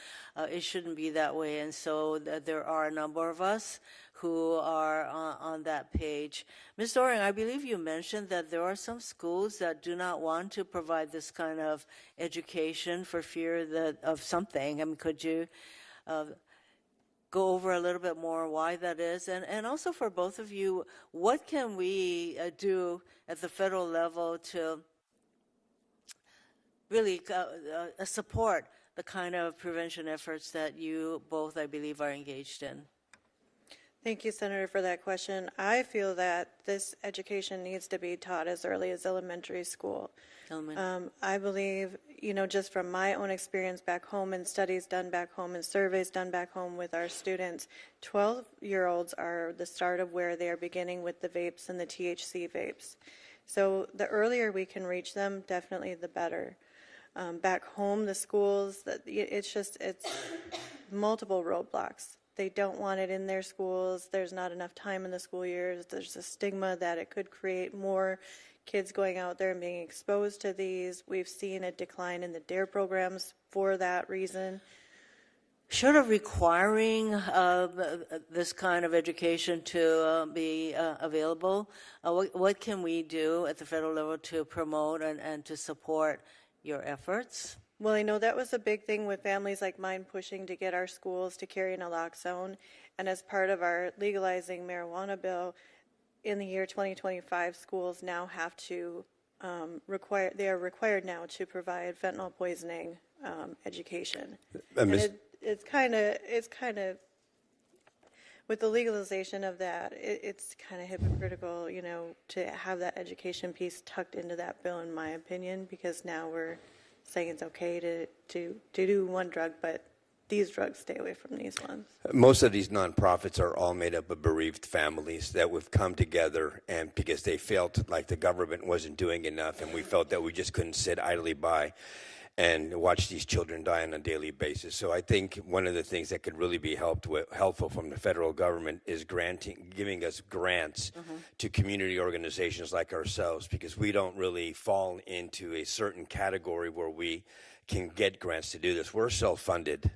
it shouldn't be that way. And so there are a number of us who are on that page. Ms. Doring, I believe you mentioned that there are some schools that do not want to provide this kind of education for fear of something. I mean, could you go over a little bit more why that is? And also for both of you, what can we do at the federal level to really support the kind of prevention efforts that you both, I believe, are engaged in? Thank you, Senator, for that question. I feel that this education needs to be taught as early as elementary school. I believe, just from my own experience back home and studies done back home and surveys done back home with our students, 12-year-olds are the start of where they are beginning with the vapes and the THC vapes. So the earlier we can reach them, definitely the better. Back home, the schools, it's multiple roadblocks. They don't want it in their schools. There's not enough time in the school years. There's a stigma that it could create more kids going out there and being exposed to these. We've seen a decline in the DARE programs for that reason. Short of requiring this kind of education to be available, what can we do at the federal level to promote and to support your efforts? Well, I know that was a big thing with families like mine pushing to get our schools to carry naloxone. And as part of our legalizing marijuana bill, in the year 2025, schools now have to they are required now to provide fentanyl poisoning education. And it's kind of with the legalization of that, it's kind of hypocritical, to have that education piece tucked into that bill, in my opinion, because now we're saying it's okay to do one drug, but these drugs, stay away from these ones? Most of these nonprofits are all made up of bereaved families that would come together, and because they felt like the government wasn't doing enough, and we felt that we just couldn't sit idly by and watch these children die on a daily basis. So I think one of the things that could really be helpful from the federal government is giving us grants to community organizations like ourselves, because we don't really fall into a certain category where we can get grants to do this. We're self-funded,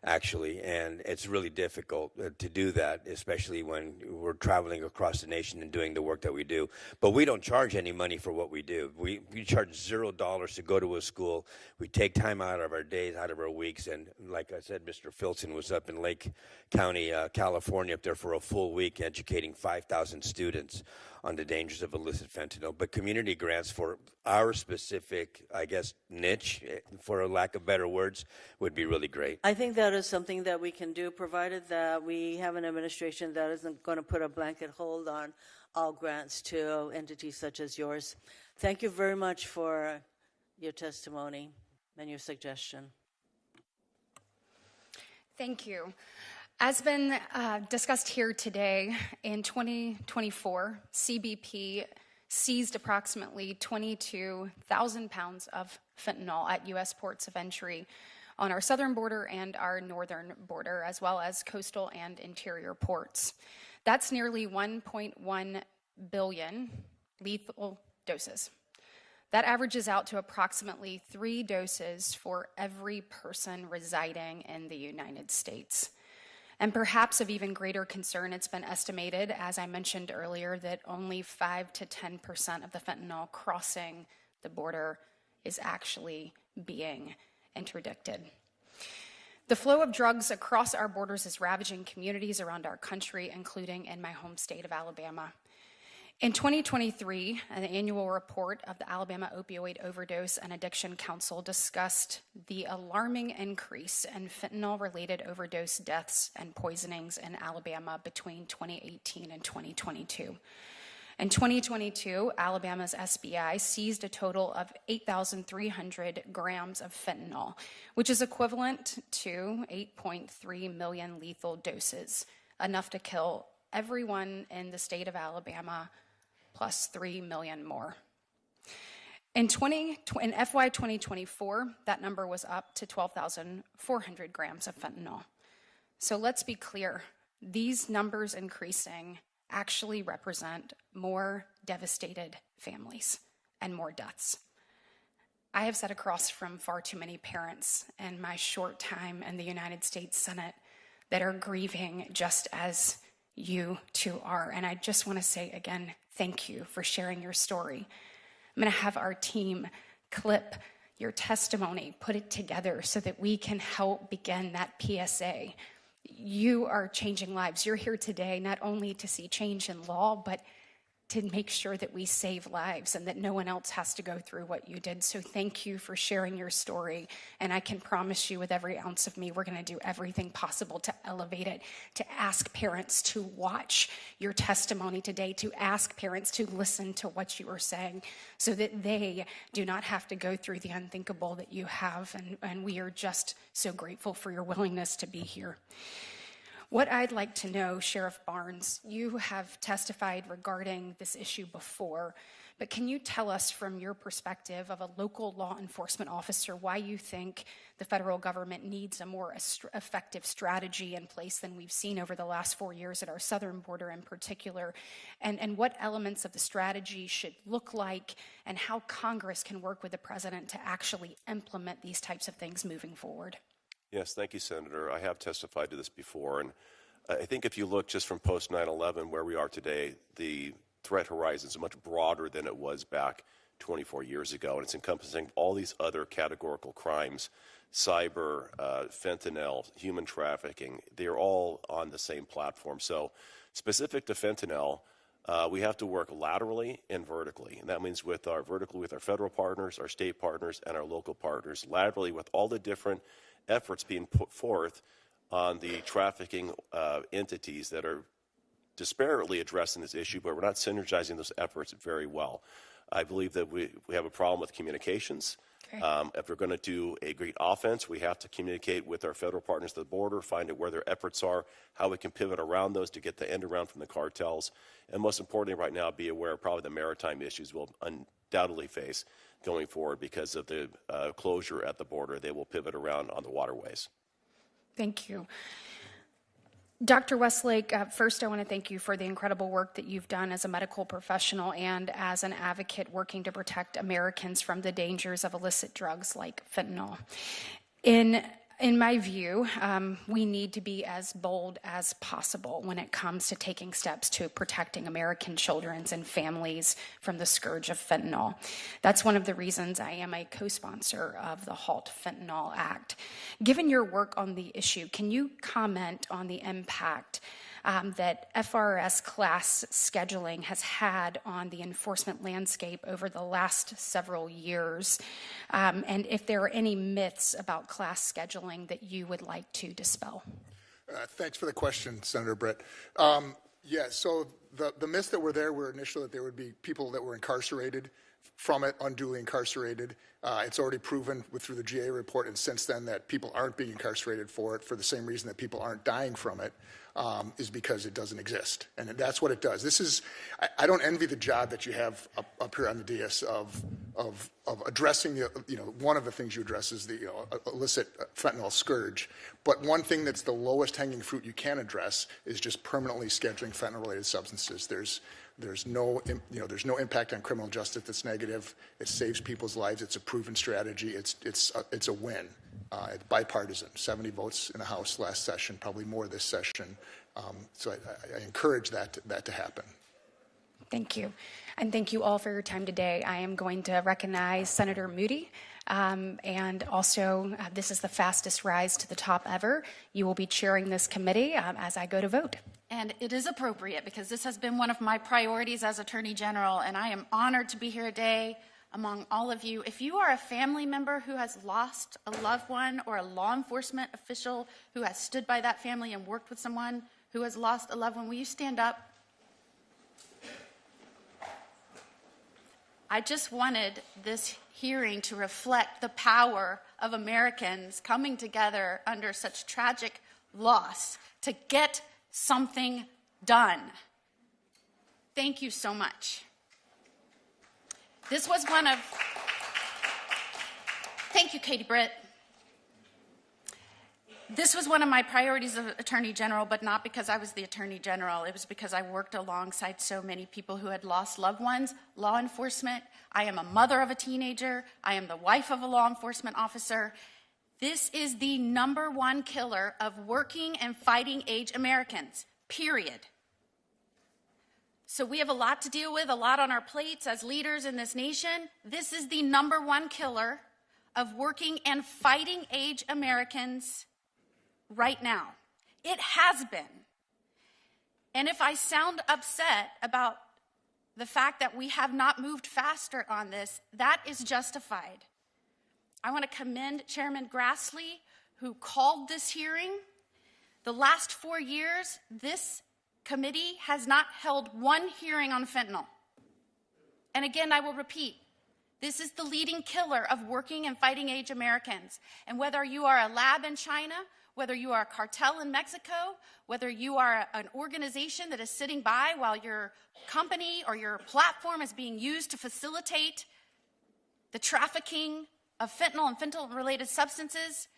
actually, and it's really difficult to do that, especially when we're traveling across the nation and doing the work that we do. But we don't charge any money for what we do. We charge $0 to go to a school. We take time out of our days, out of our weeks, and like I said, Mr. Filson was up in Lake County, California, up there for a full week educating 5,000 students on the dangers of illicit fentanyl. But community grants for our specific, I guess, niche, for a lack of better words, would be really great. I think that is something that we can do, provided that we have an administration that isn't going to put a blanket hold on all grants to entities such as yours. Thank you very much for your testimony and your suggestion. Thank you. As been discussed here today, in 2024, CBP seized approximately 22,000 pounds of fentanyl at U.S. ports of entry on our southern border and our northern border, as well as coastal and interior ports. That's nearly 1.1 billion lethal doses. That averages out to approximately 3 doses for every person residing in the United States. And perhaps of even greater concern, it's been estimated, as I mentioned earlier, that only 5 to 10% of the fentanyl crossing the border is actually being interdicted. The flow of drugs across our borders is ravaging communities around our country, including in my home state of Alabama. In 2023, an annual report of the Alabama Opioid Overdose and Addiction Council discussed the alarming increase in fentanyl-related overdose deaths and poisonings in Alabama between 2018 and 2022. In 2022, Alabama's SBI seized a total of 8,300 grams of fentanyl, which is equivalent to 8.3 million lethal doses, enough to kill everyone in the state of Alabama, plus 3 million more. In FY 2024, that number was up to 12,400 grams of fentanyl. So let's be clear, these numbers increasing actually represent more devastated families and more deaths. I have sat across from far too many parents in my short time in the United States Senate that are grieving just as you two are. And I just want to say again, thank you for sharing your story. I'm going to have our team clip your testimony, put it together so that we can help begin that PSA. You are changing lives. You're here today not only to see change in law, but to make sure that we save lives and that no one else has to go through what you did. So thank you for sharing your story. And I can promise you with every ounce of me, we're going to do everything possible to elevate it, to ask parents to watch your testimony today, to ask parents to listen to what you are saying so that they do not have to go through the unthinkable that you have. And we are just so grateful for your willingness to be here. What I'd like to know, Sheriff Barnes, you have testified regarding this issue before, but can you tell us from your perspective of a local law enforcement officer why you think the federal government needs a more effective strategy in place than we've seen over the last 4 years at our southern border in particular, and what elements of the strategy should look like, and how Congress can work with the president to actually implement these types of things moving forward? Yes, thank you, Senator. I have testified to this before, and I think if you look just from post 9/11 where we are today, the threat horizon is much broader than it was back 24 years ago, and it's encompassing all these other categorical crimes, cyber, fentanyl, human trafficking. They're all on the same platform. So specific to fentanyl, we have to work laterally and vertically, and that means vertically with our federal partners, our state partners, and our local partners, laterally with all the different efforts being put forth on the trafficking entities that are disparately addressing this issue, but we're not synergizing those efforts very well. I believe that we have a problem with communications. If we're going to do a great offense, we have to communicate with our federal partners at the border, find out where their efforts are, how we can pivot around those to get the end around from the cartels, and most importantly right now, be aware of probably the maritime issues we'll undoubtedly face going forward because of the closure at the border. They will pivot around on the waterways. Thank you. Dr. Westlake, first I want to thank you for the incredible work that you've done as a medical professional and as an advocate working to protect Americans from the dangers of illicit drugs like fentanyl. In my view, we need to be as bold as possible when it comes to taking steps to protecting American children and families from the scourge of fentanyl. That's one of the reasons I am a co-sponsor of the Halt Fentanyl Act. Given your work on the issue, can you comment on the impact that FRS class scheduling has had on the enforcement landscape over the last several years, and if there are any myths about class scheduling that you would like to dispel? Thanks for the question, Senator Britt. So the myths that were there were initially that there would be people that were incarcerated from it, unduly incarcerated. It's already proven through the GA report and since then that people aren't being incarcerated for it for the same reason that people aren't dying from it, is because it doesn't exist. And that's what it does. I don't envy the job that you have up here on the dais of addressing one of the things you address is the illicit fentanyl scourge. But one thing that's the lowest hanging fruit you can address is just permanently scheduling fentanyl-related substances. There's no impact on criminal justice that's negative. It saves people's lives. It's a proven strategy. It's a win. It's bipartisan. 70 votes in the House last session, probably more this session. So I encourage that to happen. Thank you. And thank you all for your time today. I am going to recognize Senator Moody. And also, this is the fastest rise to the top ever. You will be chairing this committee as I go to vote. And it is appropriate because this has been one of my priorities as Attorney General, and I am honored to be here today among all of you. If you are a family member who has lost a loved one or a law enforcement official who has stood by that family and worked with someone who has lost a loved one, will you stand up? I just wanted this hearing to reflect the power of Americans coming together under such tragic loss to get something done. Thank you so much. This was one of, thank you, Katie Britt. This was one of my priorities as Attorney General, but not because I was the Attorney General. It was because I worked alongside so many people who had lost loved ones, law enforcement. I am a mother of a teenager. I am the wife of a law enforcement officer. This is the #1 killer of working and fighting age Americans, period. So we have a lot to deal with, a lot on our plates as leaders in this nation. This is the #1 killer of working and fighting age Americans right now. It has been. And if I sound upset about the fact that we have not moved faster on this, that is justified. I want to commend Chairman Grassley, who called this hearing. The last 4 years, this committee has not held one hearing on fentanyl. And again, I will repeat, this is the leading killer of working and fighting age Americans. And whether you are a lab in China, whether you are a cartel in Mexico, whether you are an organization that is sitting by while your company or your platform is being used to facilitate the trafficking of fentanyl and fentanyl-related substances,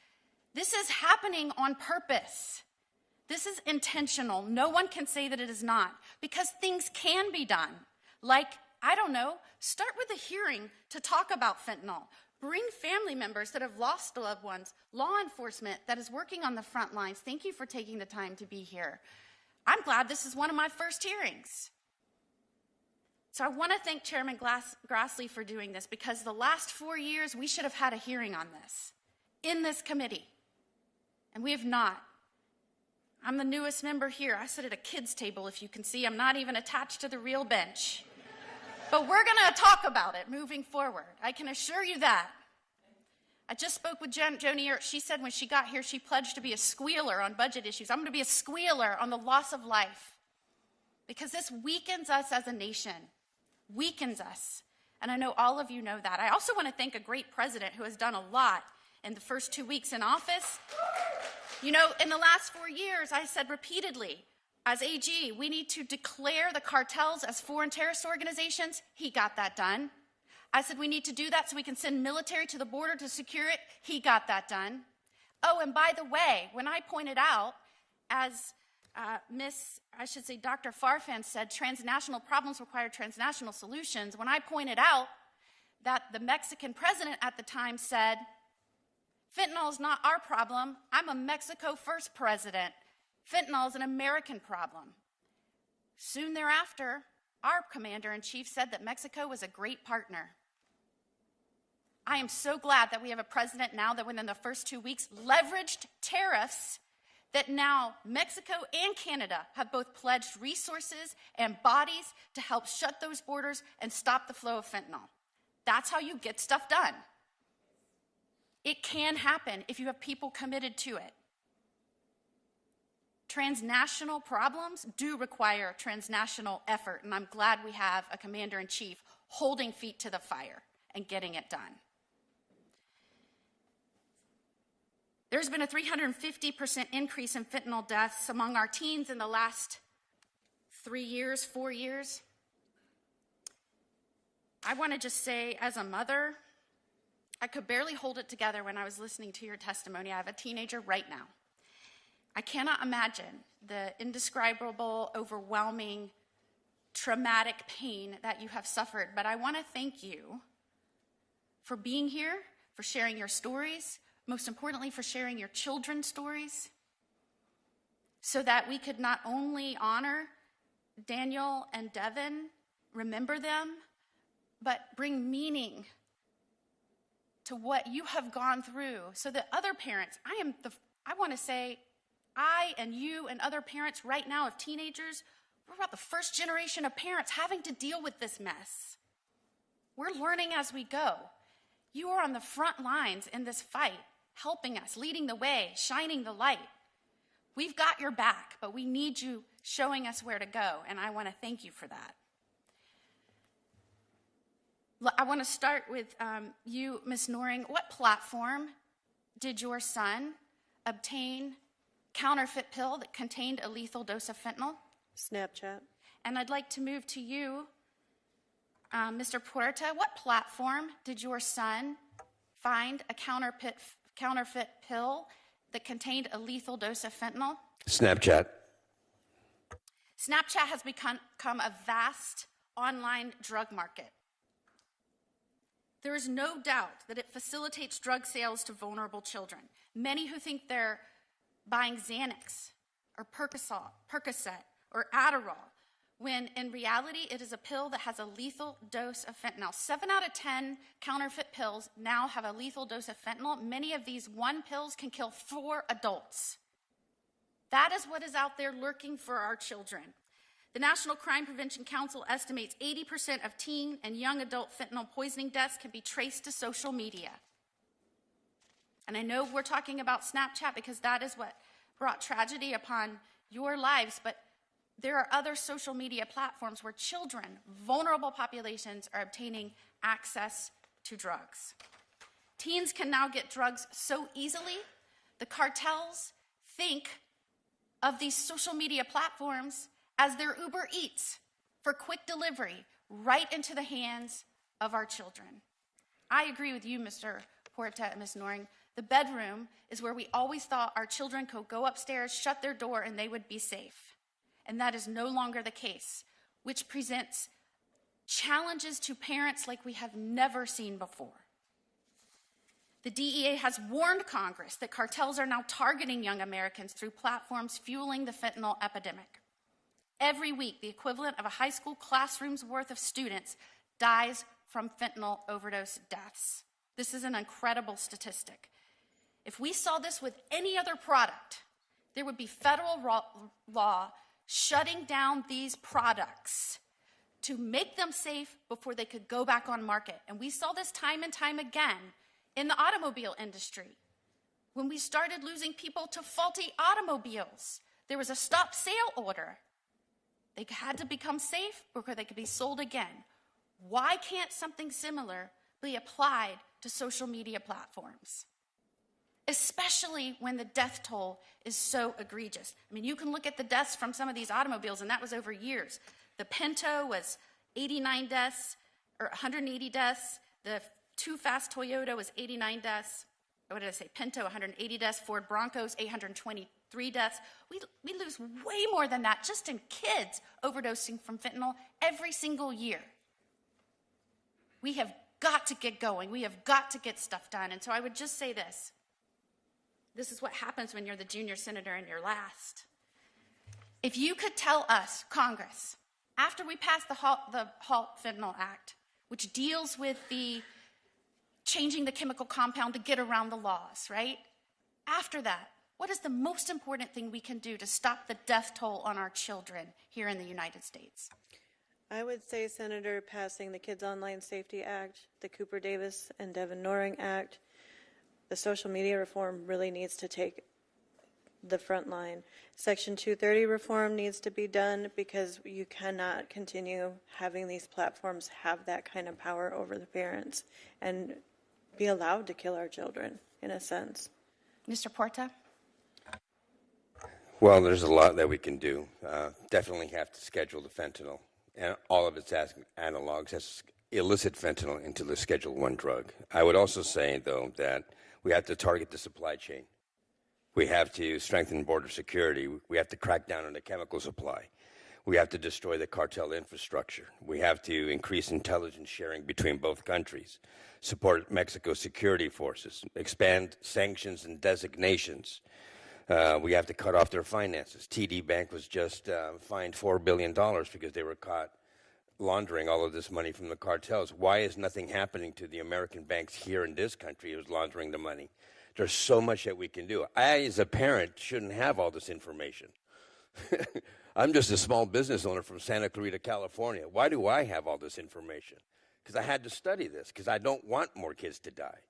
this is happening on purpose. This is intentional. No one can say that it is not, because things can be done. Like, I don't know, start with a hearing to talk about fentanyl. Bring family members that have lost loved ones, law enforcement that is working on the front lines. Thank you for taking the time to be here. I'm glad this is one of my first hearings. So I want to thank Chairman Grassley for doing this, because the last 4 years we should have had a hearing on this in this committee, and we have not. I'm the newest member here. I sit at a kid's table, if you can see. I'm not even attached to the real bench. But we're going to talk about it moving forward. I can assure you that. I just spoke with Joni Ertz. She said when she got here, she pledged to be a squealer on budget issues. I'm going to be a squealer on the loss of life, because this weakens us as a nation, weakens us. And I know all of you know that. I also want to thank a great president who has done a lot in the first 2 weeks in office. You know, in the last 4 years, I said repeatedly, as AG, we need to declare the cartels as foreign terrorist organizations. He got that done. I said we need to do that so we can send military to the border to secure it. He got that done. Oh, and by the way, when I pointed out, as Dr. Farfan said, transnational problems require transnational solutions. When I pointed out that the Mexican president at the time said, fentanyl is not our problem. I'm a Mexico first president. Fentanyl is an American problem. Soon thereafter, our commander-in-chief said that Mexico was a great partner. I am so glad that we have a president now that within the first 2 weeks leveraged tariffs that now Mexico and Canada have both pledged resources and bodies to help shut those borders and stop the flow of fentanyl. That's how you get stuff done. It can happen if you have people committed to it. Transnational problems do require transnational effort, and I'm glad we have a commander-in-chief holding feet to the fire and getting it done. There's been a 350% increase in fentanyl deaths among our teens in the last 4 years. I want to just say, as a mother, I could barely hold it together when I was listening to your testimony. I have a teenager right now. I cannot imagine the indescribable, overwhelming, traumatic pain that you have suffered, but I want to thank you for being here, for sharing your stories, most importantly, for sharing your children's stories, so that we could not only honor Daniel and Devin, remember them, but bring meaning to what you have gone through, so that other parents, I want to say, I and you and other parents right now of teenagers, we're about the first generation of parents having to deal with this mess. We're learning as we go. You are on the front lines in this fight, helping us, leading the way, shining the light. We've got your back, but we need you showing us where to go, and I want to thank you for that. I want to start with you, Ms. Noring. What platform did your son obtain counterfeit pill that contained a lethal dose of fentanyl? Snapchat. And I'd like to move to you, Mr. Puerta. What platform did your son find a counterfeit pill that contained a lethal dose of fentanyl? Snapchat. Snapchat has become a vast online drug market. There is no doubt that it facilitates drug sales to vulnerable children. Many who think they're buying Xanax or Percocet or Adderall, when in reality it is a pill that has a lethal dose of fentanyl. 7 out of 10 counterfeit pills now have a lethal dose of fentanyl. Many of these one pills can kill 4 adults. That is what is out there lurking for our children. The National Crime Prevention Council estimates 80% of teen and young adult fentanyl poisoning deaths can be traced to social media. And I know we're talking about Snapchat because that is what brought tragedy upon your lives, but there are other social media platforms where children, vulnerable populations, are obtaining access to drugs. Teens can now get drugs so easily. The cartels think of these social media platforms as their Uber Eats for quick delivery right into the hands of our children. I agree with you, Mr. Puerta and Ms. Noring. The bedroom is where we always thought our children could go upstairs, shut their door, and they would be safe. And that is no longer the case, which presents challenges to parents like we have never seen before. The DEA has warned Congress that cartels are now targeting young Americans through platforms fueling the fentanyl epidemic. Every week, the equivalent of a high school classroom's worth of students dies from fentanyl overdose deaths. This is an incredible statistic. If we saw this with any other product, there would be federal law shutting down these products to make them safe before they could go back on market. And we saw this time and time again in the automobile industry. When we started losing people to faulty automobiles, there was a stop sale order. They had to become safe before they could be sold again. Why can't something similar be applied to social media platforms? Especially when the death toll is so egregious. I mean, you can look at the deaths from some of these automobiles, and that was over years. The Pinto was 89 deaths, or 180 deaths. The too fast Toyota was 89 deaths. What did I say? Pinto, 180 deaths. Ford Broncos, 823 deaths. We lose way more than that just in kids overdosing from fentanyl every single year. We have got to get going. We have got to get stuff done. And so I would just say this. This is what happens when you're the junior senator and you're last. If you could tell us, Congress, after we pass the Halt Fentanyl Act, which deals with the changing the chemical compound to get around the laws, right? After that, what is the most important thing we can do to stop the death toll on our children here in the United States? I would say, Senator, passing the Kids Online Safety Act, the Cooper Davis and Devin Noring Act, the social media reform really needs to take the front line. Section 230 reform needs to be done because you cannot continue having these platforms have that kind of power over the parents and be allowed to kill our children, in a sense. Mr. Porta? Well, there's a lot that we can do. Definitely have to schedule the fentanyl and all of its analogs as illicit fentanyl into the Schedule I drug. I would also say, though, that we have to target the supply chain. We have to strengthen border security. We have to crack down on the chemical supply. We have to destroy the cartel infrastructure. We have to increase intelligence sharing between both countries, support Mexico's security forces, expand sanctions and designations. We have to cut off their finances. TD Bank was just fined $4 billion because they were caught laundering all of this money from the cartels. Why is nothing happening to the American banks here in this country who's laundering the money? There's so much that we can do. I, as a parent, shouldn't have all this information. I'm just a small business owner from Santa Clarita, California. Why do I have all this information? Because I had to study this, because I don't want more kids to die.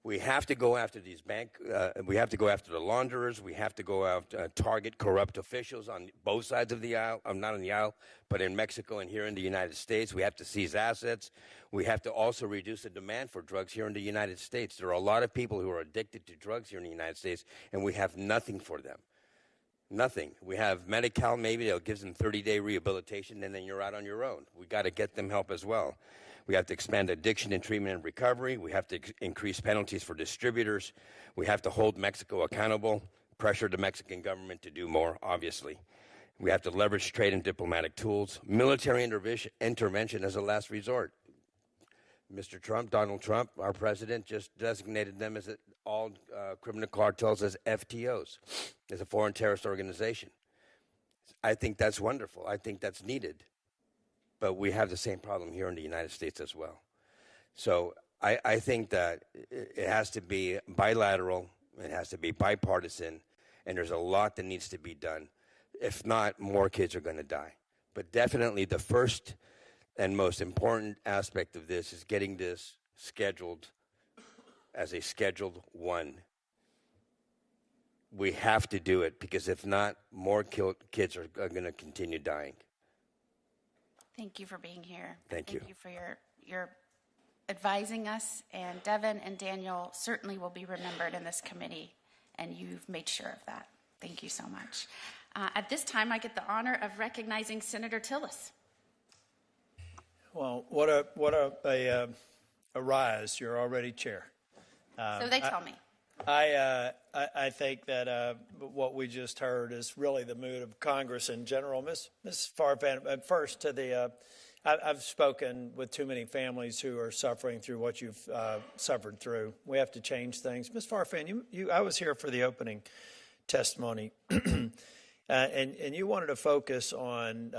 We have to go after these we have to go after the launderers. We have to go after, target corrupt officials on both sides of the aisle. Not on the aisle, but in Mexico and here in the United States. We have to seize assets. We have to also reduce the demand for drugs here in the United States. There are a lot of people who are addicted to drugs here in the United States, and we have nothing for them. Nothing. We have Medi-Cal, maybe they'll give them 30-day rehabilitation, and then you're out on your own. We got to get them help as well. We have to expand addiction and treatment and recovery. We have to increase penalties for distributors. We have to hold Mexico accountable, pressure the Mexican government to do more, obviously. We have to leverage trade and diplomatic tools. Military intervention as a last resort. Mr. Trump, Donald Trump, our president, just designated them as all criminal cartels as FTOs, as a foreign terrorist organization. I think that's wonderful. I think that's needed. But we have the same problem here in the United States as well. So I think that it has to be bilateral, it has to be bipartisan, and there's a lot that needs to be done. If not, more kids are going to die. But definitely the first and most important aspect of this is getting this scheduled as a Scheduled I. We have to do it, because if not, more kids are going to continue dying. Thank you for being here. Thank you. Thank you for your advising us. And Devin and Daniel certainly will be remembered in this committee, and you've made sure of that. Thank you so much. At this time, I get the honor of recognizing Senator Tillis. Well, what a rise. You're already chair. So they tell me. I think that what we just heard is really the mood of Congress in general. Ms. Farfan, first to the, I've spoken with too many families who are suffering through what you've suffered through. We have to change things. Ms. Farfan, I was here for the opening testimony, and you wanted to focus on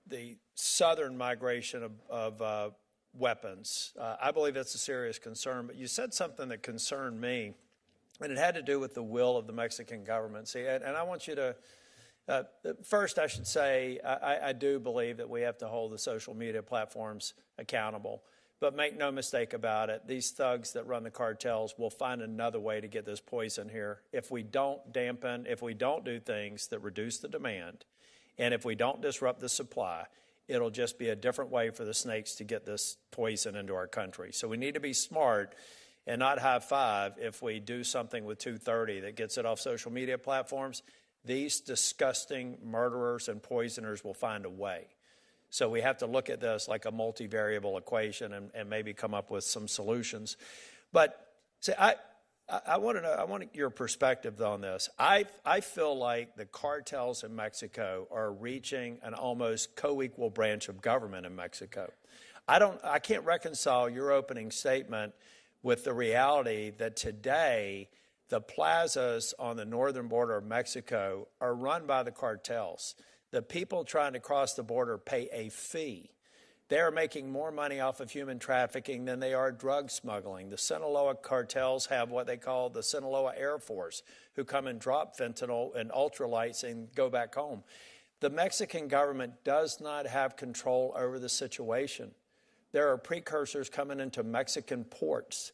the southern migration of weapons. I believe that's a serious concern, but you said something that concerned me, and it had to do with the will of the Mexican government. See, and I want you to, first I should say, I do believe that we have to hold the social media platforms accountable, but make no mistake about it, these thugs that run the cartels will find another way to get this poison here if we don't dampen, if we don't do things that reduce the demand, And if we don't disrupt the supply, it'll just be a different way for the snakes to get this poison into our country. So we need to be smart and not high five if we do something with 230 that gets it off social media platforms. These disgusting murderers and poisoners will find a way. So we have to look at this like a multivariable equation and maybe come up with some solutions. But see, I want to know, I want your perspective on this. I feel like the cartels in Mexico are reaching an almost co-equal branch of government in Mexico. I can't reconcile your opening statement with the reality that today the plazas on the northern border of Mexico are run by the cartels. The people trying to cross the border pay a fee. They are making more money off of human trafficking than they are drug smuggling. The Sinaloa cartels have what they call the Sinaloa Air Force, who come and drop fentanyl and ultralights and go back home. The Mexican government does not have control over the situation. There are precursors coming into Mexican ports,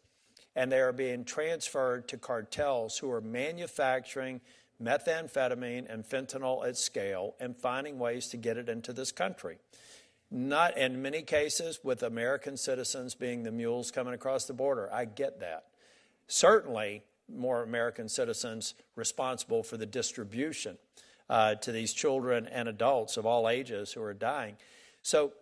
and they are being transferred to cartels who are manufacturing methamphetamine and fentanyl at scale and finding ways to get it into this country. Not in many cases with American citizens being the mules coming across the border. I get that. Certainly more American citizens responsible for the distribution to these children and adults of all ages who are dying. So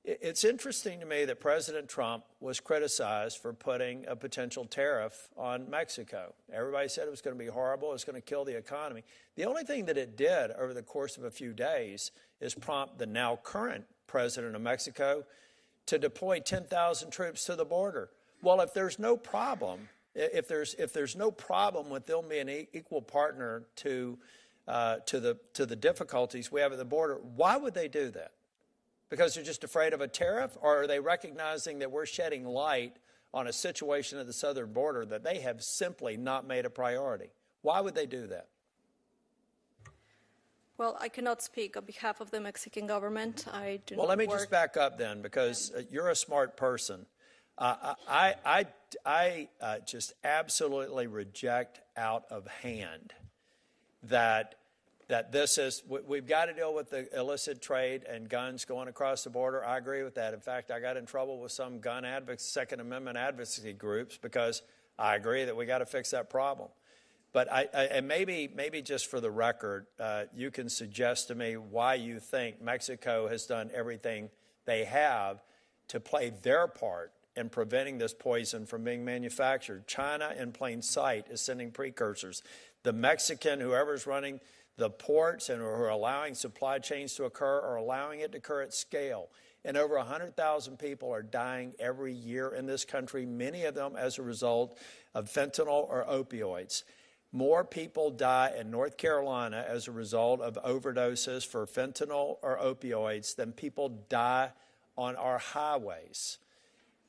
it's interesting to me that President Trump was criticized for putting a potential tariff on Mexico. Everybody said it was going to be horrible, it was going to kill the economy. The only thing that it did over the course of a few days is prompt the now current president of Mexico to deploy 10,000 troops to the border. Well, if there's no problem, if there's no problem with them being an equal partner to the difficulties we have at the border, why would they do that? Because they're just afraid of a tariff, or are they recognizing that we're shedding light on a situation at the southern border that they have simply not made a priority? Why would they do that? Well, I cannot speak on behalf of the Mexican government. I do not. Well, let me just back up then, because you're a smart person. I just absolutely reject out of hand that this is, we've got to deal with the illicit trade and guns going across the border. I agree with that. In fact, I got in trouble with some gun advocates, Second Amendment advocacy groups, because I agree that we got to fix that problem. But and maybe just for the record, you can suggest to me why you think Mexico has done everything they have to play their part in preventing this poison from being manufactured. China, in plain sight, is sending precursors. The Mexican, whoever's running the ports and who are allowing supply chains to occur, are allowing it to occur at scale. And over 100,000 people are dying every year in this country, many of them as a result of fentanyl or opioids. More people die in North Carolina as a result of overdoses for fentanyl or opioids than people die on our highways.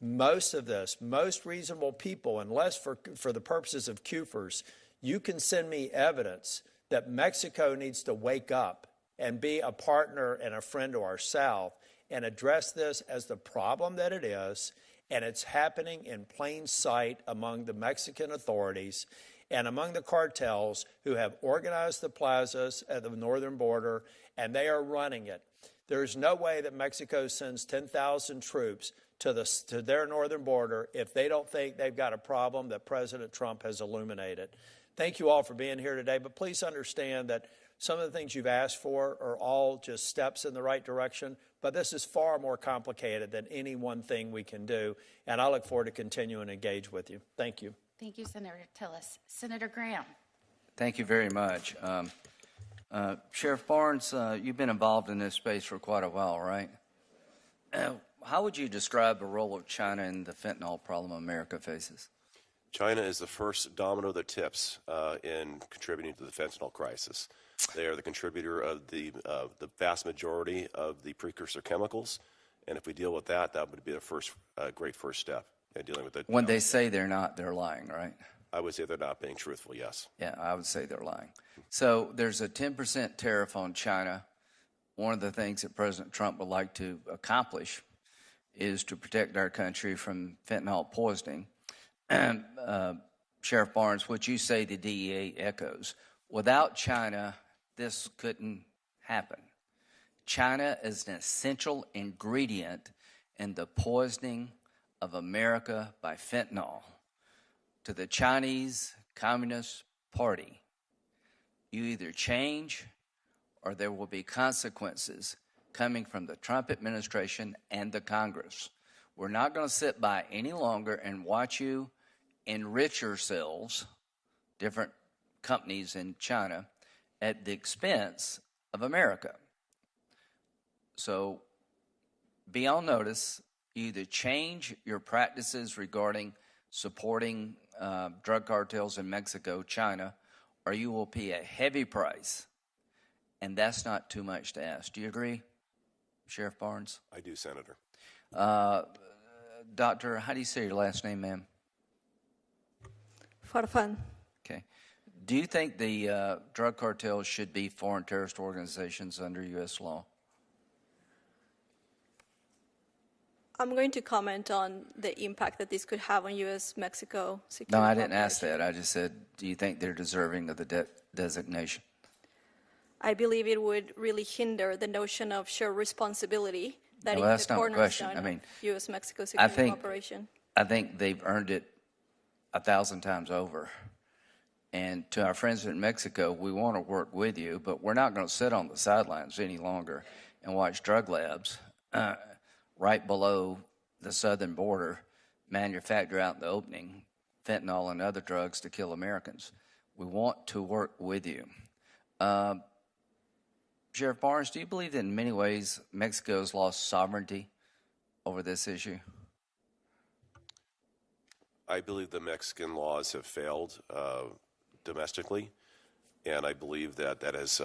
Most of this, most reasonable people, unless for the purposes of CUFERs, you can send me evidence that Mexico needs to wake up and be a partner and a friend to our South and address this as the problem that it is, and it's happening in plain sight among the Mexican authorities and among the cartels who have organized the plazas at the northern border, and they are running it. There's no way that Mexico sends 10,000 troops to their northern border if they don't think they've got a problem that President Trump has illuminated. Thank you all for being here today, but please understand that some of the things you've asked for are all just steps in the right direction, but this is far more complicated than any one thing we can do, and I look forward to continuing to engage with you. Thank you. Thank you, Senator Tillis. Senator Graham. Thank you very much. Sheriff Barnes, you've been involved in this space for quite a while, right? How would you describe the role of China in the fentanyl problem America faces? China is the first domino that tips in contributing to the fentanyl crisis. They are the contributor of the vast majority of the precursor chemicals, and if we deal with that, that would be the first great first step in dealing with it. When they say they're not, they're lying, right? I would say they're not being truthful, yes. Yeah, I would say they're lying. So there's a 10% tariff on China. One of the things that President Trump would like to accomplish is to protect our country from fentanyl poisoning. Sheriff Barnes, what you say the DEA echoes. Without China, this couldn't happen. China is an essential ingredient in the poisoning of America by fentanyl. To the Chinese Communist Party, you either change or there will be consequences coming from the Trump administration and the Congress. We're not going to sit by any longer and watch you enrich yourselves, different companies in China, at the expense of America. So be on notice. You either change your practices regarding supporting drug cartels in Mexico, China, or you will pay a heavy price. And that's not too much to ask. Do you agree, Sheriff Barnes? I do, Senator. Doctor, how do you say your last name, ma'am? Farfan. Okay. Do you think the drug cartels should be foreign terrorist organizations under U.S. law? I'm going to comment on the impact that this could have on U.S.-Mexico security. No, I didn't ask that. I just said, do you think they're deserving of the designation? I believe it would really hinder the notion of shared responsibility that Well, is that's the not a question. cornerstone I mean, of U.S.-Mexico security cooperation. I think they've earned it 1,000 times over. And to our friends in Mexico, we want to work with you, but we're not going to sit on the sidelines any longer and watch drug labs right below the southern border manufacture out in the opening fentanyl and other drugs to kill Americans. We want to work with you. Sheriff Barnes, do you believe that in many ways Mexico has lost sovereignty over this issue? I believe the Mexican laws have failed domestically, and I believe that that has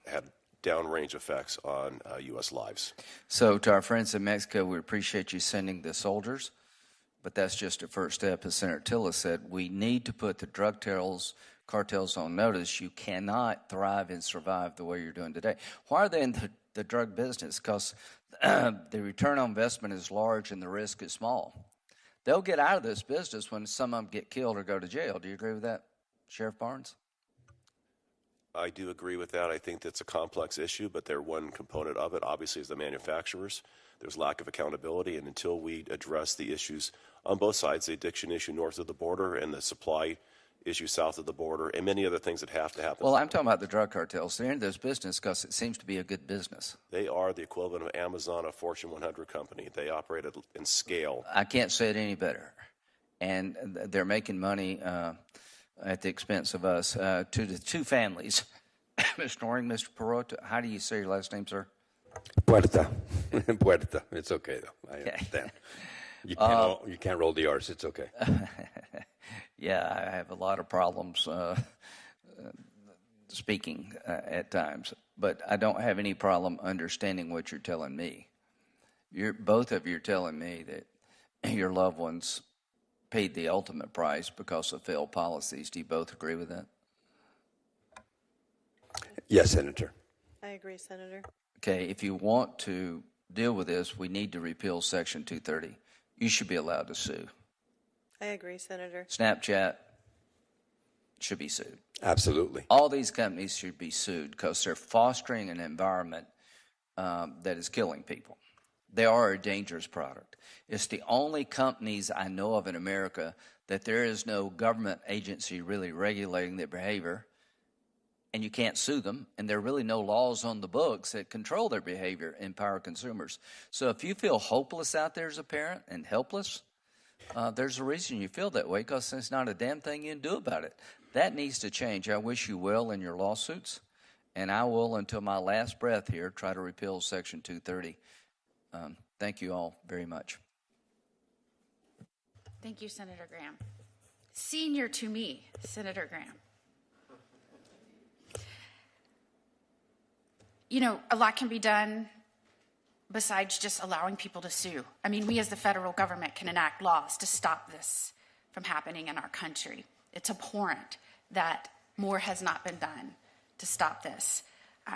had downrange effects on U.S. lives. So to our friends in Mexico, we appreciate you sending the soldiers, but that's just a first step. As Senator Tillis said, we need to put the drug cartels on notice. You cannot thrive and survive the way you're doing today. Why are they in the drug business? Because the return on investment is large and the risk is small. They'll get out of this business when some of them get killed or go to jail. Do you agree with that, Sheriff Barnes? I do agree with that. I think that's a complex issue, but they're one component of it. Obviously, as the manufacturers, there's lack of accountability, and until we address the issues on both sides, the addiction issue north of the border and the supply issue south of the border, and many other things that have to happen. Well, I'm talking about the drug cartels. They're in this business because it seems to be a good business. They are the equivalent of Amazon, a Fortune 100 company. They operate in scale. I can't say it any better. And they're making money at the expense of us. To the two families, Ms. Noring, Mr. Perot, how do you say your last name, sir? Puerta. Puerta. It's okay, though. I understand. You can't roll the R's. It's okay. Yeah, I have a lot of problems speaking at times, but I don't have any problem understanding what you're telling me. Both of you are telling me that your loved ones paid the ultimate price because of failed policies. Do you both agree with that? Yes, Senator. I agree, Senator. Okay, if you want to deal with this, we need to repeal Section 230. You should be allowed to sue. I agree, Senator. Snapchat should be sued. Absolutely. All these companies should be sued because they're fostering an environment that is killing people. They are a dangerous product. It's the only companies I know of in America that there is no government agency really regulating their behavior, and you can't sue them, and there are really no laws on the books that control their behavior and empower consumers. So if you feel hopeless out there as a parent and helpless, there's a reason you feel that way, because there's not a damn thing you can do about it. That needs to change. I wish you well in your lawsuits, and I will, until my last breath here, try to repeal Section 230. Thank you all very much. Thank you, Senator Graham. Senior to me, Senator Graham. You know, a lot can be done besides just allowing people to sue. I mean, we as the federal government can enact laws to stop this from happening in our country. It's abhorrent that more has not been done to stop this.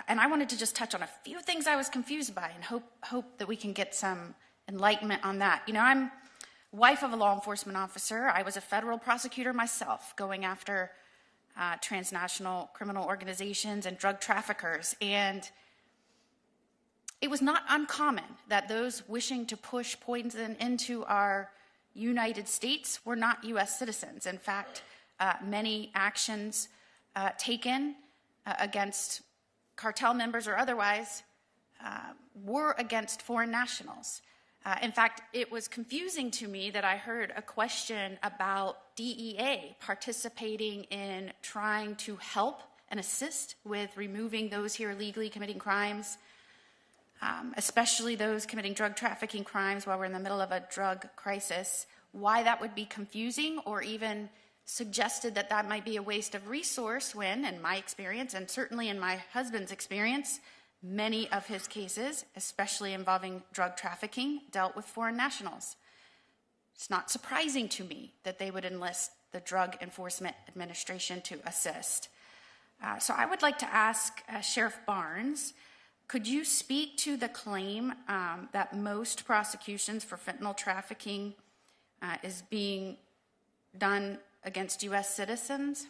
And I wanted to just touch on a few things I was confused by and hope that we can get some enlightenment on that. You know, I'm wife of a law enforcement officer. I was a federal prosecutor myself, going after transnational criminal organizations and drug traffickers. And It was not uncommon that those wishing to push poison into our United States were not U.S. citizens. In fact, many actions taken against cartel members or otherwise were against foreign nationals. In fact, it was confusing to me that I heard a question about DEA participating in trying to help and assist with removing those here illegally committing crimes, especially those committing drug trafficking crimes while we're in the middle of a drug crisis. Why that would be confusing, or even suggested that that might be a waste of resource when, in my experience, and certainly in my husband's experience, many of his cases, especially involving drug trafficking, dealt with foreign nationals. It's not surprising to me that they would enlist the Drug Enforcement Administration to assist. So I would like to ask Sheriff Barnes, could you speak to the claim that most prosecutions for fentanyl trafficking is being done against U.S. citizens?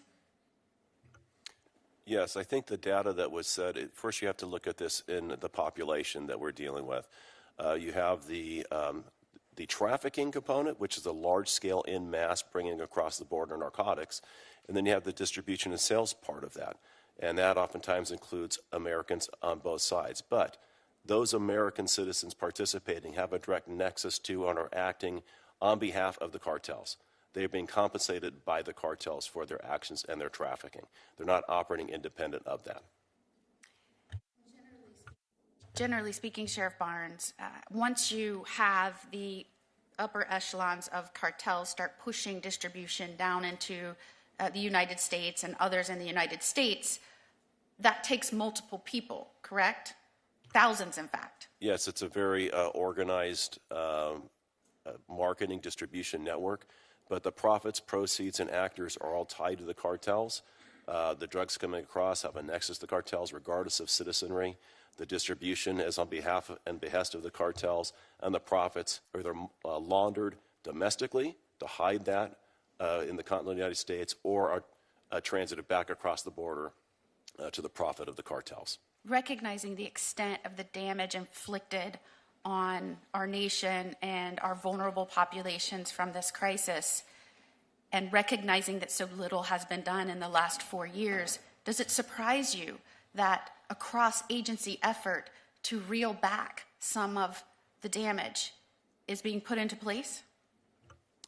Yes, I think the data that was said, first you have to look at this in the population that we're dealing with. You have the trafficking component, which is a large scale in mass bringing across the border narcotics, and then you have the distribution and sales part of that. And that oftentimes includes Americans on both sides. But those American citizens participating have a direct nexus to and are acting on behalf of the cartels. They're being compensated by the cartels for their actions and their trafficking. They're not operating independent of that. Generally speaking, Sheriff Barnes, once you have the upper echelons of cartels start pushing distribution down into the United States and others in the United States, that takes multiple people, correct? Thousands, in fact. Yes, it's a very organized marketing distribution network. But the profits, proceeds, and actors are all tied to the cartels. The drugs coming across have a nexus to the cartels regardless of citizenry. The distribution is on behalf and behest of the cartels, and the profits are either laundered domestically to hide that in the continental United States, or are transited back across the border to the profit of the cartels. Recognizing the extent of the damage inflicted on our nation and our vulnerable populations from this crisis, and recognizing that so little has been done in the last 4 years, does it surprise you that a cross-agency effort to reel back some of the damage is being put into place?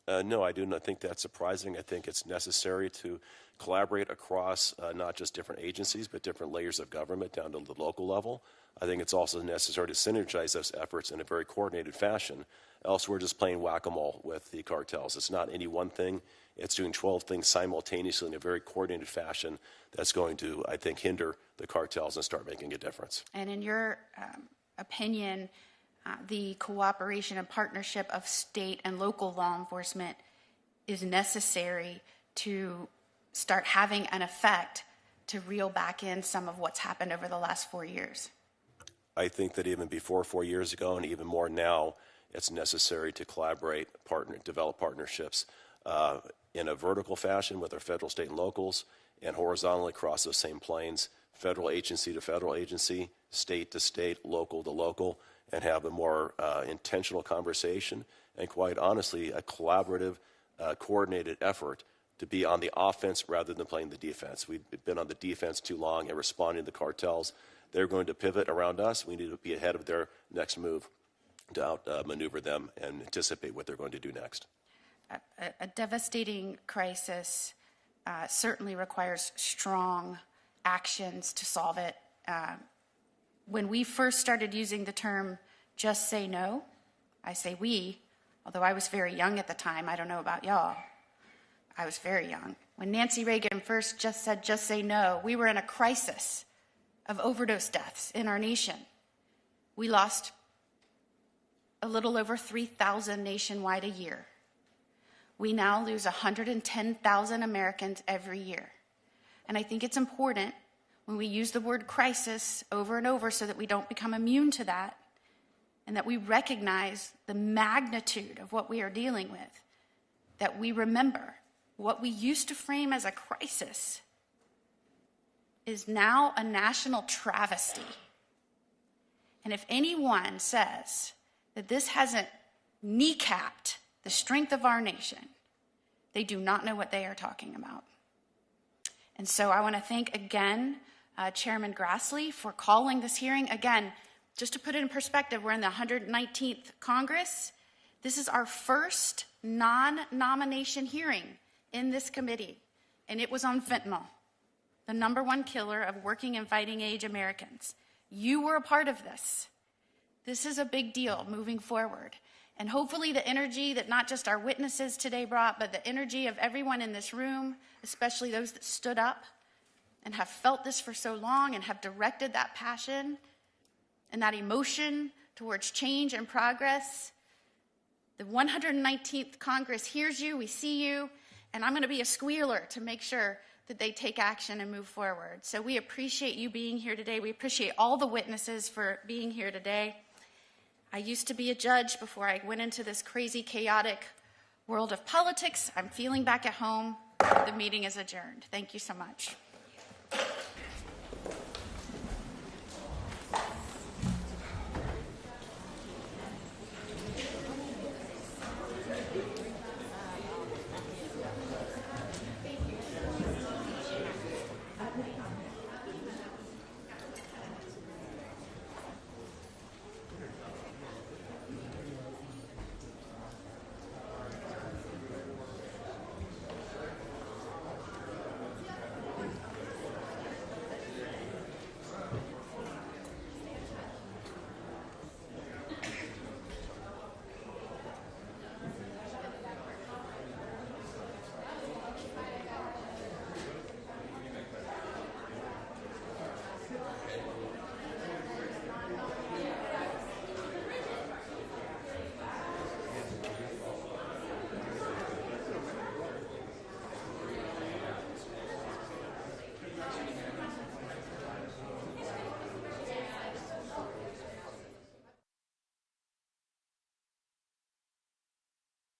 No, I do not think that's surprising. I think it's necessary to collaborate across not just different agencies, but different layers of government down to the local level. I think it's also necessary to synergize those efforts in a very coordinated fashion. Else we're just playing whack-a-mole with the cartels. It's not any one thing. It's doing 12 things simultaneously in a very coordinated fashion that's going to, I think, hinder the cartels and start making a difference. And in your opinion, the cooperation and partnership of state and local law enforcement is necessary to start having an effect to reel back in some of what's happened over the last 4 years? I think that even before 4 years ago, and even more now, it's necessary to collaborate, develop partnerships in a vertical fashion with our federal, state, and locals, and horizontally across those same planes, federal agency to federal agency, state to state, local to local, and have a more intentional conversation, and quite honestly, a collaborative, coordinated effort to be on the offense rather than playing the defense. We've been on the defense too long and responding to the cartels. They're going to pivot around us. We need to be ahead of their next move to outmaneuver them and anticipate what they're going to do next. A devastating crisis certainly requires strong actions to solve it. When we first started using the term "just say no," I say we, although I was very young at the time. I don't know about y'all. I was very young. When Nancy Reagan first said "just say no," we were in a crisis of overdose deaths in our nation. We lost a little over 3,000 nationwide a year. We now lose 110,000 Americans every year. And I think it's important when we use the word crisis over and over so that we don't become immune to that, and that we recognize the magnitude of what we are dealing with, that we remember what we used to frame as a crisis is now a national travesty. And if anyone says that this hasn't kneecapped the strength of our nation, they do not know what they are talking about. And so I want to thank again Chairman Grassley for calling this hearing. Again, just to put it in perspective, we're in the 119th Congress. This is our first non-nomination hearing in this committee, and it was on fentanyl, the #1 killer of working and fighting age Americans. You were a part of this. This is a big deal moving forward. And hopefully the energy that not just our witnesses today brought, but the energy of everyone in this room, especially those that stood up and have felt this for so long and have directed that passion and that emotion towards change and progress. The 119th Congress hears you, we see you, and I'm going to be a squealer to make sure that they take action and move forward. So we appreciate you being here today. We appreciate all the witnesses for being here today. I used to be a judge before I went into this crazy, chaotic world of politics. I'm feeling back at home. The meeting is adjourned. Thank you so much.